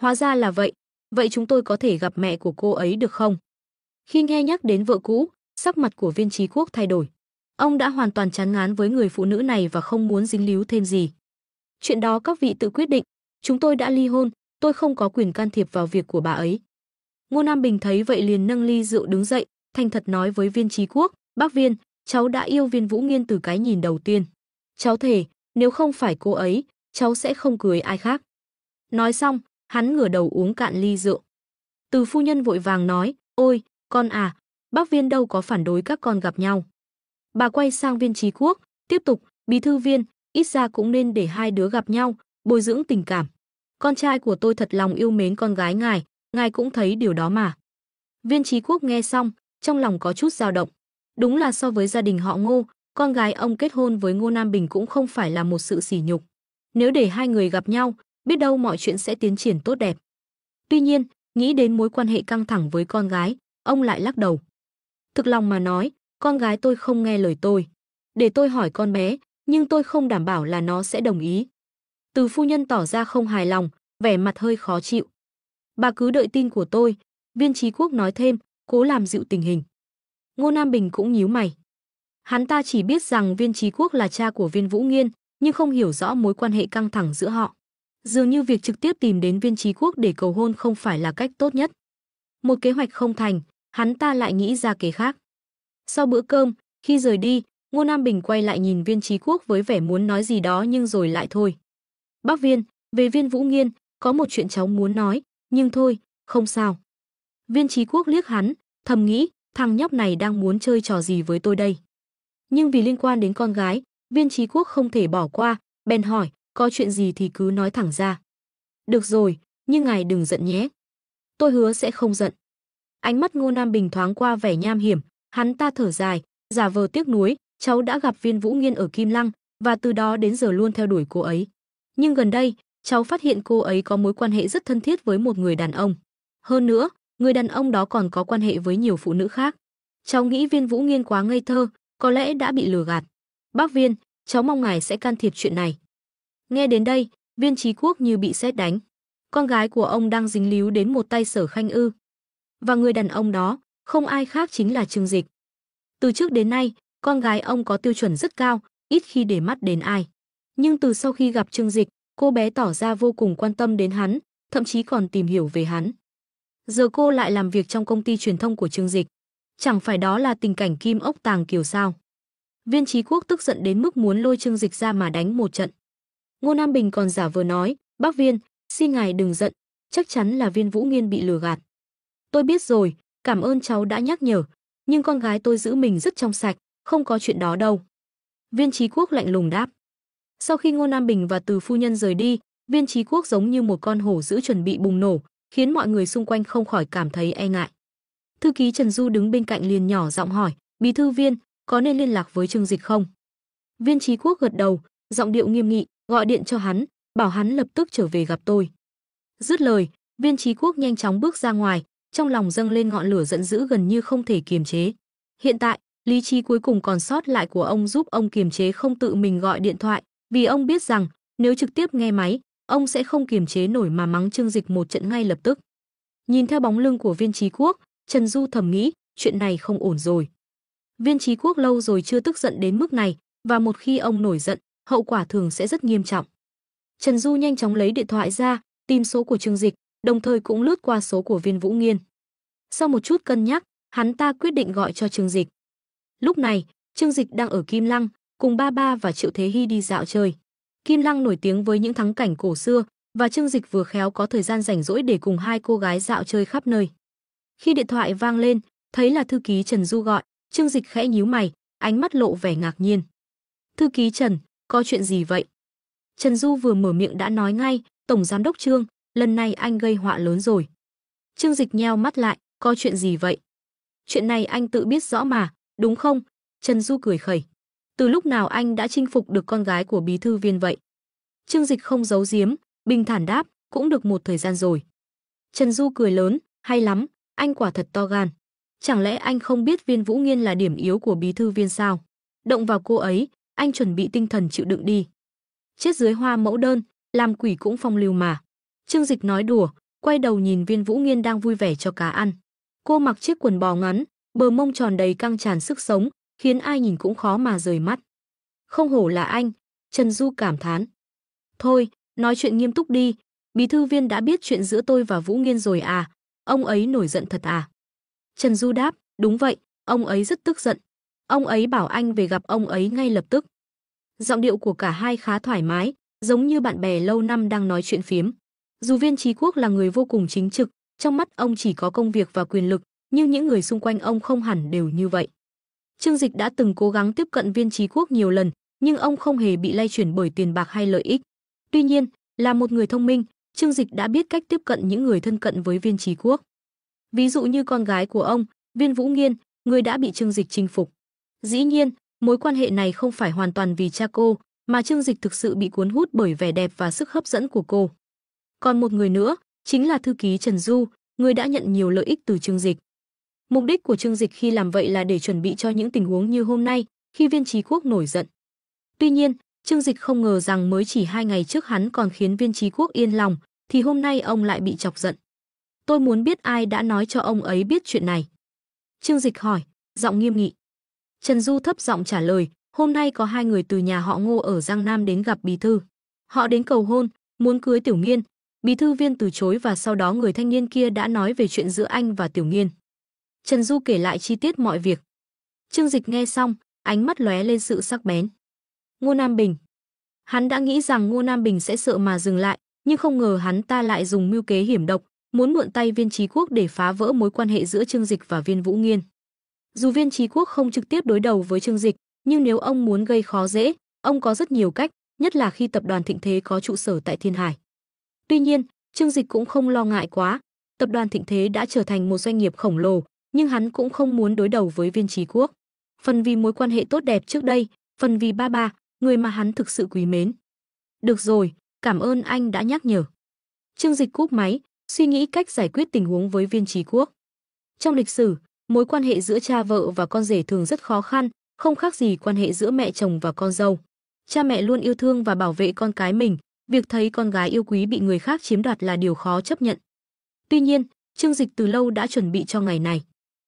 [SPEAKER 1] Hóa ra là vậy, vậy chúng tôi có thể gặp mẹ của cô ấy được không? Khi nghe nhắc đến vợ cũ, sắc mặt của Viên Chí Quốc thay đổi. Ông đã hoàn toàn chán ngán với người phụ nữ này và không muốn dính líu thêm gì. Chuyện đó các vị tự quyết định, chúng tôi đã ly hôn, tôi không có quyền can thiệp vào việc của bà ấy. Ngô Nam Bình thấy vậy liền nâng ly rượu đứng dậy, thành thật nói với Viên Chí Quốc, bác Viên, cháu đã yêu Viên Vũ Nghiên từ cái nhìn đầu tiên. Cháu thề, nếu không phải cô ấy, cháu sẽ không cưới ai khác. Nói xong, hắn ngửa đầu uống cạn ly rượu. Từ phu nhân vội vàng nói, ôi, con à, bác Viên đâu có phản đối các con gặp nhau. Bà quay sang Viên Chí Quốc, tiếp tục, bí thư Viên, ít ra cũng nên để hai đứa gặp nhau, bồi dưỡng tình cảm. Con trai của tôi thật lòng yêu mến con gái ngài cũng thấy điều đó mà. Viên Chí Quốc nghe xong, trong lòng có chút dao động. Đúng là so với gia đình họ Ngô, con gái ông kết hôn với Ngô Nam Bình cũng không phải là một sự sỉ nhục. Nếu để hai người gặp nhau, biết đâu mọi chuyện sẽ tiến triển tốt đẹp. Tuy nhiên, nghĩ đến mối quan hệ căng thẳng với con gái, ông lại lắc đầu. Thực lòng mà nói, con gái tôi không nghe lời tôi. Để tôi hỏi con bé, nhưng tôi không đảm bảo là nó sẽ đồng ý. Từ phu nhân tỏ ra không hài lòng, vẻ mặt hơi khó chịu. Bà cứ đợi tin của tôi, Viên Chí Quốc nói thêm, cố làm dịu tình hình. Ngô Nam Bình cũng nhíu mày. Hắn ta chỉ biết rằng Viên Chí Quốc là cha của Viên Vũ Nghiên, nhưng không hiểu rõ mối quan hệ căng thẳng giữa họ. Dường như việc trực tiếp tìm đến Viên Chí Quốc để cầu hôn không phải là cách tốt nhất. Một kế hoạch không thành, hắn ta lại nghĩ ra kế khác. Sau bữa cơm, khi rời đi, Ngô Nam Bình quay lại nhìn Viên Chí Quốc với vẻ muốn nói gì đó nhưng rồi lại thôi. Bác Viên, về Viên Vũ Nghiên, có một chuyện cháu muốn nói, nhưng thôi, không sao. Viên Chí Quốc liếc hắn, thầm nghĩ, thằng nhóc này đang muốn chơi trò gì với tôi đây. Nhưng vì liên quan đến con gái, Viên Chí Quốc không thể bỏ qua, bèn hỏi, có chuyện gì thì cứ nói thẳng ra. Được rồi, nhưng ngài đừng giận nhé. Tôi hứa sẽ không giận. Ánh mắt Ngô Nam Bình thoáng qua vẻ nham hiểm, hắn ta thở dài, giả vờ tiếc nuối, cháu đã gặp Viên Vũ Nghiên ở Kim Lăng, và từ đó đến giờ luôn theo đuổi cô ấy. Nhưng gần đây, cháu phát hiện cô ấy có mối quan hệ rất thân thiết với một người đàn ông. Hơn nữa, người đàn ông đó còn có quan hệ với nhiều phụ nữ khác. Cháu nghĩ Viên Vũ Nghiên quá ngây thơ, có lẽ đã bị lừa gạt. Bác Viên, cháu mong ngài sẽ can thiệp chuyện này. Nghe đến đây, Viên Chí Quốc như bị sét đánh. Con gái của ông đang dính líu đến một tay Sở Khanh ư? Và người đàn ông đó, không ai khác chính là Trương Dịch. Từ trước đến nay, con gái ông có tiêu chuẩn rất cao, ít khi để mắt đến ai. Nhưng từ sau khi gặp Trương Dịch, cô bé tỏ ra vô cùng quan tâm đến hắn, thậm chí còn tìm hiểu về hắn. Giờ cô lại làm việc trong công ty truyền thông của Trương Dịch. Chẳng phải đó là tình cảnh kim ốc tàng kiều sao? Viên Chí Quốc tức giận đến mức muốn lôi Trương Dịch ra mà đánh một trận. Ngô Nam Bình còn giả vờ nói, bác Viên, xin ngài đừng giận, chắc chắn là Viên Vũ Nghiên bị lừa gạt. Tôi biết rồi, cảm ơn cháu đã nhắc nhở, nhưng con gái tôi giữ mình rất trong sạch, không có chuyện đó đâu. Viên Chí Quốc lạnh lùng đáp. Sau khi Ngô Nam Bình và Từ phu nhân rời đi, Viên Chí Quốc giống như một con hổ dữ chuẩn bị bùng nổ, khiến mọi người xung quanh không khỏi cảm thấy e ngại. Thư ký Trần Du đứng bên cạnh liền nhỏ giọng hỏi, bí thư Viên, có nên liên lạc với Trương Dịch không? Viên Chí Quốc gật đầu, giọng điệu nghiêm nghị, gọi điện cho hắn, bảo hắn lập tức trở về gặp tôi. Dứt lời, Viên Chí Quốc nhanh chóng bước ra ngoài, trong lòng dâng lên ngọn lửa giận dữ gần như không thể kiềm chế. Hiện tại, lý trí cuối cùng còn sót lại của ông giúp ông kiềm chế không tự mình gọi điện thoại, vì ông biết rằng nếu trực tiếp nghe máy, ông sẽ không kiềm chế nổi mà mắng Trương Dịch một trận ngay lập tức. Nhìn theo bóng lưng của Viên Chí Quốc, Trần Du thầm nghĩ, chuyện này không ổn rồi. Viên Chí Quốc lâu rồi chưa tức giận đến mức này, và một khi ông nổi giận, hậu quả thường sẽ rất nghiêm trọng. Trần Du nhanh chóng lấy điện thoại ra, tìm số của Trương Dịch, đồng thời cũng lướt qua số của Viên Vũ Nghiên. Sau một chút cân nhắc, hắn ta quyết định gọi cho Trương Dịch. Lúc này, Trương Dịch đang ở Kim Lăng, cùng Ba Ba và Triệu Thế Hy đi dạo chơi. Kim Lăng nổi tiếng với những thắng cảnh cổ xưa, và Trương Dịch vừa khéo có thời gian rảnh rỗi để cùng hai cô gái dạo chơi khắp nơi. Khi điện thoại vang lên, thấy là thư ký Trần Du gọi, Trương Dịch khẽ nhíu mày, ánh mắt lộ vẻ ngạc nhiên. Thư ký Trần, có chuyện gì vậy? Trần Du vừa mở miệng đã nói ngay, Tổng Giám đốc Trương, lần này anh gây họa lớn rồi. Trương Dịch nheo mắt lại, có chuyện gì vậy? Chuyện này anh tự biết rõ mà, đúng không? Trần Du cười khẩy. Từ lúc nào anh đã chinh phục được con gái của bí thư Viên vậy? Trương Dịch không giấu giếm, bình thản đáp, cũng được một thời gian rồi. Trần Du cười lớn, hay lắm, anh quả thật to gan. Chẳng lẽ anh không biết Viên Vũ Nghiên là điểm yếu của bí thư Viên sao? Động vào cô ấy, anh chuẩn bị tinh thần chịu đựng đi. Chết dưới hoa mẫu đơn, làm quỷ cũng phong lưu mà. Trương Dịch nói đùa, quay đầu nhìn Viên Vũ Nghiên đang vui vẻ cho cá ăn. Cô mặc chiếc quần bò ngắn, bờ mông tròn đầy căng tràn sức sống, khiến ai nhìn cũng khó mà rời mắt. Không hổ là anh, Trần Du cảm thán. Thôi, nói chuyện nghiêm túc đi, bí thư Viên đã biết chuyện giữa tôi và Vũ Nghiên rồi à? Ông ấy nổi giận thật à? Trần Du đáp, đúng vậy, ông ấy rất tức giận. Ông ấy bảo anh về gặp ông ấy ngay lập tức. Giọng điệu của cả hai khá thoải mái, giống như bạn bè lâu năm đang nói chuyện phiếm. Dù Viên Chí Quốc là người vô cùng chính trực, trong mắt ông chỉ có công việc và quyền lực, nhưng những người xung quanh ông không hẳn đều như vậy. Trương Dịch đã từng cố gắng tiếp cận Viên Chí Quốc nhiều lần, nhưng ông không hề bị lay chuyển bởi tiền bạc hay lợi ích. Tuy nhiên, là một người thông minh, Trương Dịch đã biết cách tiếp cận những người thân cận với Viên Chí Quốc. Ví dụ như con gái của ông, Viên Vũ Nghiên, người đã bị Trương Dịch chinh phục. Dĩ nhiên, mối quan hệ này không phải hoàn toàn vì cha cô, mà Trương Dịch thực sự bị cuốn hút bởi vẻ đẹp và sức hấp dẫn của cô. Còn một người nữa, chính là thư ký Trần Du, người đã nhận nhiều lợi ích từ Trương Dịch. Mục đích của Trương Dịch khi làm vậy là để chuẩn bị cho những tình huống như hôm nay, khi Viên Chí Quốc nổi giận. Tuy nhiên, Trương Dịch không ngờ rằng mới chỉ 2 ngày trước hắn còn khiến Viên Chí Quốc yên lòng, thì hôm nay ông lại bị chọc giận. Tôi muốn biết ai đã nói cho ông ấy biết chuyện này. Trương Dịch hỏi, giọng nghiêm nghị. Trần Du thấp giọng trả lời, hôm nay có 2 người từ nhà họ Ngô ở Giang Nam đến gặp bí thư. Họ đến cầu hôn, muốn cưới Tiểu Nghiên. Bí thư Viên từ chối và sau đó người thanh niên kia đã nói về chuyện giữa anh và Tiểu Nghiên. Trần Du kể lại chi tiết mọi việc. Trương Dịch nghe xong, ánh mắt lóe lên sự sắc bén. Ngô Nam Bình. Hắn đã nghĩ rằng Ngô Nam Bình sẽ sợ mà dừng lại, nhưng không ngờ hắn ta lại dùng mưu kế hiểm độc, muốn mượn tay Viên Chí Quốc để phá vỡ mối quan hệ giữa Trương Dịch và Viên Vũ Nghiên. Dù Viên Chí Quốc không trực tiếp đối đầu với Trương Dịch, nhưng nếu ông muốn gây khó dễ, ông có rất nhiều cách, nhất là khi tập đoàn Thịnh Thế có trụ sở tại Thiên Hải. Tuy nhiên, Trương Dịch cũng không lo ngại quá, tập đoàn Thịnh Thế đã trở thành một doanh nghiệp khổng lồ, nhưng hắn cũng không muốn đối đầu với Viên Chí Quốc. Phần vì mối quan hệ tốt đẹp trước đây, phần vì Ba Ba, người mà hắn thực sự quý mến. Được rồi, cảm ơn anh đã nhắc nhở. Trương Dịch cúp máy, suy nghĩ cách giải quyết tình huống với Viên Chí Quốc. Trong lịch sử, mối quan hệ giữa cha vợ và con rể thường rất khó khăn, không khác gì quan hệ giữa mẹ chồng và con dâu. Cha mẹ luôn yêu thương và bảo vệ con cái mình, việc thấy con gái yêu quý bị người khác chiếm đoạt là điều khó chấp nhận. Tuy nhiên, Trương Dịch từ lâu đã chuẩn bị cho ngày này.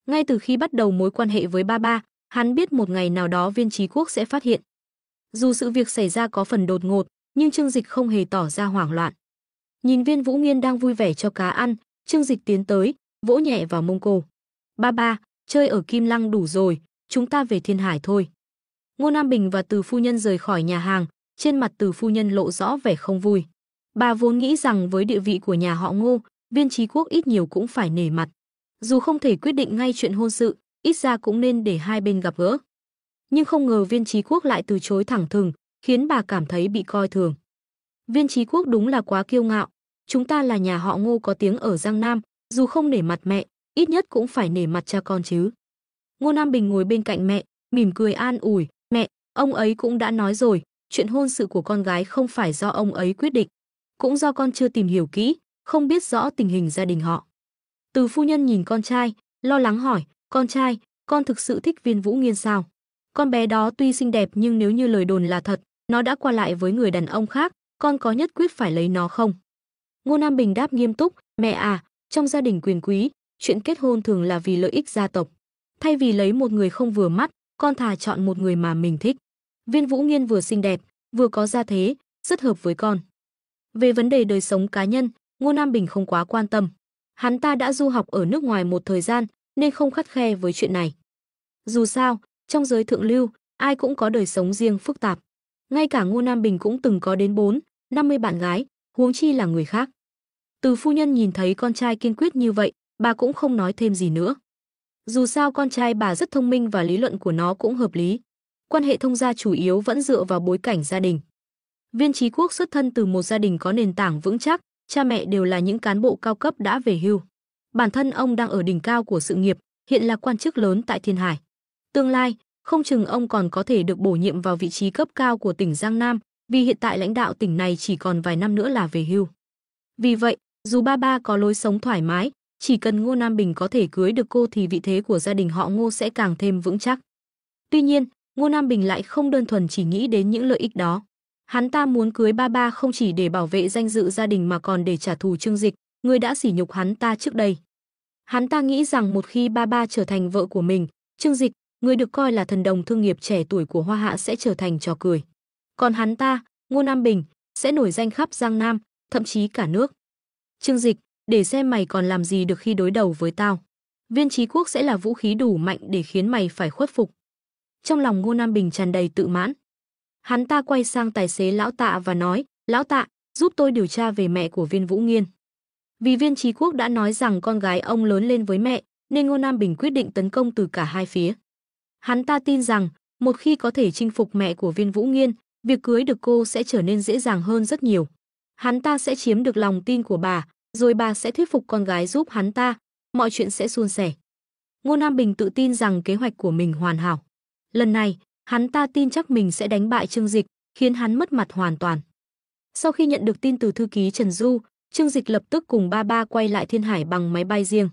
[SPEAKER 1] Ngay từ khi bắt đầu mối quan hệ với Ba Ba, hắn biết một ngày nào đó Viên Chí Quốc sẽ phát hiện. Dù sự việc xảy ra có phần đột ngột, nhưng Trương Dịch không hề tỏ ra hoảng loạn. Nhìn Viên Vũ Nghiên đang vui vẻ cho cá ăn, Trương Dịch tiến tới, vỗ nhẹ vào mông cô. Ba Ba, chơi ở Kim Lăng đủ rồi, chúng ta về Thiên Hải thôi. Ngô Nam Bình và Từ phu nhân rời khỏi nhà hàng, trên mặt Từ phu nhân lộ rõ vẻ không vui. Bà vốn nghĩ rằng với địa vị của nhà họ Ngô, Viên Chí Quốc ít nhiều cũng phải nể mặt. Dù không thể quyết định ngay chuyện hôn sự, ít ra cũng nên để hai bên gặp gỡ. Nhưng không ngờ Viên Chí Quốc lại từ chối thẳng thừng, khiến bà cảm thấy bị coi thường. Viên Chí Quốc đúng là quá kiêu ngạo. Chúng ta là nhà họ Ngô có tiếng ở Giang Nam, dù không nể mặt mẹ, ít nhất cũng phải nể mặt cha con chứ. Ngô Nam Bình ngồi bên cạnh mẹ, mỉm cười an ủi, mẹ, ông ấy cũng đã nói rồi, chuyện hôn sự của con gái không phải do ông ấy quyết định. Cũng do con chưa tìm hiểu kỹ, không biết rõ tình hình gia đình họ. Từ phu nhân nhìn con trai, lo lắng hỏi, con trai, con thực sự thích Viên Vũ Nghiên sao? Con bé đó tuy xinh đẹp nhưng nếu như lời đồn là thật, nó đã qua lại với người đàn ông khác, con có nhất quyết phải lấy nó không? Ngô Nam Bình đáp nghiêm túc, mẹ à, trong gia đình quyền quý, chuyện kết hôn thường là vì lợi ích gia tộc. Thay vì lấy một người không vừa mắt, con thà chọn một người mà mình thích. Viên Vũ Nghiên vừa xinh đẹp, vừa có gia thế, rất hợp với con. Về vấn đề đời sống cá nhân, Ngô Nam Bình không quá quan tâm. Hắn ta đã du học ở nước ngoài một thời gian nên không khắt khe với chuyện này. Dù sao, trong giới thượng lưu, ai cũng có đời sống riêng phức tạp. Ngay cả Ngô Nam Bình cũng từng có đến 50 bạn gái, huống chi là người khác. Từ phu nhân nhìn thấy con trai kiên quyết như vậy, bà cũng không nói thêm gì nữa. Dù sao con trai bà rất thông minh và lý luận của nó cũng hợp lý. Quan hệ thông gia chủ yếu vẫn dựa vào bối cảnh gia đình. Viên Chí Quốc xuất thân từ một gia đình có nền tảng vững chắc, cha mẹ đều là những cán bộ cao cấp đã về hưu. Bản thân ông đang ở đỉnh cao của sự nghiệp, hiện là quan chức lớn tại Thiên Hải. Tương lai, không chừng ông còn có thể được bổ nhiệm vào vị trí cấp cao của tỉnh Giang Nam, vì hiện tại lãnh đạo tỉnh này chỉ còn vài năm nữa là về hưu. Vì vậy, dù ba có lối sống thoải mái, chỉ cần Ngô Nam Bình có thể cưới được cô thì vị thế của gia đình họ Ngô sẽ càng thêm vững chắc. Tuy nhiên, Ngô Nam Bình lại không đơn thuần chỉ nghĩ đến những lợi ích đó. Hắn ta muốn cưới ba không chỉ để bảo vệ danh dự gia đình mà còn để trả thù Trương Dịch, người đã sỉ nhục hắn ta trước đây. Hắn ta nghĩ rằng một khi ba trở thành vợ của mình, Trương Dịch, người được coi là thần đồng thương nghiệp trẻ tuổi của Hoa Hạ sẽ trở thành trò cười. Còn hắn ta, Ngô Nam Bình, sẽ nổi danh khắp Giang Nam, thậm chí cả nước. Trương Dịch, để xem mày còn làm gì được khi đối đầu với tao. Viên Chí Quốc sẽ là vũ khí đủ mạnh để khiến mày phải khuất phục. Trong lòng Ngô Nam Bình tràn đầy tự mãn. Hắn ta quay sang tài xế Lão Tạ và nói, Lão Tạ, giúp tôi điều tra về mẹ của Viên Vũ Nghiên. Vì Viên Chí Quốc đã nói rằng con gái ông lớn lên với mẹ, nên Ngô Nam Bình quyết định tấn công từ cả hai phía. Hắn ta tin rằng, một khi có thể chinh phục mẹ của Viên Vũ Nghiên, việc cưới được cô sẽ trở nên dễ dàng hơn rất nhiều. Hắn ta sẽ chiếm được lòng tin của bà, rồi bà sẽ thuyết phục con gái giúp hắn ta, mọi chuyện sẽ suôn sẻ. Ngô Nam Bình tự tin rằng kế hoạch của mình hoàn hảo. Lần này, hắn ta tin chắc mình sẽ đánh bại Trương Dịch, khiến hắn mất mặt hoàn toàn. Sau khi nhận được tin từ thư ký Trần Du, Trương Dịch lập tức cùng ba quay lại Thiên Hải bằng máy bay riêng.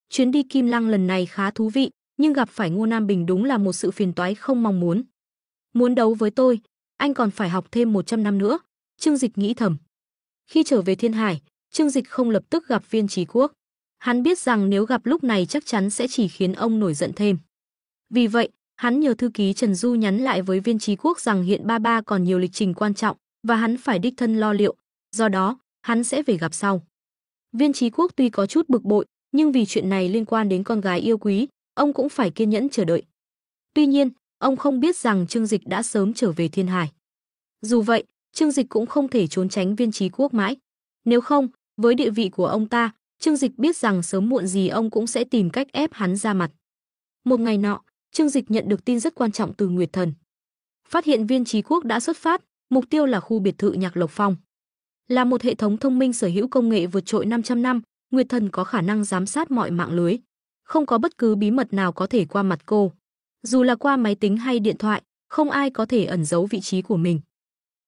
[SPEAKER 1] Chuyến đi Kim Lăng lần này khá thú vị, nhưng gặp phải Ngô Nam Bình đúng là một sự phiền toái không mong muốn. Muốn đấu với tôi, anh còn phải học thêm 100 năm nữa, Trương Dịch nghĩ thầm. Khi trở về Thiên Hải, Trương Dịch không lập tức gặp Viên Chí Quốc. Hắn biết rằng nếu gặp lúc này chắc chắn sẽ chỉ khiến ông nổi giận thêm. Vì vậy, hắn nhờ thư ký Trần Du nhắn lại với Viên Chí Quốc rằng hiện ba còn nhiều lịch trình quan trọng và hắn phải đích thân lo liệu, do đó, hắn sẽ về gặp sau. Viên Chí Quốc tuy có chút bực bội, nhưng vì chuyện này liên quan đến con gái yêu quý, ông cũng phải kiên nhẫn chờ đợi. Tuy nhiên, ông không biết rằng Trương Dịch đã sớm trở về Thiên Hải. Dù vậy, Trương Dịch cũng không thể trốn tránh Viên Chí Quốc mãi. Nếu không, với địa vị của ông ta, Trương Dịch biết rằng sớm muộn gì ông cũng sẽ tìm cách ép hắn ra mặt. Một ngày nọ, Trương Dịch nhận được tin rất quan trọng từ Nguyệt Thần. Phát hiện Viên Chí Quốc đã xuất phát, mục tiêu là khu biệt thự Nhạc Lộc Phong. Là một hệ thống thông minh sở hữu công nghệ vượt trội 500 năm, Nguyệt Thần có khả năng giám sát mọi mạng lưới. Không có bất cứ bí mật nào có thể qua mặt cô. Dù là qua máy tính hay điện thoại, không ai có thể ẩn giấu vị trí của mình.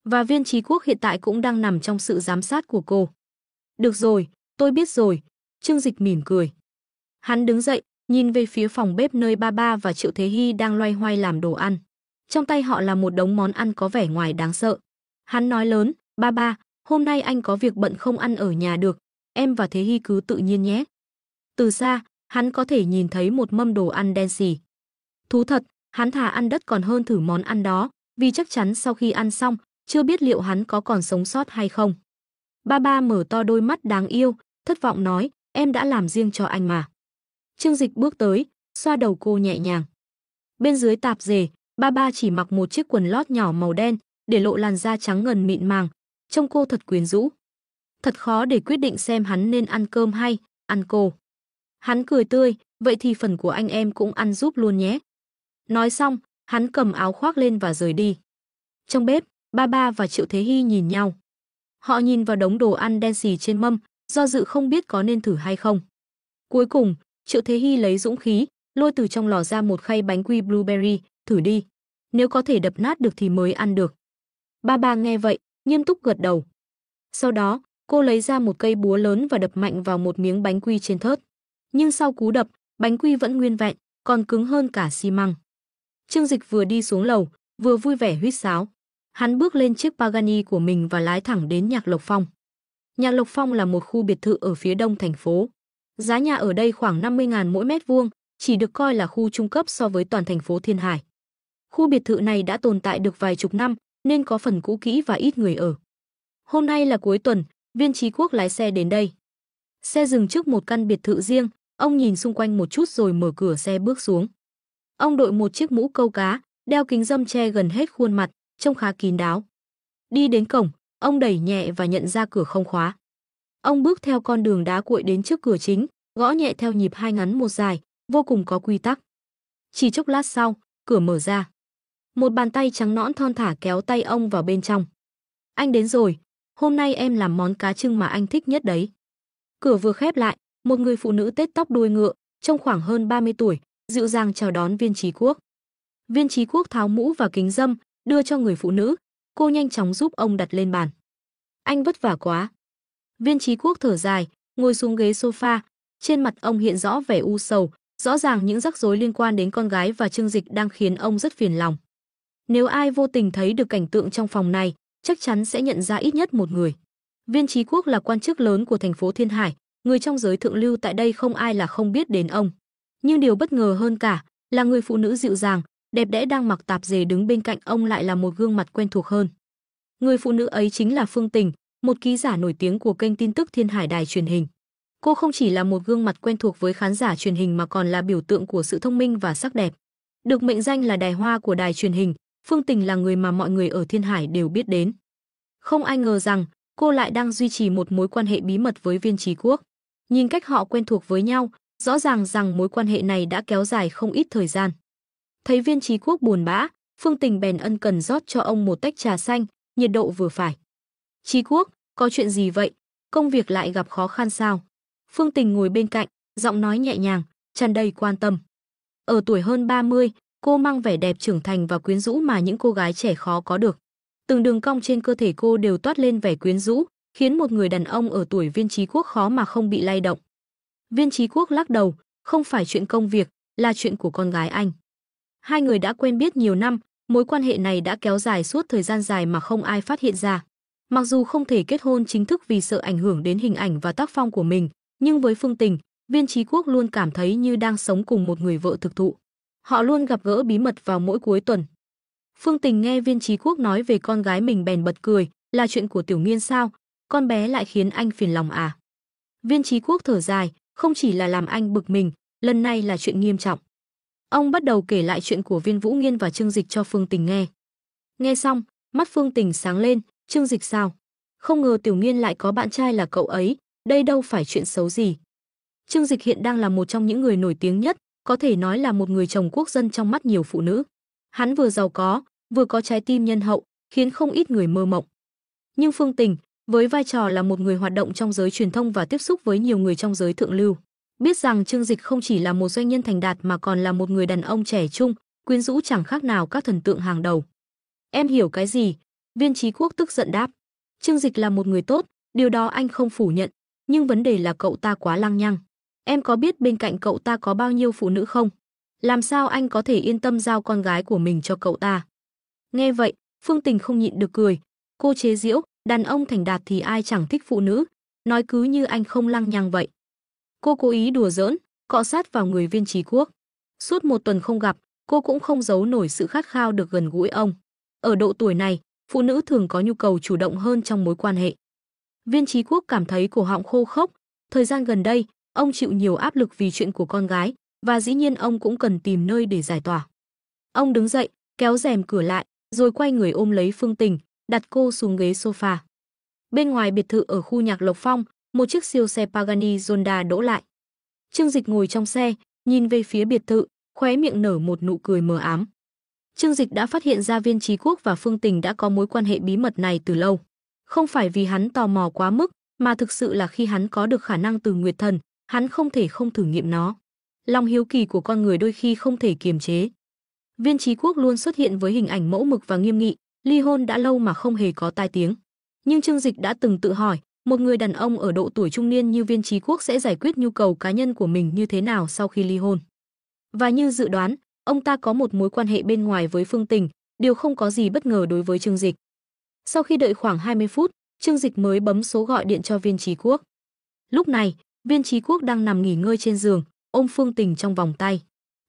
[SPEAKER 1] Và Viên Chí Quốc hiện tại cũng đang nằm trong sự giám sát của cô. Được rồi, tôi biết rồi, Trương Dịch mỉm cười. Hắn đứng dậy, nhìn về phía phòng bếp nơi ba và Triệu Thế Hy đang loay hoay làm đồ ăn. Trong tay họ là một đống món ăn có vẻ ngoài đáng sợ. Hắn nói lớn, ba, hôm nay anh có việc bận không ăn ở nhà được, em và Thế Hy cứ tự nhiên nhé. Từ xa, hắn có thể nhìn thấy một mâm đồ ăn đen xì. Thú thật, hắn thà ăn đất còn hơn thử món ăn đó, vì chắc chắn sau khi ăn xong, chưa biết liệu hắn có còn sống sót hay không. Ba mở to đôi mắt đáng yêu, thất vọng nói, em đã làm riêng cho anh mà. Trương Dịch bước tới, xoa đầu cô nhẹ nhàng. Bên dưới tạp dề, ba chỉ mặc một chiếc quần lót nhỏ màu đen, để lộ làn da trắng ngần mịn màng, trông cô thật quyến rũ. Thật khó để quyết định xem hắn nên ăn cơm hay ăn cô. Hắn cười tươi, vậy thì phần của anh em cũng ăn giúp luôn nhé. Nói xong, hắn cầm áo khoác lên và rời đi. Trong bếp, ba và Triệu Thế Hy nhìn nhau. Họ nhìn vào đống đồ ăn đen xì trên mâm, do dự không biết có nên thử hay không. Cuối cùng, Triệu Thế Hy lấy dũng khí, lôi từ trong lò ra một khay bánh quy blueberry, thử đi. Nếu có thể đập nát được thì mới ăn được. Ba nghe vậy, nghiêm túc gật đầu. Sau đó, cô lấy ra một cây búa lớn và đập mạnh vào một miếng bánh quy trên thớt. Nhưng sau cú đập, bánh quy vẫn nguyên vẹn, còn cứng hơn cả xi măng. Trương Dịch vừa đi xuống lầu, vừa vui vẻ huýt sáo. Hắn bước lên chiếc Pagani của mình và lái thẳng đến Nhạc Lộc Phong. Nhạc Lộc Phong là một khu biệt thự ở phía đông thành phố. Giá nhà ở đây khoảng 50.000 mỗi mét vuông, chỉ được coi là khu trung cấp so với toàn thành phố Thiên Hải. Khu biệt thự này đã tồn tại được vài chục năm nên có phần cũ kỹ và ít người ở. Hôm nay là cuối tuần, Viên Chí Quốc lái xe đến đây. Xe dừng trước một căn biệt thự riêng, ông nhìn xung quanh một chút rồi mở cửa xe bước xuống. Ông đội một chiếc mũ câu cá, đeo kính râm che gần hết khuôn mặt, trông khá kín đáo. Đi đến cổng, ông đẩy nhẹ và nhận ra cửa không khóa. Ông bước theo con đường đá cuội đến trước cửa chính, gõ nhẹ theo nhịp 2 ngắn 1 dài, vô cùng có quy tắc. Chỉ chốc lát sau, cửa mở ra. Một bàn tay trắng nõn thon thả kéo tay ông vào bên trong. Anh đến rồi, hôm nay em làm món cá trưng mà anh thích nhất đấy. Cửa vừa khép lại, một người phụ nữ tết tóc đuôi ngựa, trông khoảng hơn 30 tuổi, dịu dàng chào đón Viên Chí Quốc. Viên Chí Quốc tháo mũ và kính râm, đưa cho người phụ nữ, cô nhanh chóng giúp ông đặt lên bàn. Anh vất vả quá. Viên Chí Quốc thở dài, ngồi xuống ghế sofa, trên mặt ông hiện rõ vẻ u sầu, rõ ràng những rắc rối liên quan đến con gái và Trương Dịch đang khiến ông rất phiền lòng. Nếu ai vô tình thấy được cảnh tượng trong phòng này, chắc chắn sẽ nhận ra ít nhất một người. Viên Chí Quốc là quan chức lớn của thành phố Thiên Hải, người trong giới thượng lưu tại đây không ai là không biết đến ông. Nhưng điều bất ngờ hơn cả là người phụ nữ dịu dàng, đẹp đẽ đang mặc tạp dề đứng bên cạnh ông lại là một gương mặt quen thuộc hơn. Người phụ nữ ấy chính là Phương Tình, một ký giả nổi tiếng của kênh tin tức Thiên Hải đài truyền hình. Cô không chỉ là một gương mặt quen thuộc với khán giả truyền hình mà còn là biểu tượng của sự thông minh và sắc đẹp. Được mệnh danh là đài hoa của đài truyền hình, Phương Tình là người mà mọi người ở Thiên Hải đều biết đến. Không ai ngờ rằng cô lại đang duy trì một mối quan hệ bí mật với Viên Chí Quốc. Nhìn cách họ quen thuộc với nhau, rõ ràng rằng mối quan hệ này đã kéo dài không ít thời gian. Thấy Viên Chí Quốc buồn bã, Phương Tình bèn ân cần rót cho ông một tách trà xanh, nhiệt độ vừa phải. Chí Quốc, có chuyện gì vậy? Công việc lại gặp khó khăn sao? Phương Tình ngồi bên cạnh, giọng nói nhẹ nhàng, tràn đầy quan tâm. Ở tuổi hơn 30, cô mang vẻ đẹp trưởng thành và quyến rũ mà những cô gái trẻ khó có được. Từng đường cong trên cơ thể cô đều toát lên vẻ quyến rũ, khiến một người đàn ông ở tuổi Viên Chí Quốc khó mà không bị lay động. Viên Chí Quốc lắc đầu, không phải chuyện công việc, là chuyện của con gái anh. Hai người đã quen biết nhiều năm, mối quan hệ này đã kéo dài suốt thời gian dài mà không ai phát hiện ra. Mặc dù không thể kết hôn chính thức vì sợ ảnh hưởng đến hình ảnh và tác phong của mình, nhưng với Phương Tình, Viên Chí Quốc luôn cảm thấy như đang sống cùng một người vợ thực thụ. Họ luôn gặp gỡ bí mật vào mỗi cuối tuần. Phương Tình nghe Viên Chí Quốc nói về con gái mình bèn bật cười, là chuyện của Tiểu Nghiên sao? Con bé lại khiến anh phiền lòng à? Viên Chí Quốc thở dài, không chỉ là làm anh bực mình, lần này là chuyện nghiêm trọng. Ông bắt đầu kể lại chuyện của Viên Vũ Nghiên và Trương Dịch cho Phương Tình nghe. Nghe xong, mắt Phương Tình sáng lên, Trương Dịch sao? Không ngờ Tiểu Nghiên lại có bạn trai là cậu ấy, đây đâu phải chuyện xấu gì. Trương Dịch hiện đang là một trong những người nổi tiếng nhất, có thể nói là một người chồng quốc dân trong mắt nhiều phụ nữ. Hắn vừa giàu có, vừa có trái tim nhân hậu, khiến không ít người mơ mộng. Nhưng Phương Tình, với vai trò là một người hoạt động trong giới truyền thông và tiếp xúc với nhiều người trong giới thượng lưu, biết rằng Trương Dịch không chỉ là một doanh nhân thành đạt mà còn là một người đàn ông trẻ trung, quyến rũ chẳng khác nào các thần tượng hàng đầu. Em hiểu cái gì? Viên Chí Quốc tức giận đáp. Trương Dịch là một người tốt, điều đó anh không phủ nhận, nhưng vấn đề là cậu ta quá lăng nhăng. Em có biết bên cạnh cậu ta có bao nhiêu phụ nữ không? Làm sao anh có thể yên tâm giao con gái của mình cho cậu ta? Nghe vậy, Phương Tình không nhịn được cười. Cô chế giễu, đàn ông thành đạt thì ai chẳng thích phụ nữ, nói cứ như anh không lăng nhăng vậy. Cô cố ý đùa giỡn, cọ sát vào người Viên Chí Quốc. Suốt một tuần không gặp, cô cũng không giấu nổi sự khát khao được gần gũi ông. Ở độ tuổi này, phụ nữ thường có nhu cầu chủ động hơn trong mối quan hệ. Viên Chí Quốc cảm thấy cổ họng khô khốc. Thời gian gần đây, ông chịu nhiều áp lực vì chuyện của con gái, và dĩ nhiên ông cũng cần tìm nơi để giải tỏa. Ông đứng dậy, kéo rèm cửa lại, rồi quay người ôm lấy Phương Tình, đặt cô xuống ghế sofa. Bên ngoài biệt thự ở khu nhạc Lộc Phong, một chiếc siêu xe Pagani Zonda đỗ lại. Trương Dịch ngồi trong xe, nhìn về phía biệt thự, khóe miệng nở một nụ cười mờ ám. Trương Dịch đã phát hiện ra Viên Chí Quốc và Phương Tình đã có mối quan hệ bí mật này từ lâu. Không phải vì hắn tò mò quá mức, mà thực sự là khi hắn có được khả năng từ Nguyệt Thần, hắn không thể không thử nghiệm nó. Lòng hiếu kỳ của con người đôi khi không thể kiềm chế. Viên Chí Quốc luôn xuất hiện với hình ảnh mẫu mực và nghiêm nghị, ly hôn đã lâu mà không hề có tai tiếng. Nhưng Trương Dịch đã từng tự hỏi, một người đàn ông ở độ tuổi trung niên như Viên Chí Quốc sẽ giải quyết nhu cầu cá nhân của mình như thế nào sau khi ly hôn. Và như dự đoán, ông ta có một mối quan hệ bên ngoài với Phương Tình, điều không có gì bất ngờ đối với Trương Dịch. Sau khi đợi khoảng 20 phút, Trương Dịch mới bấm số gọi điện cho Viên Chí Quốc. Lúc này, Viên Chí Quốc đang nằm nghỉ ngơi trên giường, ôm Phương Tình trong vòng tay.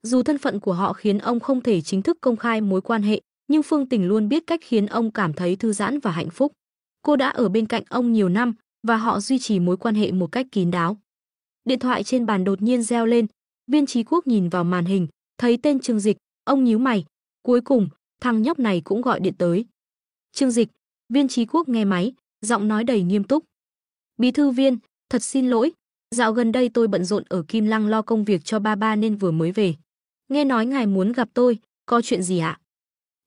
[SPEAKER 1] Dù thân phận của họ khiến ông không thể chính thức công khai mối quan hệ, nhưng Phương Tình luôn biết cách khiến ông cảm thấy thư giãn và hạnh phúc. Cô đã ở bên cạnh ông nhiều năm và họ duy trì mối quan hệ một cách kín đáo. Điện thoại trên bàn đột nhiên reo lên, Viên Chí Quốc nhìn vào màn hình, thấy tên Trương Dịch, ông nhíu mày, cuối cùng, thằng nhóc này cũng gọi điện tới. Trương Dịch, Viên Chí Quốc nghe máy, giọng nói đầy nghiêm túc. Bí thư Viên, thật xin lỗi, dạo gần đây tôi bận rộn ở Kim Lăng lo công việc cho ba nên vừa mới về. Nghe nói ngài muốn gặp tôi, có chuyện gì ạ?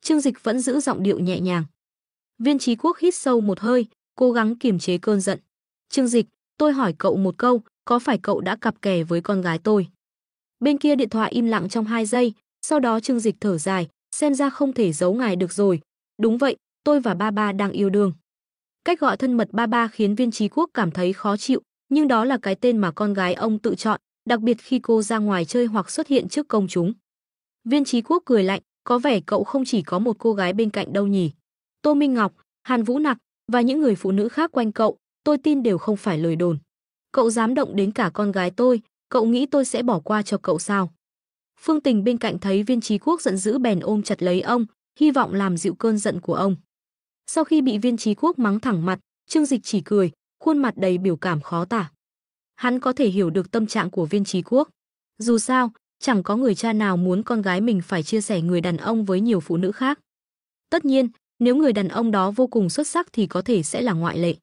[SPEAKER 1] Trương Dịch vẫn giữ giọng điệu nhẹ nhàng. Viên Chí Quốc hít sâu một hơi, cố gắng kiềm chế cơn giận. Trương Dịch, tôi hỏi cậu một câu, có phải cậu đã cặp kè với con gái tôi? Bên kia điện thoại im lặng trong 2 giây, sau đó Trương Dịch thở dài, xem ra không thể giấu ngài được rồi. Đúng vậy, tôi và ba đang yêu đương. Cách gọi thân mật ba khiến Viên Chí Quốc cảm thấy khó chịu, nhưng đó là cái tên mà con gái ông tự chọn, đặc biệt khi cô ra ngoài chơi hoặc xuất hiện trước công chúng. Viên Chí Quốc cười lạnh, có vẻ cậu không chỉ có một cô gái bên cạnh đâu nhỉ. Tô Minh Ngọc, Hàn Vũ Nặc và những người phụ nữ khác quanh cậu, tôi tin đều không phải lời đồn. Cậu dám động đến cả con gái tôi, cậu nghĩ tôi sẽ bỏ qua cho cậu sao? Phương Tình bên cạnh thấy Viên Chí Quốc giận dữ bèn ôm chặt lấy ông, hy vọng làm dịu cơn giận của ông. Sau khi bị Viên Chí Quốc mắng thẳng mặt, Trương Dịch chỉ cười, khuôn mặt đầy biểu cảm khó tả. Hắn có thể hiểu được tâm trạng của Viên Chí Quốc. Dù sao, chẳng có người cha nào muốn con gái mình phải chia sẻ người đàn ông với nhiều phụ nữ khác. Tất nhiên, nếu người đàn ông đó vô cùng xuất sắc thì có thể sẽ là ngoại lệ.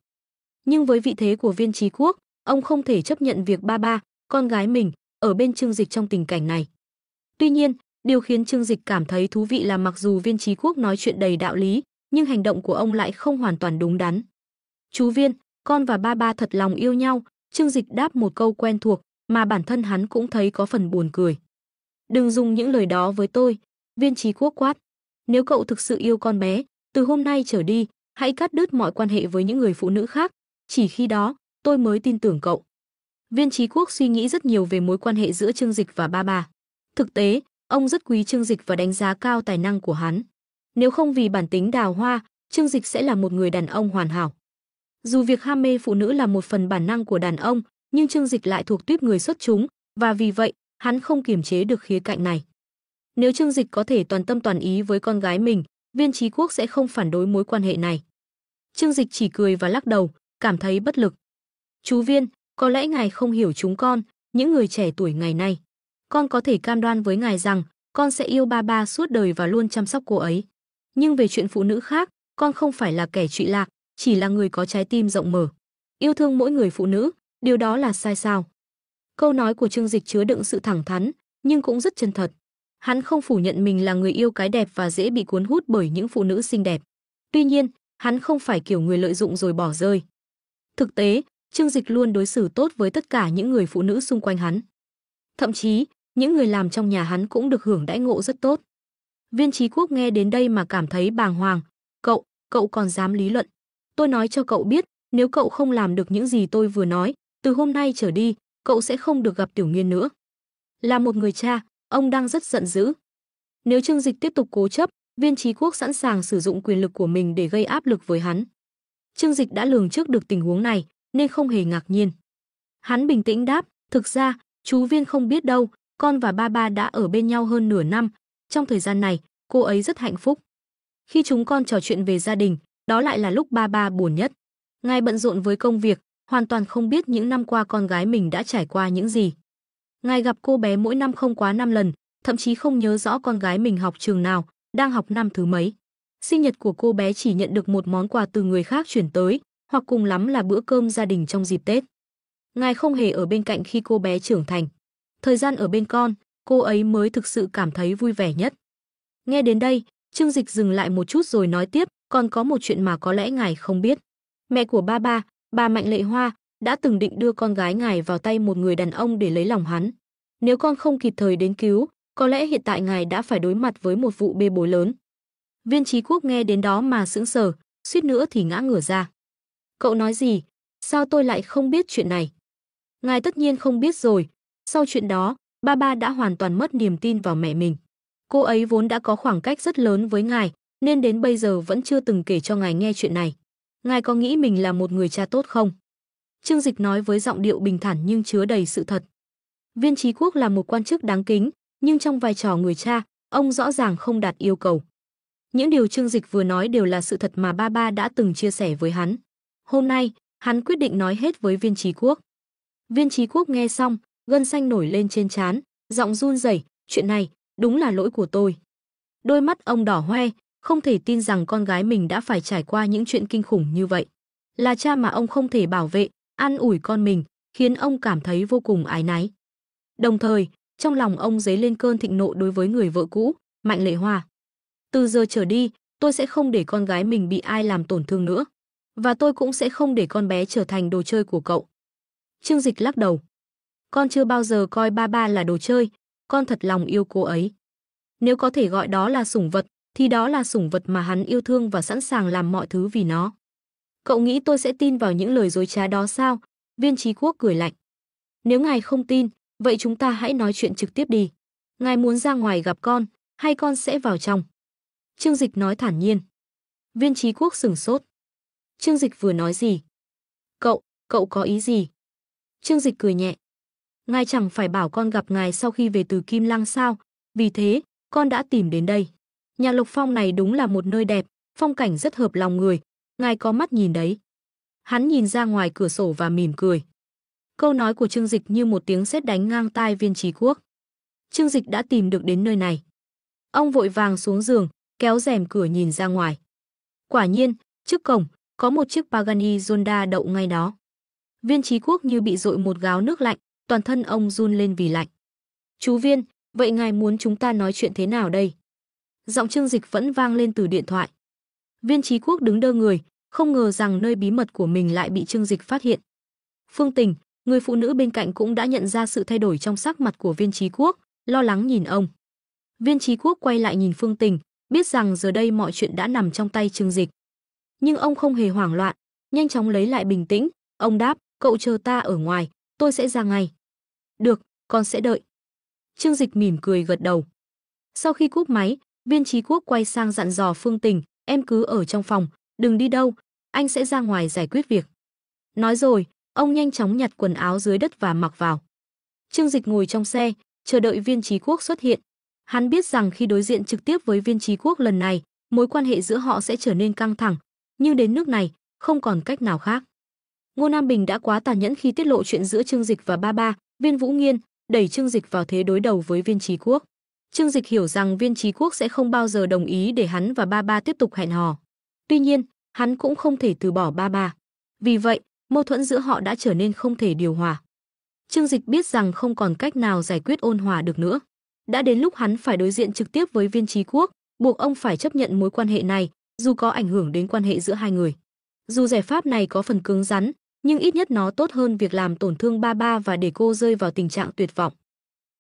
[SPEAKER 1] Nhưng với vị thế của Viên Chí Quốc, ông không thể chấp nhận việc ba, con gái mình, ở bên Trương Dịch trong tình cảnh này. Tuy nhiên, điều khiến Trương Dịch cảm thấy thú vị là mặc dù Viên Chí Quốc nói chuyện đầy đạo lý, nhưng hành động của ông lại không hoàn toàn đúng đắn. Chú Viên, con và ba thật lòng yêu nhau, Trương Dịch đáp một câu quen thuộc mà bản thân hắn cũng thấy có phần buồn cười. Đừng dùng những lời đó với tôi, Viên Chí Quốc quát. Nếu cậu thực sự yêu con bé, từ hôm nay trở đi, hãy cắt đứt mọi quan hệ với những người phụ nữ khác, chỉ khi đó, tôi mới tin tưởng cậu. Viên Chí Quốc suy nghĩ rất nhiều về mối quan hệ giữa Trương Dịch và ba. Thực tế, ông rất quý Trương Dịch và đánh giá cao tài năng của hắn. Nếu không vì bản tính đào hoa, Trương Dịch sẽ là một người đàn ông hoàn hảo. Dù việc ham mê phụ nữ là một phần bản năng của đàn ông, nhưng Trương Dịch lại thuộc tuýp người xuất chúng, và vì vậy, hắn không kiềm chế được khía cạnh này. Nếu Trương Dịch có thể toàn tâm toàn ý với con gái mình, Viên Chí Quốc sẽ không phản đối mối quan hệ này. Trương Dịch chỉ cười và lắc đầu, cảm thấy bất lực. Chú Viên, có lẽ ngài không hiểu chúng con, những người trẻ tuổi ngày nay. Con có thể cam đoan với ngài rằng, con sẽ yêu ba suốt đời và luôn chăm sóc cô ấy. Nhưng về chuyện phụ nữ khác, con không phải là kẻ trụy lạc, chỉ là người có trái tim rộng mở. Yêu thương mỗi người phụ nữ, điều đó là sai sao? Câu nói của Trương Dịch chứa đựng sự thẳng thắn, nhưng cũng rất chân thật. Hắn không phủ nhận mình là người yêu cái đẹp và dễ bị cuốn hút bởi những phụ nữ xinh đẹp. Tuy nhiên, hắn không phải kiểu người lợi dụng rồi bỏ rơi. Thực tế, Trương Dịch luôn đối xử tốt với tất cả những người phụ nữ xung quanh hắn. Thậm chí, những người làm trong nhà hắn cũng được hưởng đãi ngộ rất tốt. Viên Chí Quốc nghe đến đây mà cảm thấy bàng hoàng. Cậu còn dám lý luận. Tôi nói cho cậu biết, nếu cậu không làm được những gì tôi vừa nói, từ hôm nay trở đi, cậu sẽ không được gặp Tiểu Nghiên nữa. Là một người cha, ông đang rất giận dữ. Nếu Trương Dịch tiếp tục cố chấp, Viên Chí Quốc sẵn sàng sử dụng quyền lực của mình để gây áp lực với hắn. Trương Dịch đã lường trước được tình huống này, nên không hề ngạc nhiên. Hắn bình tĩnh đáp, thực ra, chú Viên không biết đâu, con và ba đã ở bên nhau hơn nửa năm. Trong thời gian này, cô ấy rất hạnh phúc. Khi chúng con trò chuyện về gia đình, đó lại là lúc ba buồn nhất. Ngài bận rộn với công việc, hoàn toàn không biết những năm qua con gái mình đã trải qua những gì. Ngài gặp cô bé mỗi năm không quá 5 lần, thậm chí không nhớ rõ con gái mình học trường nào, đang học năm thứ mấy. Sinh nhật của cô bé chỉ nhận được một món quà từ người khác chuyển tới, hoặc cùng lắm là bữa cơm gia đình trong dịp Tết. Ngài không hề ở bên cạnh khi cô bé trưởng thành. Thời gian ở bên con, cô ấy mới thực sự cảm thấy vui vẻ nhất. Nghe đến đây, Trương Dịch dừng lại một chút rồi nói tiếp, còn có một chuyện mà có lẽ ngài không biết. Mẹ của ba, bà Mạnh Lệ Hoa, đã từng định đưa con gái ngài vào tay một người đàn ông để lấy lòng hắn. Nếu con không kịp thời đến cứu, có lẽ hiện tại ngài đã phải đối mặt với một vụ bê bối lớn. Viên Chí Quốc nghe đến đó mà sững sờ, suýt nữa thì ngã ngửa ra. Cậu nói gì? Sao tôi lại không biết chuyện này? Ngài tất nhiên không biết rồi. Sau chuyện đó, ba đã hoàn toàn mất niềm tin vào mẹ mình. Cô ấy vốn đã có khoảng cách rất lớn với ngài, nên đến bây giờ vẫn chưa từng kể cho ngài nghe chuyện này. Ngài có nghĩ mình là một người cha tốt không? Trương Dịch nói với giọng điệu bình thản nhưng chứa đầy sự thật. Viên Chí Quốc là một quan chức đáng kính, nhưng trong vai trò người cha, ông rõ ràng không đạt yêu cầu. Những điều Trương Dịch vừa nói đều là sự thật mà ba đã từng chia sẻ với hắn. Hôm nay, hắn quyết định nói hết với Viên Chí Quốc. Viên Chí Quốc nghe xong, gân xanh nổi lên trên trán, giọng run rẩy, "Chuyện này, đúng là lỗi của tôi." Đôi mắt ông đỏ hoe, không thể tin rằng con gái mình đã phải trải qua những chuyện kinh khủng như vậy. Là cha mà ông không thể bảo vệ, an ủi con mình, khiến ông cảm thấy vô cùng áy náy. Đồng thời, trong lòng ông dấy lên cơn thịnh nộ đối với người vợ cũ, Mạnh Lệ Hoa. Từ giờ trở đi, tôi sẽ không để con gái mình bị ai làm tổn thương nữa. Và tôi cũng sẽ không để con bé trở thành đồ chơi của cậu. Trương Dịch lắc đầu. Con chưa bao giờ coi ba là đồ chơi, con thật lòng yêu cô ấy. Nếu có thể gọi đó là sủng vật, thì đó là sủng vật mà hắn yêu thương và sẵn sàng làm mọi thứ vì nó. Cậu nghĩ tôi sẽ tin vào những lời dối trá đó sao? Viên Chí Quốc cười lạnh. Nếu ngài không tin, vậy chúng ta hãy nói chuyện trực tiếp đi. Ngài muốn ra ngoài gặp con, hay con sẽ vào trong? Trương Dịch nói thản nhiên. Viên Chí Quốc sửng sốt. Trương Dịch vừa nói gì? Cậu có ý gì? Trương Dịch cười nhẹ. Ngài chẳng phải bảo con gặp ngài sau khi về từ Kim Lăng sao? Vì thế, con đã tìm đến đây. Nhà Lộc Phong này đúng là một nơi đẹp, phong cảnh rất hợp lòng người. Ngài có mắt nhìn đấy. Hắn nhìn ra ngoài cửa sổ và mỉm cười. Câu nói của Trương Dịch như một tiếng sét đánh ngang tai Viên Chí Quốc. Trương Dịch đã tìm được đến nơi này. Ông vội vàng xuống giường, kéo rèm cửa nhìn ra ngoài. Quả nhiên, trước cổng, có một chiếc Pagani Zonda đậu ngay đó. Viên Chí Quốc như bị dội một gáo nước lạnh, toàn thân ông run lên vì lạnh. Chú Viên, vậy ngài muốn chúng ta nói chuyện thế nào đây? Giọng Trương Dịch vẫn vang lên từ điện thoại. Viên Chí Quốc đứng đơ người, không ngờ rằng nơi bí mật của mình lại bị Trương Dịch phát hiện. Phương Tình, người phụ nữ bên cạnh cũng đã nhận ra sự thay đổi trong sắc mặt của Viên Chí Quốc, lo lắng nhìn ông. Viên Chí Quốc quay lại nhìn Phương Tình, biết rằng giờ đây mọi chuyện đã nằm trong tay Trương Dịch. Nhưng ông không hề hoảng loạn, nhanh chóng lấy lại bình tĩnh, ông đáp, cậu chờ ta ở ngoài, tôi sẽ ra ngay. Được, con sẽ đợi. Trương Dịch mỉm cười gật đầu. Sau khi cúp máy, Viên Chí Quốc quay sang dặn dò Phương Tình, em cứ ở trong phòng, đừng đi đâu, anh sẽ ra ngoài giải quyết việc. Nói rồi, ông nhanh chóng nhặt quần áo dưới đất và mặc vào. Trương Dịch ngồi trong xe, chờ đợi Viên Chí Quốc xuất hiện. Hắn biết rằng khi đối diện trực tiếp với Viên Chí Quốc lần này, mối quan hệ giữa họ sẽ trở nên căng thẳng, nhưng đến nước này, không còn cách nào khác. Ngô Nam Bình đã quá tàn nhẫn khi tiết lộ chuyện giữa Trương Dịch và ba, Viên Vũ Nghiên, đẩy Trương Dịch vào thế đối đầu với Viên Chí Quốc. Trương Dịch hiểu rằng Viên Chí Quốc sẽ không bao giờ đồng ý để hắn và ba tiếp tục hẹn hò. Tuy nhiên, hắn cũng không thể từ bỏ ba. Vì vậy, mâu thuẫn giữa họ đã trở nên không thể điều hòa. Trương Dịch biết rằng không còn cách nào giải quyết ôn hòa được nữa. Đã đến lúc hắn phải đối diện trực tiếp với Viên Chí Quốc, buộc ông phải chấp nhận mối quan hệ này, dù có ảnh hưởng đến quan hệ giữa hai người. Dù giải pháp này có phần cứng rắn, nhưng ít nhất nó tốt hơn việc làm tổn thương ba và để cô rơi vào tình trạng tuyệt vọng.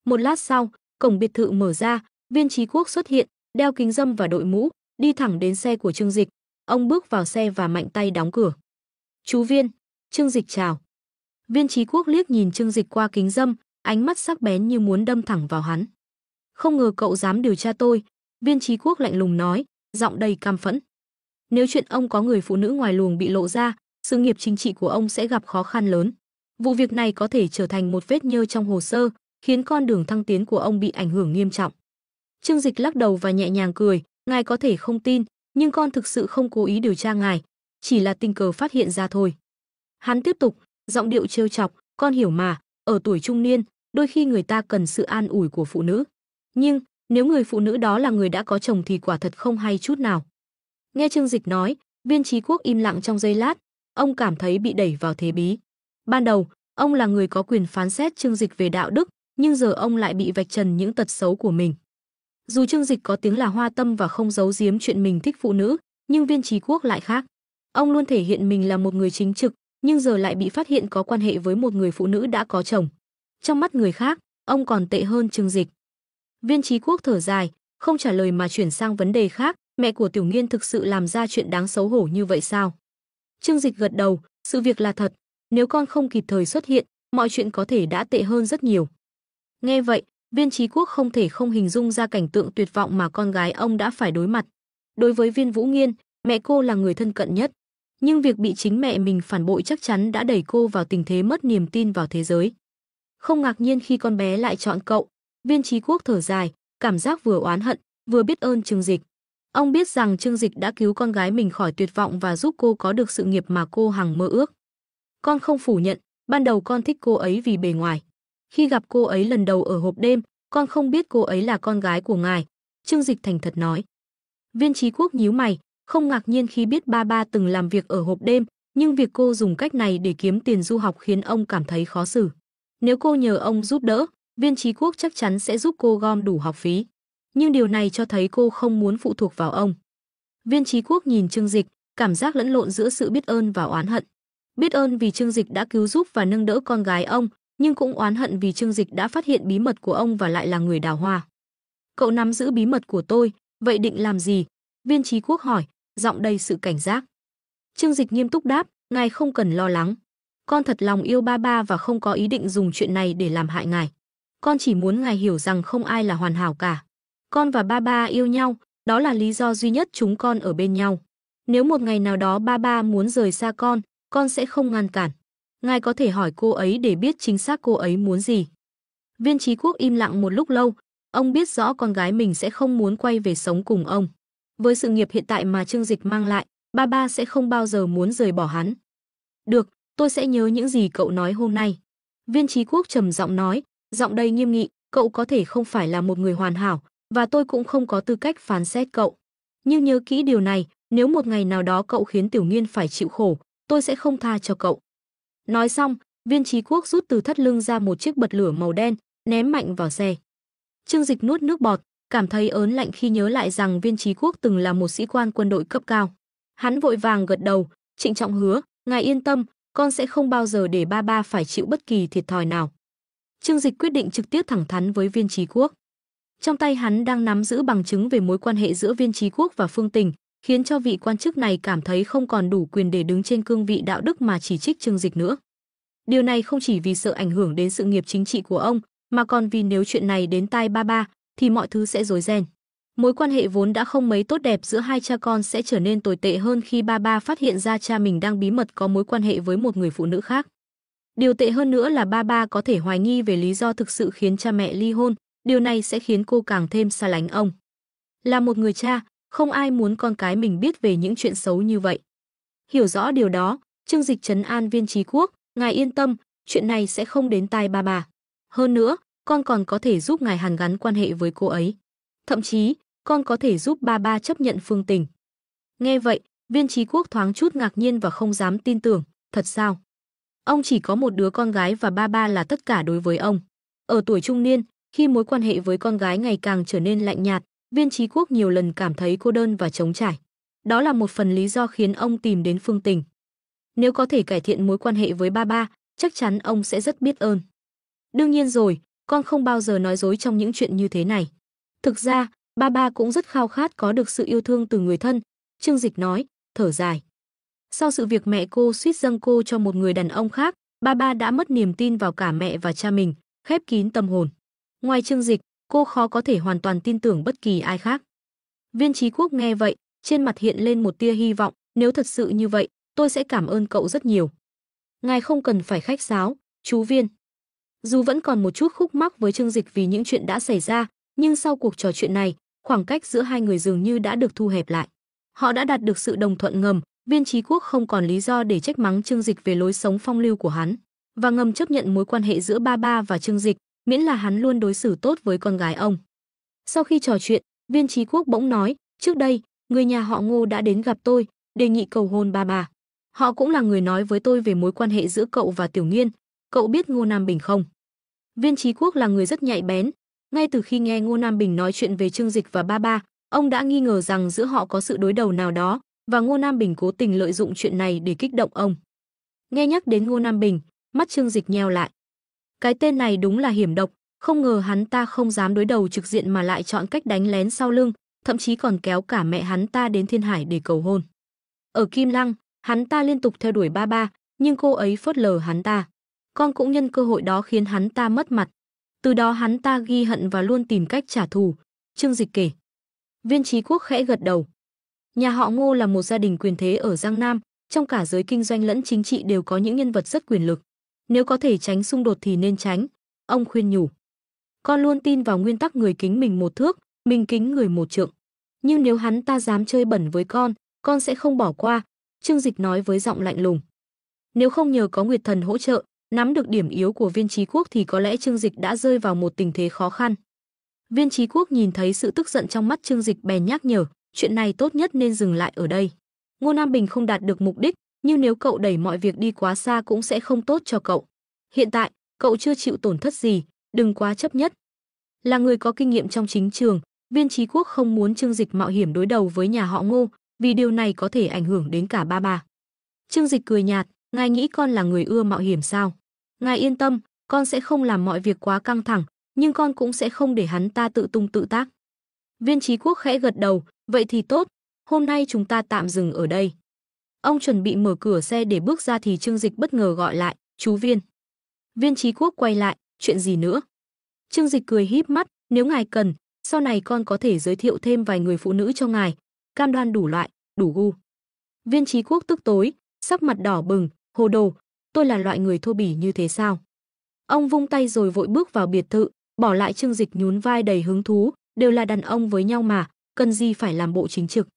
[SPEAKER 1] Một lát sau, cổng biệt thự mở ra, Viên Chí Quốc xuất hiện, đeo kính râm và đội mũ, đi thẳng đến xe của Trương Dịch. Ông bước vào xe và mạnh tay đóng cửa. Chú Viên, Trương Dịch chào. Viên Chí Quốc liếc nhìn Trương Dịch qua kính râm, ánh mắt sắc bén như muốn đâm thẳng vào hắn. Không ngờ cậu dám điều tra tôi, Viên Chí Quốc lạnh lùng nói, giọng đầy căm phẫn. Nếu chuyện ông có người phụ nữ ngoài luồng bị lộ ra, sự nghiệp chính trị của ông sẽ gặp khó khăn lớn. Vụ việc này có thể trở thành một vết nhơ trong hồ sơ, khiến con đường thăng tiến của ông bị ảnh hưởng nghiêm trọng. Trương Dịch lắc đầu và nhẹ nhàng cười, ngài có thể không tin, nhưng con thực sự không cố ý điều tra ngài, chỉ là tình cờ phát hiện ra thôi. Hắn tiếp tục, giọng điệu trêu chọc, con hiểu mà, ở tuổi trung niên, đôi khi người ta cần sự an ủi của phụ nữ. Nhưng, nếu người phụ nữ đó là người đã có chồng thì quả thật không hay chút nào. Nghe Trương Dịch nói, Viên Chí Quốc im lặng trong giây lát, ông cảm thấy bị đẩy vào thế bí. Ban đầu, ông là người có quyền phán xét Trương Dịch về đạo đức, nhưng giờ ông lại bị vạch trần những tật xấu của mình. Dù Trương Dịch có tiếng là hoa tâm và không giấu giếm chuyện mình thích phụ nữ, nhưng Viên Chí Quốc lại khác. Ông luôn thể hiện mình là một người chính trực, nhưng giờ lại bị phát hiện có quan hệ với một người phụ nữ đã có chồng. Trong mắt người khác, ông còn tệ hơn Trương Dịch. Viên Chí Quốc thở dài, không trả lời mà chuyển sang vấn đề khác, mẹ của Tiểu Nghiên thực sự làm ra chuyện đáng xấu hổ như vậy sao? Trương Dịch gật đầu, sự việc là thật, nếu con không kịp thời xuất hiện, mọi chuyện có thể đã tệ hơn rất nhiều. Nghe vậy, Viên Chí Quốc không thể không hình dung ra cảnh tượng tuyệt vọng mà con gái ông đã phải đối mặt. Đối với Viên Vũ Nghiên, mẹ cô là người thân cận nhất. Nhưng việc bị chính mẹ mình phản bội chắc chắn đã đẩy cô vào tình thế mất niềm tin vào thế giới. Không ngạc nhiên khi con bé lại chọn cậu. Viên Chí Quốc thở dài, cảm giác vừa oán hận, vừa biết ơn Trương Dịch. Ông biết rằng Trương Dịch đã cứu con gái mình khỏi tuyệt vọng và giúp cô có được sự nghiệp mà cô hằng mơ ước. Con không phủ nhận, ban đầu con thích cô ấy vì bề ngoài. Khi gặp cô ấy lần đầu ở hộp đêm, con không biết cô ấy là con gái của ngài, Trương Dịch thành thật nói. Viên Chí Quốc nhíu mày, không ngạc nhiên khi biết ba ba từng làm việc ở hộp đêm, nhưng việc cô dùng cách này để kiếm tiền du học khiến ông cảm thấy khó xử. Nếu cô nhờ ông giúp đỡ, Viên Chí Quốc chắc chắn sẽ giúp cô gom đủ học phí. Nhưng điều này cho thấy cô không muốn phụ thuộc vào ông. Viên Chí Quốc nhìn Trương Dịch, cảm giác lẫn lộn giữa sự biết ơn và oán hận. Biết ơn vì Trương Dịch đã cứu giúp và nâng đỡ con gái ông, nhưng cũng oán hận vì Trương Dịch đã phát hiện bí mật của ông và lại là người đào hoa. Cậu nắm giữ bí mật của tôi, vậy định làm gì? Viên Chí Quốc hỏi, giọng đầy sự cảnh giác. Trương Dịch nghiêm túc đáp, ngài không cần lo lắng. Con thật lòng yêu ba ba và không có ý định dùng chuyện này để làm hại ngài. Con chỉ muốn ngài hiểu rằng không ai là hoàn hảo cả. Con và ba ba yêu nhau, đó là lý do duy nhất chúng con ở bên nhau. Nếu một ngày nào đó ba ba muốn rời xa con sẽ không ngăn cản. Ngài có thể hỏi cô ấy để biết chính xác cô ấy muốn gì. Viên Chí Quốc im lặng một lúc lâu, ông biết rõ con gái mình sẽ không muốn quay về sống cùng ông. Với sự nghiệp hiện tại mà Trương Dịch mang lại, ba ba sẽ không bao giờ muốn rời bỏ hắn. Được, tôi sẽ nhớ những gì cậu nói hôm nay. Viên Chí Quốc trầm giọng nói, giọng đầy nghiêm nghị, cậu có thể không phải là một người hoàn hảo, và tôi cũng không có tư cách phán xét cậu. Nhưng nhớ kỹ điều này, nếu một ngày nào đó cậu khiến Tiểu Nghiên phải chịu khổ, tôi sẽ không tha cho cậu. Nói xong, Viên Chí Quốc rút từ thắt lưng ra một chiếc bật lửa màu đen, ném mạnh vào xe. Trương Dịch nuốt nước bọt, cảm thấy ớn lạnh khi nhớ lại rằng Viên Chí Quốc từng là một sĩ quan quân đội cấp cao. Hắn vội vàng gật đầu, trịnh trọng hứa, ngài yên tâm, con sẽ không bao giờ để ba ba phải chịu bất kỳ thiệt thòi nào. Trương Dịch quyết định trực tiếp thẳng thắn với Viên Chí Quốc. Trong tay hắn đang nắm giữ bằng chứng về mối quan hệ giữa Viên Chí Quốc và Phương Tình, khiến cho vị quan chức này cảm thấy không còn đủ quyền để đứng trên cương vị đạo đức mà chỉ trích Trương Dịch nữa. Điều này không chỉ vì sợ ảnh hưởng đến sự nghiệp chính trị của ông, mà còn vì nếu chuyện này đến tai ba ba, thì mọi thứ sẽ rối ren. Mối quan hệ vốn đã không mấy tốt đẹp giữa hai cha con sẽ trở nên tồi tệ hơn khi ba ba phát hiện ra cha mình đang bí mật có mối quan hệ với một người phụ nữ khác. Điều tệ hơn nữa là ba ba có thể hoài nghi về lý do thực sự khiến cha mẹ ly hôn, điều này sẽ khiến cô càng thêm xa lánh ông. Là một người cha, không ai muốn con cái mình biết về những chuyện xấu như vậy. Hiểu rõ điều đó, Trương Dịch trấn an Viên Chí Quốc, ngài yên tâm, chuyện này sẽ không đến tai ba bà. Hơn nữa, con còn có thể giúp ngài hàn gắn quan hệ với cô ấy. Thậm chí, con có thể giúp ba ba chấp nhận Phương Tình. Nghe vậy, Viên Chí Quốc thoáng chút ngạc nhiên và không dám tin tưởng, thật sao? Ông chỉ có một đứa con gái và ba ba là tất cả đối với ông. Ở tuổi trung niên, khi mối quan hệ với con gái ngày càng trở nên lạnh nhạt, Viên Chí Quốc nhiều lần cảm thấy cô đơn và trống trải. Đó là một phần lý do khiến ông tìm đến Phương Tình. Nếu có thể cải thiện mối quan hệ với ba ba, chắc chắn ông sẽ rất biết ơn. Đương nhiên rồi, con không bao giờ nói dối trong những chuyện như thế này. Thực ra, ba ba cũng rất khao khát có được sự yêu thương từ người thân, Trương Dịch nói, thở dài. Sau sự việc mẹ cô suýt dâng cô cho một người đàn ông khác, ba ba đã mất niềm tin vào cả mẹ và cha mình, khép kín tâm hồn. Ngoài Trương Dịch, cô khó có thể hoàn toàn tin tưởng bất kỳ ai khác. Viên Chí Quốc nghe vậy, trên mặt hiện lên một tia hy vọng, nếu thật sự như vậy, tôi sẽ cảm ơn cậu rất nhiều. Ngài không cần phải khách sáo, chú Viên. Dù vẫn còn một chút khúc mắc với Trương Dịch vì những chuyện đã xảy ra, nhưng sau cuộc trò chuyện này, khoảng cách giữa hai người dường như đã được thu hẹp lại. Họ đã đạt được sự đồng thuận ngầm, Viên Chí Quốc không còn lý do để trách mắng Trương Dịch về lối sống phong lưu của hắn, và ngầm chấp nhận mối quan hệ giữa ba ba và Trương Dịch, miễn là hắn luôn đối xử tốt với con gái ông. Sau khi trò chuyện, Viên Chí Quốc bỗng nói, trước đây, người nhà họ Ngô đã đến gặp tôi, đề nghị cầu hôn ba bà. Họ cũng là người nói với tôi về mối quan hệ giữa cậu và Tiểu Nghiên. Cậu biết Ngô Nam Bình không? Viên Chí Quốc là người rất nhạy bén. Ngay từ khi nghe Ngô Nam Bình nói chuyện về Trương Dịch và ba ba, ông đã nghi ngờ rằng giữa họ có sự đối đầu nào đó, và Ngô Nam Bình cố tình lợi dụng chuyện này để kích động ông. Nghe nhắc đến Ngô Nam Bình, mắt Trương Dịch nheo lại. Cái tên này đúng là hiểm độc, không ngờ hắn ta không dám đối đầu trực diện mà lại chọn cách đánh lén sau lưng, thậm chí còn kéo cả mẹ hắn ta đến Thiên Hải để cầu hôn. Ở Kim Lăng, hắn ta liên tục theo đuổi ba ba, nhưng cô ấy phớt lờ hắn ta. Con cũng nhân cơ hội đó khiến hắn ta mất mặt. Từ đó hắn ta ghi hận và luôn tìm cách trả thù, Trương Dịch kể. Viên Chí Quốc khẽ gật đầu. Nhà họ Ngô là một gia đình quyền thế ở Giang Nam, Trong cả giới kinh doanh lẫn chính trị đều có những nhân vật rất quyền lực. Nếu có thể tránh xung đột thì nên tránh, ông khuyên nhủ. Con luôn tin vào nguyên tắc người kính mình một thước, mình kính người một trượng. Nhưng nếu hắn ta dám chơi bẩn với con sẽ không bỏ qua, Trương Dịch nói với giọng lạnh lùng. Nếu không nhờ có Nguyệt Thần hỗ trợ, nắm được điểm yếu của Viên Chí Quốc thì có lẽ Trương Dịch đã rơi vào một tình thế khó khăn. Viên Chí Quốc nhìn thấy sự tức giận trong mắt Trương Dịch bèn nhắc nhở, chuyện này tốt nhất nên dừng lại ở đây. Ngô Nam Bình không đạt được mục đích, nhưng nếu cậu đẩy mọi việc đi quá xa cũng sẽ không tốt cho cậu. Hiện tại, cậu chưa chịu tổn thất gì, đừng quá chấp nhất. Là người có kinh nghiệm trong chính trường, Viên Chí Quốc không muốn Trương Dịch mạo hiểm đối đầu với nhà họ Ngô, vì điều này có thể ảnh hưởng đến cả ba bà. Trương Dịch cười nhạt, ngài nghĩ con là người ưa mạo hiểm sao? Ngài yên tâm, con sẽ không làm mọi việc quá căng thẳng, nhưng con cũng sẽ không để hắn ta tự tung tự tác. Viên Chí Quốc khẽ gật đầu, vậy thì tốt, hôm nay chúng ta tạm dừng ở đây. Ông chuẩn bị mở cửa xe để bước ra thì Trương Dịch bất ngờ gọi lại, chú Viên. Viên Chí Quốc quay lại, chuyện gì nữa? Trương Dịch cười híp mắt, nếu ngài cần, sau này con có thể giới thiệu thêm vài người phụ nữ cho ngài, cam đoan đủ loại, đủ gu. Viên Chí Quốc tức tối, sắc mặt đỏ bừng, hồ đồ, tôi là loại người thô bỉ như thế sao? Ông vung tay rồi vội bước vào biệt thự, bỏ lại Trương Dịch nhún vai đầy hứng thú, đều là đàn ông với nhau mà, cần gì phải làm bộ chính trực.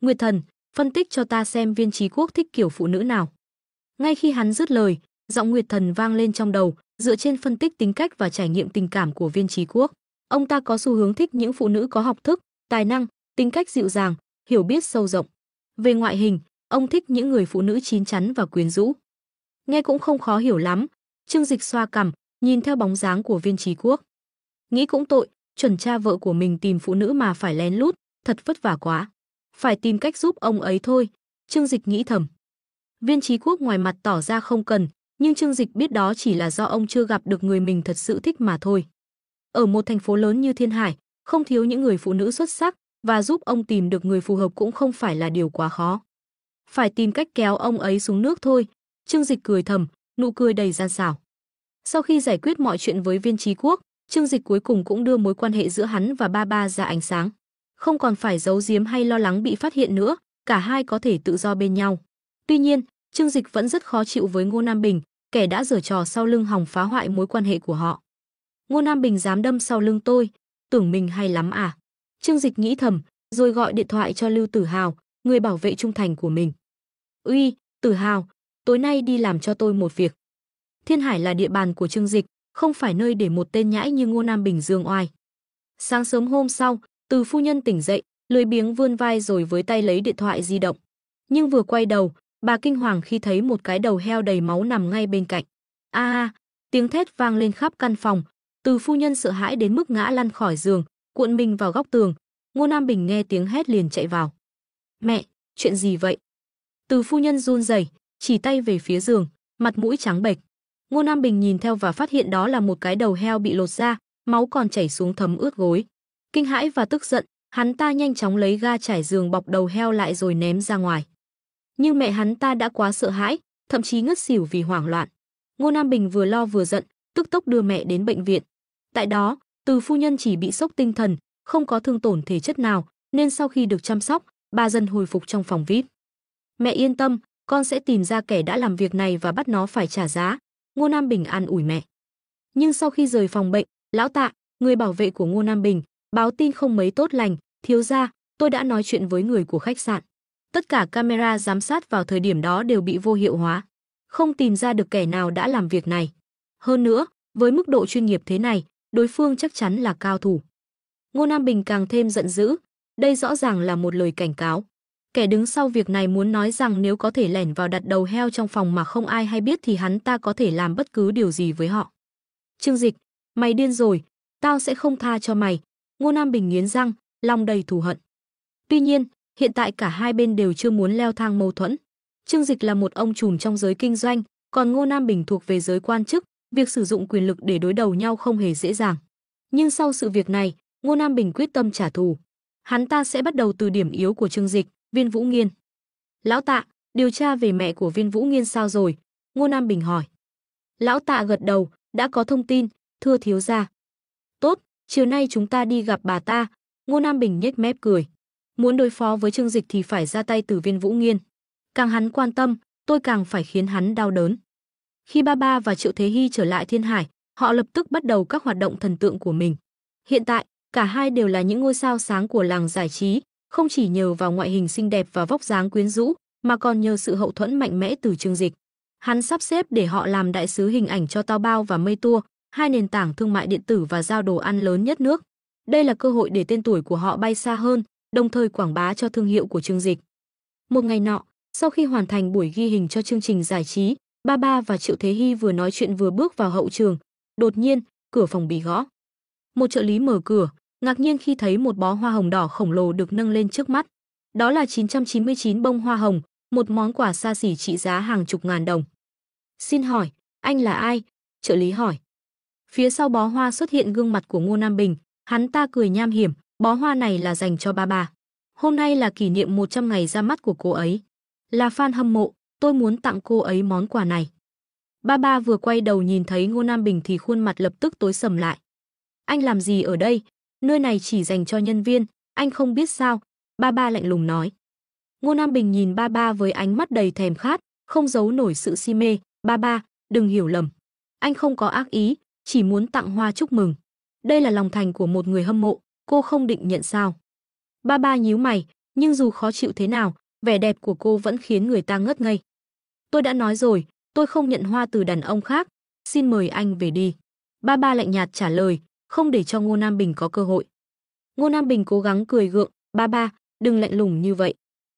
[SPEAKER 1] Nguyệt Thần, phân tích cho ta xem Viên Chí Quốc thích kiểu phụ nữ nào. Ngay khi hắn dứt lời, giọng Nguyệt Thần vang lên trong đầu, dựa trên phân tích tính cách và trải nghiệm tình cảm của Viên Chí Quốc. Ông ta có xu hướng thích những phụ nữ có học thức, tài năng, tính cách dịu dàng, hiểu biết sâu rộng. Về ngoại hình, ông thích những người phụ nữ chín chắn và quyến rũ. Nghe cũng không khó hiểu lắm, Trương Dịch xoa cằm, nhìn theo bóng dáng của Viên Chí Quốc. Nghĩ cũng tội, chuẩn cha vợ của mình tìm phụ nữ mà phải lén lút, thật vất vả quá. Phải tìm cách giúp ông ấy thôi, Trương Dịch nghĩ thầm. Viên Chí Quốc ngoài mặt tỏ ra không cần, nhưng Trương Dịch biết đó chỉ là do ông chưa gặp được người mình thật sự thích mà thôi. Ở một thành phố lớn như Thiên Hải, không thiếu những người phụ nữ xuất sắc, và giúp ông tìm được người phù hợp cũng không phải là điều quá khó. Phải tìm cách kéo ông ấy xuống nước thôi, Trương Dịch cười thầm, nụ cười đầy gian xảo. Sau khi giải quyết mọi chuyện với Viên Chí Quốc, Trương Dịch cuối cùng cũng đưa mối quan hệ giữa hắn và ba ba ra ánh sáng. Không còn phải giấu giếm hay lo lắng bị phát hiện nữa, cả hai có thể tự do bên nhau. Tuy nhiên, Trương Dịch vẫn rất khó chịu với Ngô Nam Bình, kẻ đã giở trò sau lưng hòng phá hoại mối quan hệ của họ. Ngô Nam Bình dám đâm sau lưng tôi, tưởng mình hay lắm à? Trương Dịch nghĩ thầm, rồi gọi điện thoại cho Lưu Tử Hào, người bảo vệ trung thành của mình. Uy, Tử Hào, tối nay đi làm cho tôi một việc. Thiên Hải là địa bàn của Trương Dịch, không phải nơi để một tên nhãi như Ngô Nam Bình dương oai. Sáng sớm hôm sau, Từ phu nhân tỉnh dậy, lười biếng vươn vai rồi với tay lấy điện thoại di động. Nhưng vừa quay đầu, bà kinh hoàng khi thấy một cái đầu heo đầy máu nằm ngay bên cạnh. Tiếng thét vang lên khắp căn phòng, Từ phu nhân sợ hãi đến mức ngã lăn khỏi giường, cuộn mình vào góc tường. Ngô Nam Bình nghe tiếng hét liền chạy vào. Mẹ, chuyện gì vậy? Từ phu nhân run rẩy, chỉ tay về phía giường, mặt mũi trắng bệch. Ngô Nam Bình nhìn theo và phát hiện đó là một cái đầu heo bị lột ra, máu còn chảy xuống thấm ướt gối. Kinh hãi và tức giận, hắn ta nhanh chóng lấy ga trải giường bọc đầu heo lại rồi ném ra ngoài. Nhưng mẹ hắn ta đã quá sợ hãi, thậm chí ngất xỉu vì hoảng loạn. Ngô Nam Bình vừa lo vừa giận, tức tốc đưa mẹ đến bệnh viện. Tại đó, Từ phu nhân chỉ bị sốc tinh thần, không có thương tổn thể chất nào, nên sau khi được chăm sóc, bà dần hồi phục trong phòng VIP. Mẹ yên tâm, con sẽ tìm ra kẻ đã làm việc này và bắt nó phải trả giá. Ngô Nam Bình an ủi mẹ. Nhưng sau khi rời phòng bệnh, lão Tạ, người bảo vệ của Ngô Nam Bình, báo tin không mấy tốt lành, thiếu gia, tôi đã nói chuyện với người của khách sạn. Tất cả camera giám sát vào thời điểm đó đều bị vô hiệu hóa. Không tìm ra được kẻ nào đã làm việc này. Hơn nữa, với mức độ chuyên nghiệp thế này, đối phương chắc chắn là cao thủ. Ngô Nam Bình càng thêm giận dữ, đây rõ ràng là một lời cảnh cáo. Kẻ đứng sau việc này muốn nói rằng nếu có thể lẻn vào đặt đầu heo trong phòng mà không ai hay biết thì hắn ta có thể làm bất cứ điều gì với họ. Trương Dịch, mày điên rồi, tao sẽ không tha cho mày. Ngô Nam Bình nghiến răng, lòng đầy thù hận. Tuy nhiên, hiện tại cả hai bên đều chưa muốn leo thang mâu thuẫn. Trương Dịch là một ông trùm trong giới kinh doanh, còn Ngô Nam Bình thuộc về giới quan chức, việc sử dụng quyền lực để đối đầu nhau không hề dễ dàng. Nhưng sau sự việc này, Ngô Nam Bình quyết tâm trả thù. Hắn ta sẽ bắt đầu từ điểm yếu của Trương Dịch, Viên Vũ Nghiên. Lão Tạ, điều tra về mẹ của Viên Vũ Nghiên sao rồi? Ngô Nam Bình hỏi. Lão Tạ gật đầu, đã có thông tin, thưa thiếu gia. Tốt, chiều nay chúng ta đi gặp bà ta. Ngô Nam Bình nhếch mép cười. Muốn đối phó với Trương Dịch thì phải ra tay từ Viên Vũ Nghiên. Càng hắn quan tâm, tôi càng phải khiến hắn đau đớn. Khi ba ba và Triệu Thế Hy trở lại Thiên Hải, họ lập tức bắt đầu các hoạt động thần tượng của mình. Hiện tại, cả hai đều là những ngôi sao sáng của làng giải trí, không chỉ nhờ vào ngoại hình xinh đẹp và vóc dáng quyến rũ, mà còn nhờ sự hậu thuẫn mạnh mẽ từ Trương Dịch. Hắn sắp xếp để họ làm đại sứ hình ảnh cho Taobao và Mây Tour, hai nền tảng thương mại điện tử và giao đồ ăn lớn nhất nước. Đây là cơ hội để tên tuổi của họ bay xa hơn, đồng thời quảng bá cho thương hiệu của Trương Dịch. Một ngày nọ, sau khi hoàn thành buổi ghi hình cho chương trình giải trí, ba ba và Triệu Thế Hy vừa nói chuyện vừa bước vào hậu trường. Đột nhiên, cửa phòng bị gõ. Một trợ lý mở cửa, ngạc nhiên khi thấy một bó hoa hồng đỏ khổng lồ được nâng lên trước mắt. Đó là 999 bông hoa hồng, một món quà xa xỉ trị giá hàng chục ngàn đồng. Xin hỏi, anh là ai? Trợ lý hỏi. Phía sau bó hoa xuất hiện gương mặt của Ngô Nam Bình, hắn ta cười nham hiểm, bó hoa này là dành cho ba ba. Hôm nay là kỷ niệm 100 ngày ra mắt của cô ấy. Là fan hâm mộ, tôi muốn tặng cô ấy món quà này. Ba ba vừa quay đầu nhìn thấy Ngô Nam Bình thì khuôn mặt lập tức tối sầm lại. Anh làm gì ở đây? Nơi này chỉ dành cho nhân viên, anh không biết sao? Ba ba lạnh lùng nói. Ngô Nam Bình nhìn ba ba với ánh mắt đầy thèm khát, không giấu nổi sự si mê. Ba ba, đừng hiểu lầm. Anh không có ác ý, chỉ muốn tặng hoa chúc mừng. Đây là lòng thành của một người hâm mộ, cô không định nhận sao? Ba ba nhíu mày, nhưng dù khó chịu thế nào, vẻ đẹp của cô vẫn khiến người ta ngất ngây. Tôi đã nói rồi, tôi không nhận hoa từ đàn ông khác, xin mời anh về đi. Ba ba lạnh nhạt trả lời, không để cho Ngô Nam Bình có cơ hội. Ngô Nam Bình cố gắng cười gượng, ba ba, đừng lạnh lùng như vậy.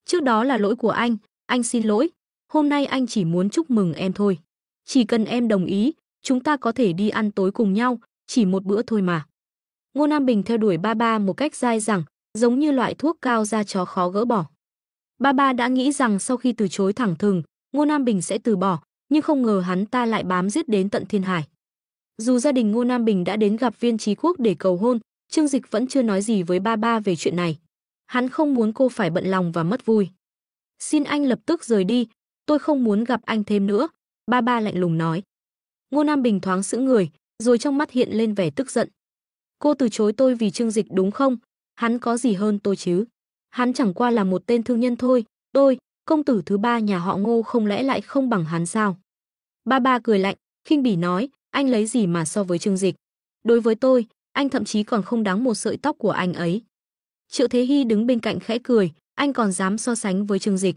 [SPEAKER 1] Trước đó là lỗi của anh xin lỗi. Hôm nay anh chỉ muốn chúc mừng em thôi. Chỉ cần em đồng ý, chúng ta có thể đi ăn tối cùng nhau, chỉ một bữa thôi mà. Ngô Nam Bình theo đuổi ba ba một cách dai dẳng, giống như loại thuốc cao da chó khó gỡ bỏ. Ba ba đã nghĩ rằng sau khi từ chối thẳng thừng, Ngô Nam Bình sẽ từ bỏ, nhưng không ngờ hắn ta lại bám giết đến tận Thiên Hải. Dù gia đình Ngô Nam Bình đã đến gặp Viên Chí Quốc để cầu hôn, Trương Dịch vẫn chưa nói gì với ba ba về chuyện này. Hắn không muốn cô phải bận lòng và mất vui. Xin anh lập tức rời đi, tôi không muốn gặp anh thêm nữa, ba ba lạnh lùng nói. Ngô Nam Bình thoáng sững người, rồi trong mắt hiện lên vẻ tức giận. Cô từ chối tôi vì Trương Dịch đúng không? Hắn có gì hơn tôi chứ? Hắn chẳng qua là một tên thương nhân thôi, tôi, công tử thứ ba nhà họ Ngô không lẽ lại không bằng hắn sao? Ba ba cười lạnh, khinh bỉ nói, anh lấy gì mà so với Trương Dịch? Đối với tôi, anh thậm chí còn không đáng một sợi tóc của anh ấy. Triệu Thế Hy đứng bên cạnh khẽ cười, anh còn dám so sánh với Trương Dịch.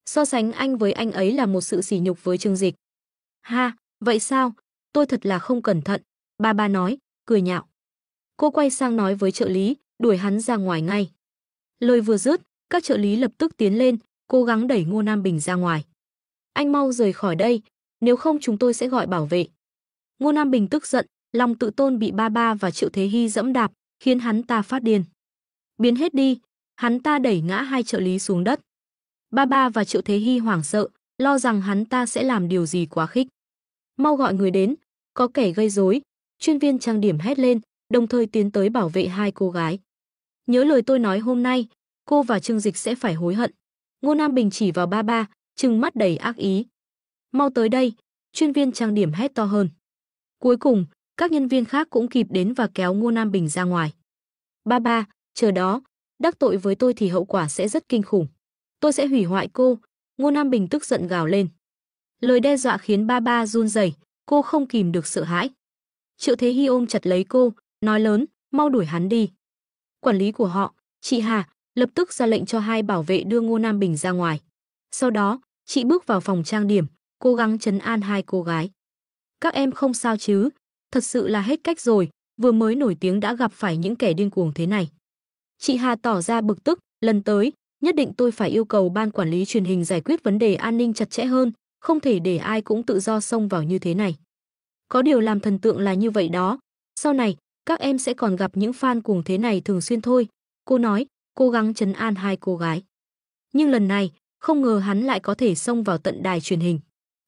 [SPEAKER 1] So sánh anh với anh ấy là một sự sỉ nhục với Trương Dịch. Ha, vậy sao? Tôi thật là không cẩn thận, ba ba nói, cười nhạo. Cô quay sang nói với trợ lý, đuổi hắn ra ngoài ngay. Lời vừa dứt, các trợ lý lập tức tiến lên, cố gắng đẩy Ngô Nam Bình ra ngoài. Anh mau rời khỏi đây, nếu không chúng tôi sẽ gọi bảo vệ. Ngô Nam Bình tức giận, lòng tự tôn bị ba ba và Triệu Thế Hy dẫm đạp, khiến hắn ta phát điên. Biến hết đi, hắn ta đẩy ngã hai trợ lý xuống đất. Ba ba và Triệu Thế Hy hoảng sợ, lo rằng hắn ta sẽ làm điều gì quá khích. Mau gọi người đến, có kẻ gây rối, chuyên viên trang điểm hét lên, đồng thời tiến tới bảo vệ hai cô gái. Nhớ lời tôi nói hôm nay, cô và Trương Dịch sẽ phải hối hận. Ngô Nam Bình chỉ vào ba ba, trừng mắt đầy ác ý. Mau tới đây, chuyên viên trang điểm hét to hơn. Cuối cùng, các nhân viên khác cũng kịp đến và kéo Ngô Nam Bình ra ngoài. Ba ba, chờ đó, đắc tội với tôi thì hậu quả sẽ rất kinh khủng. Tôi sẽ hủy hoại cô, Ngô Nam Bình tức giận gào lên. Lời đe dọa khiến ba ba run rẩy, cô không kìm được sợ hãi. Triệu Thế Hy ôm chặt lấy cô, nói lớn, mau đuổi hắn đi. Quản lý của họ, chị Hà, lập tức ra lệnh cho hai bảo vệ đưa Ngô Nam Bình ra ngoài. Sau đó, chị bước vào phòng trang điểm, cố gắng trấn an hai cô gái. Các em không sao chứ, thật sự là hết cách rồi, vừa mới nổi tiếng đã gặp phải những kẻ điên cuồng thế này. Chị Hà tỏ ra bực tức, lần tới, nhất định tôi phải yêu cầu ban quản lý truyền hình giải quyết vấn đề an ninh chặt chẽ hơn, không thể để ai cũng tự do xông vào như thế này. Có điều làm thần tượng là như vậy đó, sau này, các em sẽ còn gặp những fan cuồng thế này thường xuyên thôi, cô nói, cố gắng trấn an hai cô gái. Nhưng lần này, không ngờ hắn lại có thể xông vào tận đài truyền hình.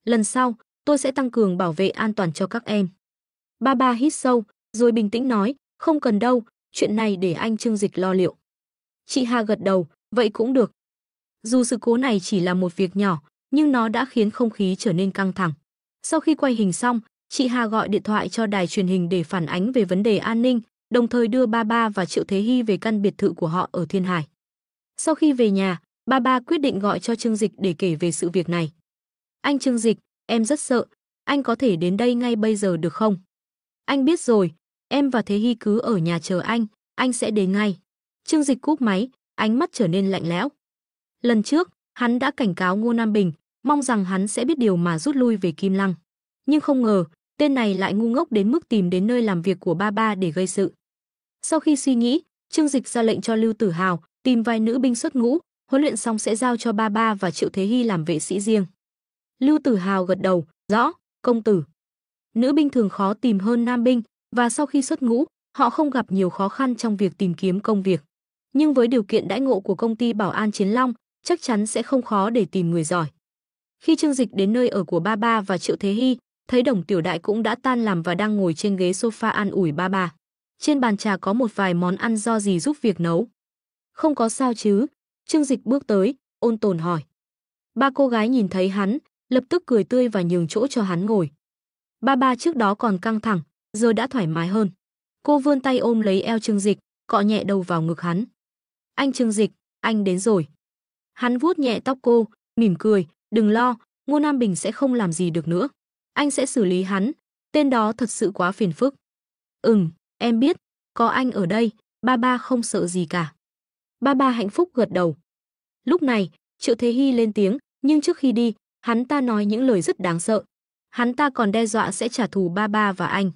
[SPEAKER 1] Lần sau, tôi sẽ tăng cường bảo vệ an toàn cho các em. Ba ba hít sâu, rồi bình tĩnh nói, không cần đâu, chuyện này để anh Trương Dịch lo liệu. Chị Hà gật đầu, vậy cũng được. Dù sự cố này chỉ là một việc nhỏ, nhưng nó đã khiến không khí trở nên căng thẳng. Sau khi quay hình xong, chị Hà gọi điện thoại cho đài truyền hình để phản ánh về vấn đề an ninh, đồng thời đưa ba ba và Triệu Thế Hy về căn biệt thự của họ ở Thiên Hải. Sau khi về nhà, Ba ba quyết định gọi cho Trương Dịch để kể về sự việc này. Anh Trương Dịch, em rất sợ, anh có thể đến đây ngay bây giờ được không? Anh biết rồi, em và Thế Hy cứ ở nhà chờ anh sẽ đến ngay. Trương Dịch cúp máy, ánh mắt trở nên lạnh lẽo. Lần trước, hắn đã cảnh cáo Ngô Nam Bình, mong rằng hắn sẽ biết điều mà rút lui về Kim Lăng. Nhưng không ngờ, tên này lại ngu ngốc đến mức tìm đến nơi làm việc của ba ba để gây sự. Sau khi suy nghĩ, Trương Dịch ra lệnh cho Lưu Tử Hào tìm vài nữ binh xuất ngũ, huấn luyện xong sẽ giao cho ba ba và Triệu Thế Hy làm vệ sĩ riêng. Lưu Tử Hào gật đầu, rõ, công tử. Nữ binh thường khó tìm hơn nam binh, và sau khi xuất ngũ, họ không gặp nhiều khó khăn trong việc tìm kiếm công việc. Nhưng với điều kiện đãi ngộ của công ty Bảo An Chiến Long, chắc chắn sẽ không khó để tìm người giỏi. Khi Trương Dịch đến nơi ở của ba ba và Triệu Thế Hy, thấy Đồng Tiểu Đại cũng đã tan làm và đang ngồi trên ghế sofa an ủi ba ba. Trên bàn trà có một vài món ăn do dì giúp việc nấu. Không có sao chứ? Trương Dịch bước tới, ôn tồn hỏi. Ba cô gái nhìn thấy hắn, lập tức cười tươi và nhường chỗ cho hắn ngồi. Ba ba trước đó còn căng thẳng, giờ đã thoải mái hơn. Cô vươn tay ôm lấy eo Trương Dịch, cọ nhẹ đầu vào ngực hắn. Anh Trương Dịch, anh đến rồi. Hắn vuốt nhẹ tóc cô, mỉm cười, đừng lo, Ngô Nam Bình sẽ không làm gì được nữa. Anh sẽ xử lý hắn, tên đó thật sự quá phiền phức. Em biết, có anh ở đây, ba ba không sợ gì cả. Ba ba hạnh phúc gật đầu. Lúc này, Triệu Thế Hy lên tiếng, nhưng trước khi đi, hắn ta nói những lời rất đáng sợ. Hắn ta còn đe dọa sẽ trả thù ba ba và anh.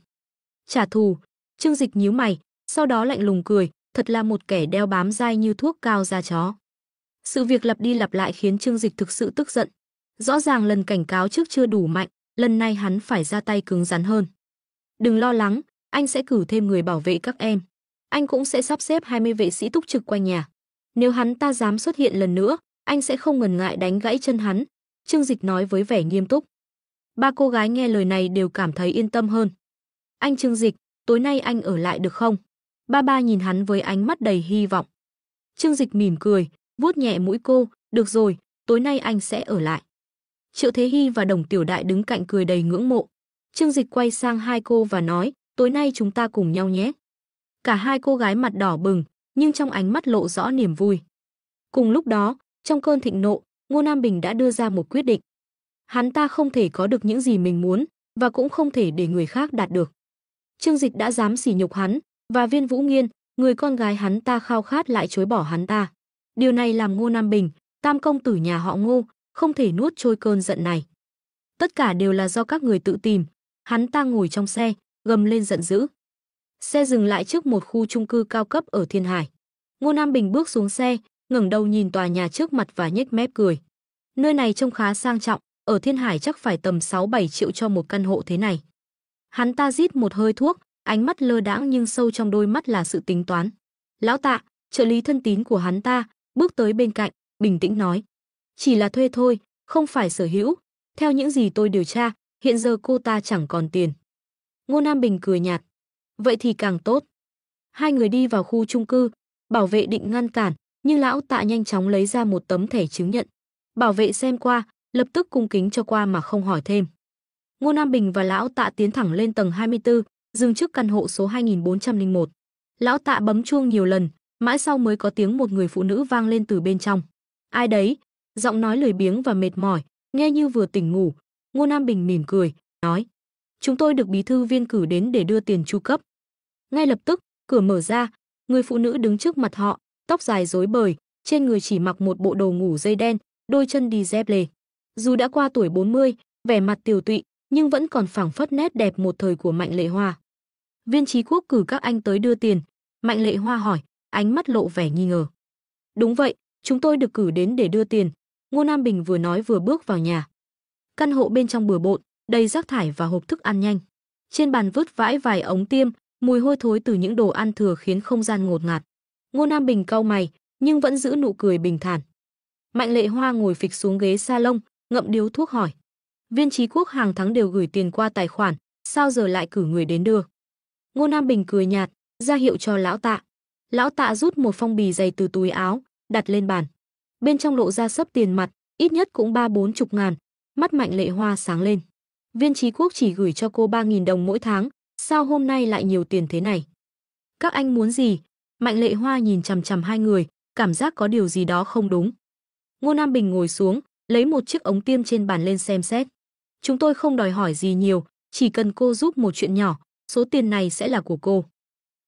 [SPEAKER 1] Trả thù? Trương Dịch nhíu mày, sau đó lạnh lùng cười, thật là một kẻ đeo bám dai như thuốc cao da chó. Sự việc lặp đi lặp lại khiến Trương Dịch thực sự tức giận. Rõ ràng lần cảnh cáo trước chưa đủ mạnh, lần này hắn phải ra tay cứng rắn hơn. Đừng lo lắng, anh sẽ cử thêm người bảo vệ các em. Anh cũng sẽ sắp xếp 20 vệ sĩ túc trực quanh nhà. Nếu hắn ta dám xuất hiện lần nữa, anh sẽ không ngần ngại đánh gãy chân hắn, Trương Dịch nói với vẻ nghiêm túc. Ba cô gái nghe lời này đều cảm thấy yên tâm hơn. Anh Trương Dịch, tối nay anh ở lại được không? Ba ba nhìn hắn với ánh mắt đầy hy vọng. Trương Dịch mỉm cười, vuốt nhẹ mũi cô, được rồi, tối nay anh sẽ ở lại. Triệu Thế Hy và Đồng Tiểu Đại đứng cạnh cười đầy ngưỡng mộ. Trương Dịch quay sang hai cô và nói, tối nay chúng ta cùng nhau nhé. Cả hai cô gái mặt đỏ bừng, nhưng trong ánh mắt lộ rõ niềm vui. Cùng lúc đó, trong cơn thịnh nộ, Ngô Nam Bình đã đưa ra một quyết định. Hắn ta không thể có được những gì mình muốn, và cũng không thể để người khác đạt được. Trương Dịch đã dám sỉ nhục hắn, và Viên Vũ Nghiên, người con gái hắn ta khao khát lại chối bỏ hắn ta. Điều này làm Ngô Nam Bình, tam công tử nhà họ Ngô, không thể nuốt trôi cơn giận này. Tất cả đều là do các người tự tìm. Hắn ta ngồi trong xe, gầm lên giận dữ. Xe dừng lại trước một khu chung cư cao cấp ở Thiên Hải. Ngô Nam Bình bước xuống xe, ngẩng đầu nhìn tòa nhà trước mặt và nhếch mép cười. Nơi này trông khá sang trọng, ở Thiên Hải chắc phải tầm 6-7 triệu cho một căn hộ thế này. Hắn ta rít một hơi thuốc, ánh mắt lơ đãng nhưng sâu trong đôi mắt là sự tính toán. Lão Tạ, trợ lý thân tín của hắn ta, bước tới bên cạnh, bình tĩnh nói. Chỉ là thuê thôi, không phải sở hữu. Theo những gì tôi điều tra, hiện giờ cô ta chẳng còn tiền. Ngô Nam Bình cười nhạt. Vậy thì càng tốt. Hai người đi vào khu chung cư, bảo vệ định ngăn cản, nhưng lão Tạ nhanh chóng lấy ra một tấm thẻ chứng nhận. Bảo vệ xem qua, lập tức cung kính cho qua mà không hỏi thêm. Ngô Nam Bình và lão Tạ tiến thẳng lên tầng 24, dừng trước căn hộ số 2401. Lão Tạ bấm chuông nhiều lần, mãi sau mới có tiếng một người phụ nữ vang lên từ bên trong. Ai đấy? Giọng nói lười biếng và mệt mỏi, nghe như vừa tỉnh ngủ. Ngô Nam Bình mỉm cười, nói. Chúng tôi được bí thư Viên cử đến để đưa tiền chu cấp. Ngay lập tức, cửa mở ra, người phụ nữ đứng trước mặt họ, tóc dài rối bời, trên người chỉ mặc một bộ đồ ngủ dây đen, đôi chân đi dép lề. Dù đã qua tuổi 40, vẻ mặt tiều tụy, nhưng vẫn còn phảng phất nét đẹp một thời của Mạnh Lệ Hoa. Viên Chí Quốc cử các anh tới đưa tiền. Mạnh Lệ Hoa hỏi, ánh mắt lộ vẻ nghi ngờ. Đúng vậy, chúng tôi được cử đến để đưa tiền. Ngô Nam Bình vừa nói vừa bước vào nhà. Căn hộ bên trong bừa bộn, đầy rác thải và hộp thức ăn nhanh. Trên bàn vứt vãi vài ống tiêm, mùi hôi thối từ những đồ ăn thừa khiến không gian ngột ngạt. Ngô Nam Bình cau mày, nhưng vẫn giữ nụ cười bình thản. Mạnh Lệ Hoa ngồi phịch xuống ghế salon, ngậm điếu thuốc hỏi. Viên Chí Quốc hàng tháng đều gửi tiền qua tài khoản, sao giờ lại cử người đến đưa? Ngô Nam Bình cười nhạt, ra hiệu cho lão Tạ. Lão Tạ rút một phong bì dày từ túi áo, đặt lên bàn. Bên trong lộ ra xấp tiền mặt, ít nhất cũng 30-40 ngàn. Mắt Mạnh Lệ Hoa sáng lên. Viên Chí Quốc chỉ gửi cho cô 3.000 đồng mỗi tháng, sao hôm nay lại nhiều tiền thế này? Các anh muốn gì? Mạnh Lệ Hoa nhìn chằm chằm hai người, cảm giác có điều gì đó không đúng. Ngô Nam Bình ngồi xuống, lấy một chiếc ống tiêm trên bàn lên xem xét. Chúng tôi không đòi hỏi gì nhiều, chỉ cần cô giúp một chuyện nhỏ, số tiền này sẽ là của cô.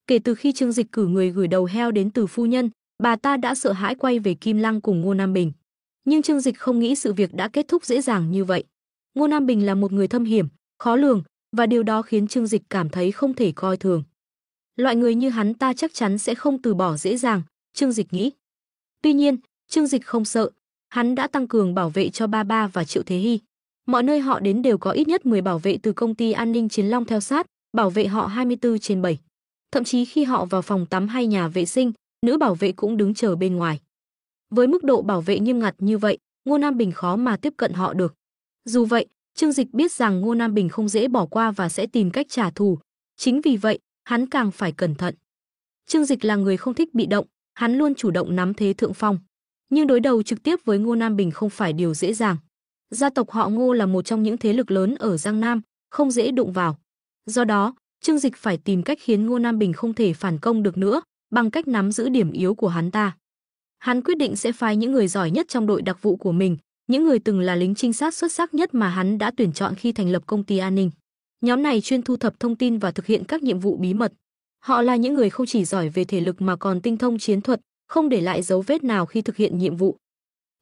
[SPEAKER 1] Kể từ khi Trương Dịch cử người gửi đầu heo đến từ phu nhân, bà ta đã sợ hãi quay về Kim Lăng cùng Ngô Nam Bình. Nhưng Trương Dịch không nghĩ sự việc đã kết thúc dễ dàng như vậy. Ngô Nam Bình là một người thâm hiểm, khó lường, và điều đó khiến Trương Dịch cảm thấy không thể coi thường. Loại người như hắn ta chắc chắn sẽ không từ bỏ dễ dàng, Trương Dịch nghĩ. Tuy nhiên, Trương Dịch không sợ, hắn đã tăng cường bảo vệ cho Ba Ba và Triệu Thế Hy. Mọi nơi họ đến đều có ít nhất 10 bảo vệ từ công ty an ninh Chiến Long theo sát, bảo vệ họ 24/7. Thậm chí khi họ vào phòng tắm hay nhà vệ sinh, nữ bảo vệ cũng đứng chờ bên ngoài. Với mức độ bảo vệ nghiêm ngặt như vậy, Ngô Nam Bình khó mà tiếp cận họ được. Dù vậy, Trương Dịch biết rằng Ngô Nam Bình không dễ bỏ qua và sẽ tìm cách trả thù. Chính vì vậy, hắn càng phải cẩn thận. Trương Dịch là người không thích bị động, hắn luôn chủ động nắm thế thượng phong. Nhưng đối đầu trực tiếp với Ngô Nam Bình không phải điều dễ dàng. Gia tộc họ Ngô là một trong những thế lực lớn ở Giang Nam, không dễ đụng vào. Do đó, Trương Dịch phải tìm cách khiến Ngô Nam Bình không thể phản công được nữa, bằng cách nắm giữ điểm yếu của hắn ta. Hắn quyết định sẽ phái những người giỏi nhất trong đội đặc vụ của mình, những người từng là lính trinh sát xuất sắc nhất mà hắn đã tuyển chọn khi thành lập công ty an ninh. Nhóm này chuyên thu thập thông tin và thực hiện các nhiệm vụ bí mật. Họ là những người không chỉ giỏi về thể lực mà còn tinh thông chiến thuật, không để lại dấu vết nào khi thực hiện nhiệm vụ.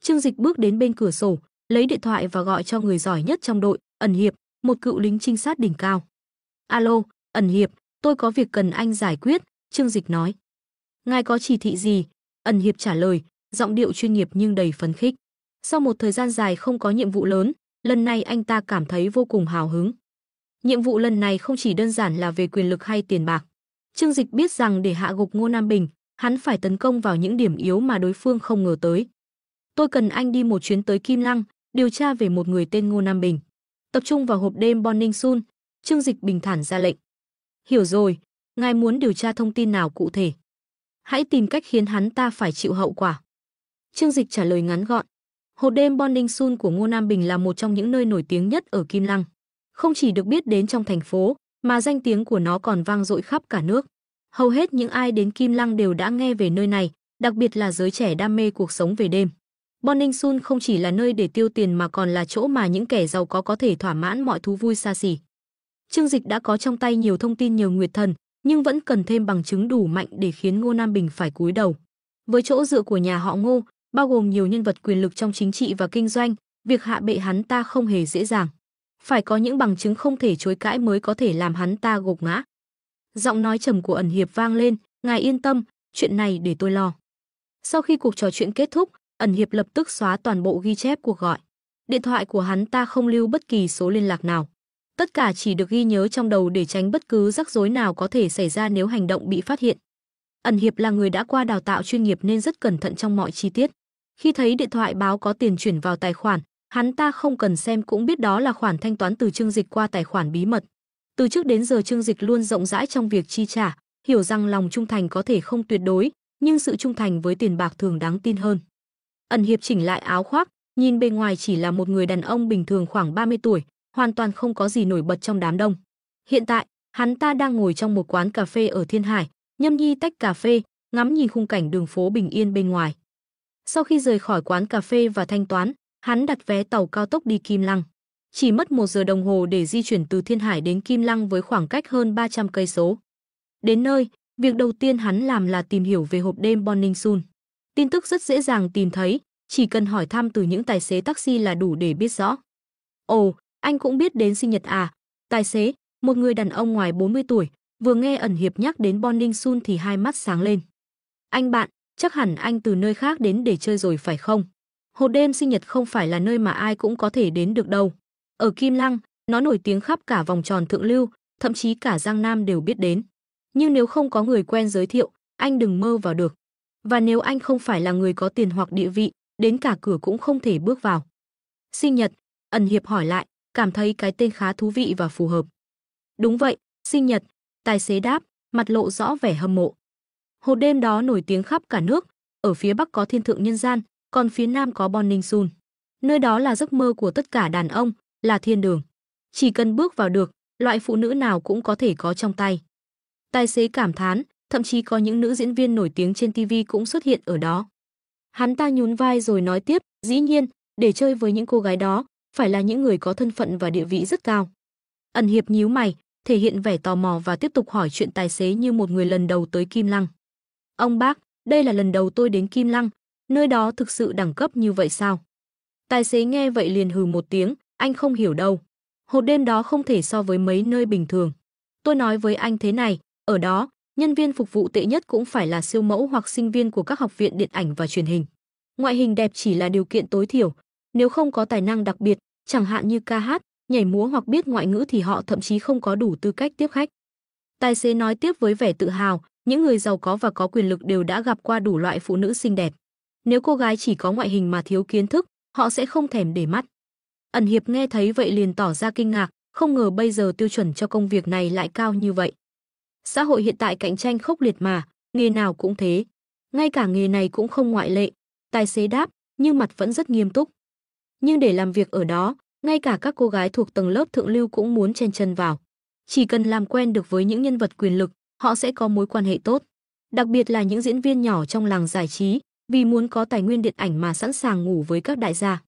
[SPEAKER 1] Trương Dịch bước đến bên cửa sổ, lấy điện thoại và gọi cho người giỏi nhất trong đội, Ẩn Hiệp, một cựu lính trinh sát đỉnh cao. Alo, Ẩn Hiệp, tôi có việc cần anh giải quyết, Trương Dịch nói. Ngài có chỉ thị gì? Ẩn Hiệp trả lời, giọng điệu chuyên nghiệp nhưng đầy phấn khích. Sau một thời gian dài không có nhiệm vụ lớn, lần này anh ta cảm thấy vô cùng hào hứng. Nhiệm vụ lần này không chỉ đơn giản là về quyền lực hay tiền bạc. Trương Dịch biết rằng để hạ gục Ngô Nam Bình, hắn phải tấn công vào những điểm yếu mà đối phương không ngờ tới. Tôi cần anh đi một chuyến tới Kim Lăng, điều tra về một người tên Ngô Nam Bình. Tập trung vào hộp đêm Bonning Sun, Trương Dịch bình thản ra lệnh. Hiểu rồi, ngài muốn điều tra thông tin nào cụ thể? Hãy tìm cách khiến hắn ta phải chịu hậu quả. Trương Dịch trả lời ngắn gọn. Hộp đêm Bonning Sun của Ngô Nam Bình là một trong những nơi nổi tiếng nhất ở Kim Lăng. Không chỉ được biết đến trong thành phố, mà danh tiếng của nó còn vang dội khắp cả nước. Hầu hết những ai đến Kim Lăng đều đã nghe về nơi này, đặc biệt là giới trẻ đam mê cuộc sống về đêm. Bonning Sun không chỉ là nơi để tiêu tiền mà còn là chỗ mà những kẻ giàu có thể thỏa mãn mọi thú vui xa xỉ. Trương Dịch đã có trong tay nhiều thông tin nhờ Nguyệt Thần, nhưng vẫn cần thêm bằng chứng đủ mạnh để khiến Ngô Nam Bình phải cúi đầu. Với chỗ dựa của nhà họ Ngô, bao gồm nhiều nhân vật quyền lực trong chính trị và kinh doanh, việc hạ bệ hắn ta không hề dễ dàng. Phải có những bằng chứng không thể chối cãi mới có thể làm hắn ta gục ngã. Giọng nói trầm của Ẩn Hiệp vang lên, ngài yên tâm, chuyện này để tôi lo. Sau khi cuộc trò chuyện kết thúc, Ẩn Hiệp lập tức xóa toàn bộ ghi chép cuộc gọi. Điện thoại của hắn ta không lưu bất kỳ số liên lạc nào. Tất cả chỉ được ghi nhớ trong đầu để tránh bất cứ rắc rối nào có thể xảy ra nếu hành động bị phát hiện. Ẩn Hiệp là người đã qua đào tạo chuyên nghiệp nên rất cẩn thận trong mọi chi tiết. Khi thấy điện thoại báo có tiền chuyển vào tài khoản, hắn ta không cần xem cũng biết đó là khoản thanh toán từ Trương Dịch qua tài khoản bí mật. Từ trước đến giờ Trương Dịch luôn rộng rãi trong việc chi trả, hiểu rằng lòng trung thành có thể không tuyệt đối, nhưng sự trung thành với tiền bạc thường đáng tin hơn. Ẩn Hiệp chỉnh lại áo khoác, nhìn bên ngoài chỉ là một người đàn ông bình thường khoảng 30 tuổi, hoàn toàn không có gì nổi bật trong đám đông. Hiện tại, hắn ta đang ngồi trong một quán cà phê ở Thiên Hải, nhâm nhi tách cà phê, ngắm nhìn khung cảnh đường phố bình yên bên ngoài. Sau khi rời khỏi quán cà phê và thanh toán, hắn đặt vé tàu cao tốc đi Kim Lăng. Chỉ mất 1 giờ đồng hồ để di chuyển từ Thiên Hải đến Kim Lăng với khoảng cách hơn 300 cây số. Đến nơi, việc đầu tiên hắn làm là tìm hiểu về hộp đêm Bonning Sun. Tin tức rất dễ dàng tìm thấy, chỉ cần hỏi thăm từ những tài xế taxi là đủ để biết rõ. Ồ, anh cũng biết đến sinh nhật à? Tài xế, một người đàn ông ngoài 40 tuổi, vừa nghe Ẩn Hiệp nhắc đến Bonning Sun thì hai mắt sáng lên. Anh bạn, chắc hẳn anh từ nơi khác đến để chơi rồi phải không? Hộp đêm sinh nhật không phải là nơi mà ai cũng có thể đến được đâu. Ở Kim Lăng, nó nổi tiếng khắp cả vòng tròn thượng lưu, thậm chí cả Giang Nam đều biết đến. Nhưng nếu không có người quen giới thiệu, anh đừng mơ vào được. Và nếu anh không phải là người có tiền hoặc địa vị, đến cả cửa cũng không thể bước vào. Sinh nhật, Ẩn Hiệp hỏi lại, cảm thấy cái tên khá thú vị và phù hợp. Đúng vậy, sinh nhật, tài xế đáp, mặt lộ rõ vẻ hâm mộ. Hộp đêm đó nổi tiếng khắp cả nước, ở phía Bắc có Thiên Thượng Nhân Gian, còn phía Nam có Bonning Sun. Nơi đó là giấc mơ của tất cả đàn ông, là thiên đường. Chỉ cần bước vào được, loại phụ nữ nào cũng có thể có trong tay. Tài xế cảm thán, thậm chí có những nữ diễn viên nổi tiếng trên TV cũng xuất hiện ở đó. Hắn ta nhún vai rồi nói tiếp, dĩ nhiên, để chơi với những cô gái đó, phải là những người có thân phận và địa vị rất cao. Ẩn Hiệp nhíu mày, thể hiện vẻ tò mò và tiếp tục hỏi chuyện tài xế như một người lần đầu tới Kim Lăng. Ông bác, đây là lần đầu tôi đến Kim Lăng, nơi đó thực sự đẳng cấp như vậy sao? Tài xế nghe vậy liền hừ một tiếng, anh không hiểu đâu. Hộp đêm đó không thể so với mấy nơi bình thường. Tôi nói với anh thế này, ở đó, nhân viên phục vụ tệ nhất cũng phải là siêu mẫu hoặc sinh viên của các học viện điện ảnh và truyền hình. Ngoại hình đẹp chỉ là điều kiện tối thiểu, nếu không có tài năng đặc biệt, chẳng hạn như ca hát, nhảy múa hoặc biết ngoại ngữ thì họ thậm chí không có đủ tư cách tiếp khách. Tài xế nói tiếp với vẻ tự hào, những người giàu có và có quyền lực đều đã gặp qua đủ loại phụ nữ xinh đẹp. Nếu cô gái chỉ có ngoại hình mà thiếu kiến thức, họ sẽ không thèm để mắt. Ẩn Hiệp nghe thấy vậy liền tỏ ra kinh ngạc, không ngờ bây giờ tiêu chuẩn cho công việc này lại cao như vậy. Xã hội hiện tại cạnh tranh khốc liệt mà, nghề nào cũng thế. Ngay cả nghề này cũng không ngoại lệ. Tài xế đáp, nhưng mặt vẫn rất nghiêm túc. Nhưng để làm việc ở đó, ngay cả các cô gái thuộc tầng lớp thượng lưu cũng muốn chen chân vào. Chỉ cần làm quen được với những nhân vật quyền lực, họ sẽ có mối quan hệ tốt. Đặc biệt là những diễn viên nhỏ trong làng giải trí, vì muốn có tài nguyên điện ảnh mà sẵn sàng ngủ với các đại gia.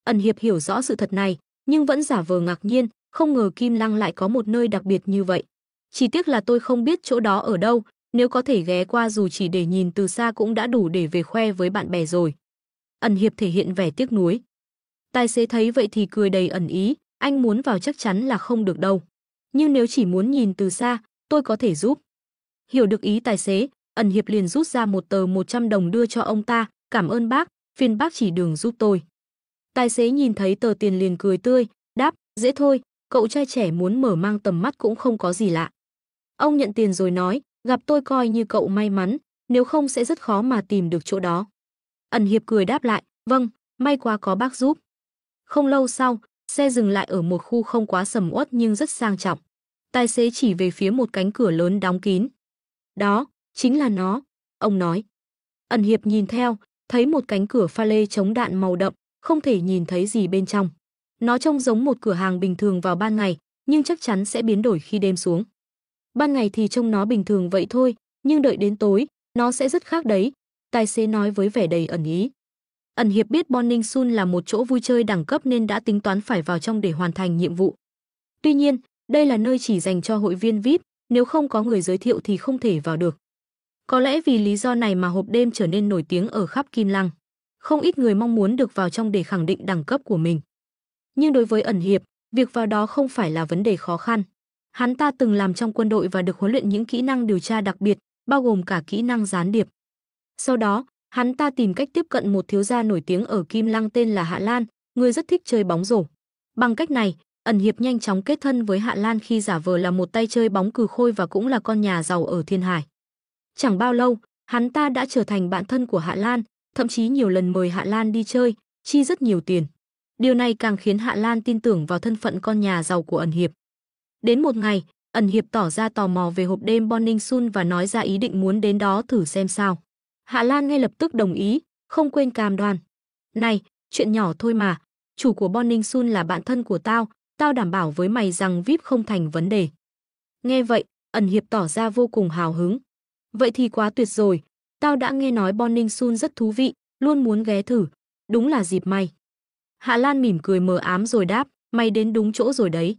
[SPEAKER 1] Ẩn Hiệp hiểu rõ sự thật này, nhưng vẫn giả vờ ngạc nhiên, không ngờ Kim Lăng lại có một nơi đặc biệt như vậy. Chỉ tiếc là tôi không biết chỗ đó ở đâu, nếu có thể ghé qua dù chỉ để nhìn từ xa cũng đã đủ để về khoe với bạn bè rồi. Ẩn Hiệp thể hiện vẻ tiếc nuối. Tài xế thấy vậy thì cười đầy ẩn ý, anh muốn vào chắc chắn là không được đâu. Nhưng nếu chỉ muốn nhìn từ xa, tôi có thể giúp. Hiểu được ý tài xế, Ẩn Hiệp liền rút ra một tờ 100 đồng đưa cho ông ta, cảm ơn bác, phiền bác chỉ đường giúp tôi. Tài xế nhìn thấy tờ tiền liền cười tươi, đáp, dễ thôi, cậu trai trẻ muốn mở mang tầm mắt cũng không có gì lạ. Ông nhận tiền rồi nói, gặp tôi coi như cậu may mắn, nếu không sẽ rất khó mà tìm được chỗ đó. Ẩn Hiệp cười đáp lại, vâng, may quá có bác giúp. Không lâu sau, xe dừng lại ở một khu không quá sầm uất nhưng rất sang trọng. Tài xế chỉ về phía một cánh cửa lớn đóng kín. Đó, chính là nó, ông nói. Ẩn Hiệp nhìn theo, thấy một cánh cửa pha lê chống đạn màu đậm, không thể nhìn thấy gì bên trong. Nó trông giống một cửa hàng bình thường vào ban ngày, nhưng chắc chắn sẽ biến đổi khi đêm xuống. Ban ngày thì trông nó bình thường vậy thôi, nhưng đợi đến tối, nó sẽ rất khác đấy, tài xế nói với vẻ đầy ẩn ý. Ẩn Hiệp biết Morning Sun là một chỗ vui chơi đẳng cấp nên đã tính toán phải vào trong để hoàn thành nhiệm vụ. Tuy nhiên, đây là nơi chỉ dành cho hội viên VIP, nếu không có người giới thiệu thì không thể vào được. Có lẽ vì lý do này mà hộp đêm trở nên nổi tiếng ở khắp Kim Lăng. Không ít người mong muốn được vào trong để khẳng định đẳng cấp của mình. Nhưng đối với Ẩn Hiệp, việc vào đó không phải là vấn đề khó khăn. Hắn ta từng làm trong quân đội và được huấn luyện những kỹ năng điều tra đặc biệt, bao gồm cả kỹ năng gián điệp. Sau đó, hắn ta tìm cách tiếp cận một thiếu gia nổi tiếng ở Kim Lăng tên là Hạ Lan, người rất thích chơi bóng rổ. Bằng cách này, Ẩn Hiệp nhanh chóng kết thân với Hạ Lan khi giả vờ là một tay chơi bóng cừ khôi và cũng là con nhà giàu ở Thiên Hải. Chẳng bao lâu, hắn ta đã trở thành bạn thân của Hạ Lan, thậm chí nhiều lần mời Hạ Lan đi chơi, chi rất nhiều tiền. Điều này càng khiến Hạ Lan tin tưởng vào thân phận con nhà giàu của Ẩn Hiệp. Đến một ngày, Ẩn Hiệp tỏ ra tò mò về hộp đêm Morning Sun và nói ra ý định muốn đến đó thử xem sao. Hạ Lan ngay lập tức đồng ý, không quên cam đoan. Này, chuyện nhỏ thôi mà, chủ của Morning Sun là bạn thân của tao đảm bảo với mày rằng VIP không thành vấn đề. Nghe vậy, Ẩn Hiệp tỏ ra vô cùng hào hứng. Vậy thì quá tuyệt rồi, tao đã nghe nói Morning Sun rất thú vị, luôn muốn ghé thử, đúng là dịp may. Hạ Lan mỉm cười mờ ám rồi đáp, mày đến đúng chỗ rồi đấy.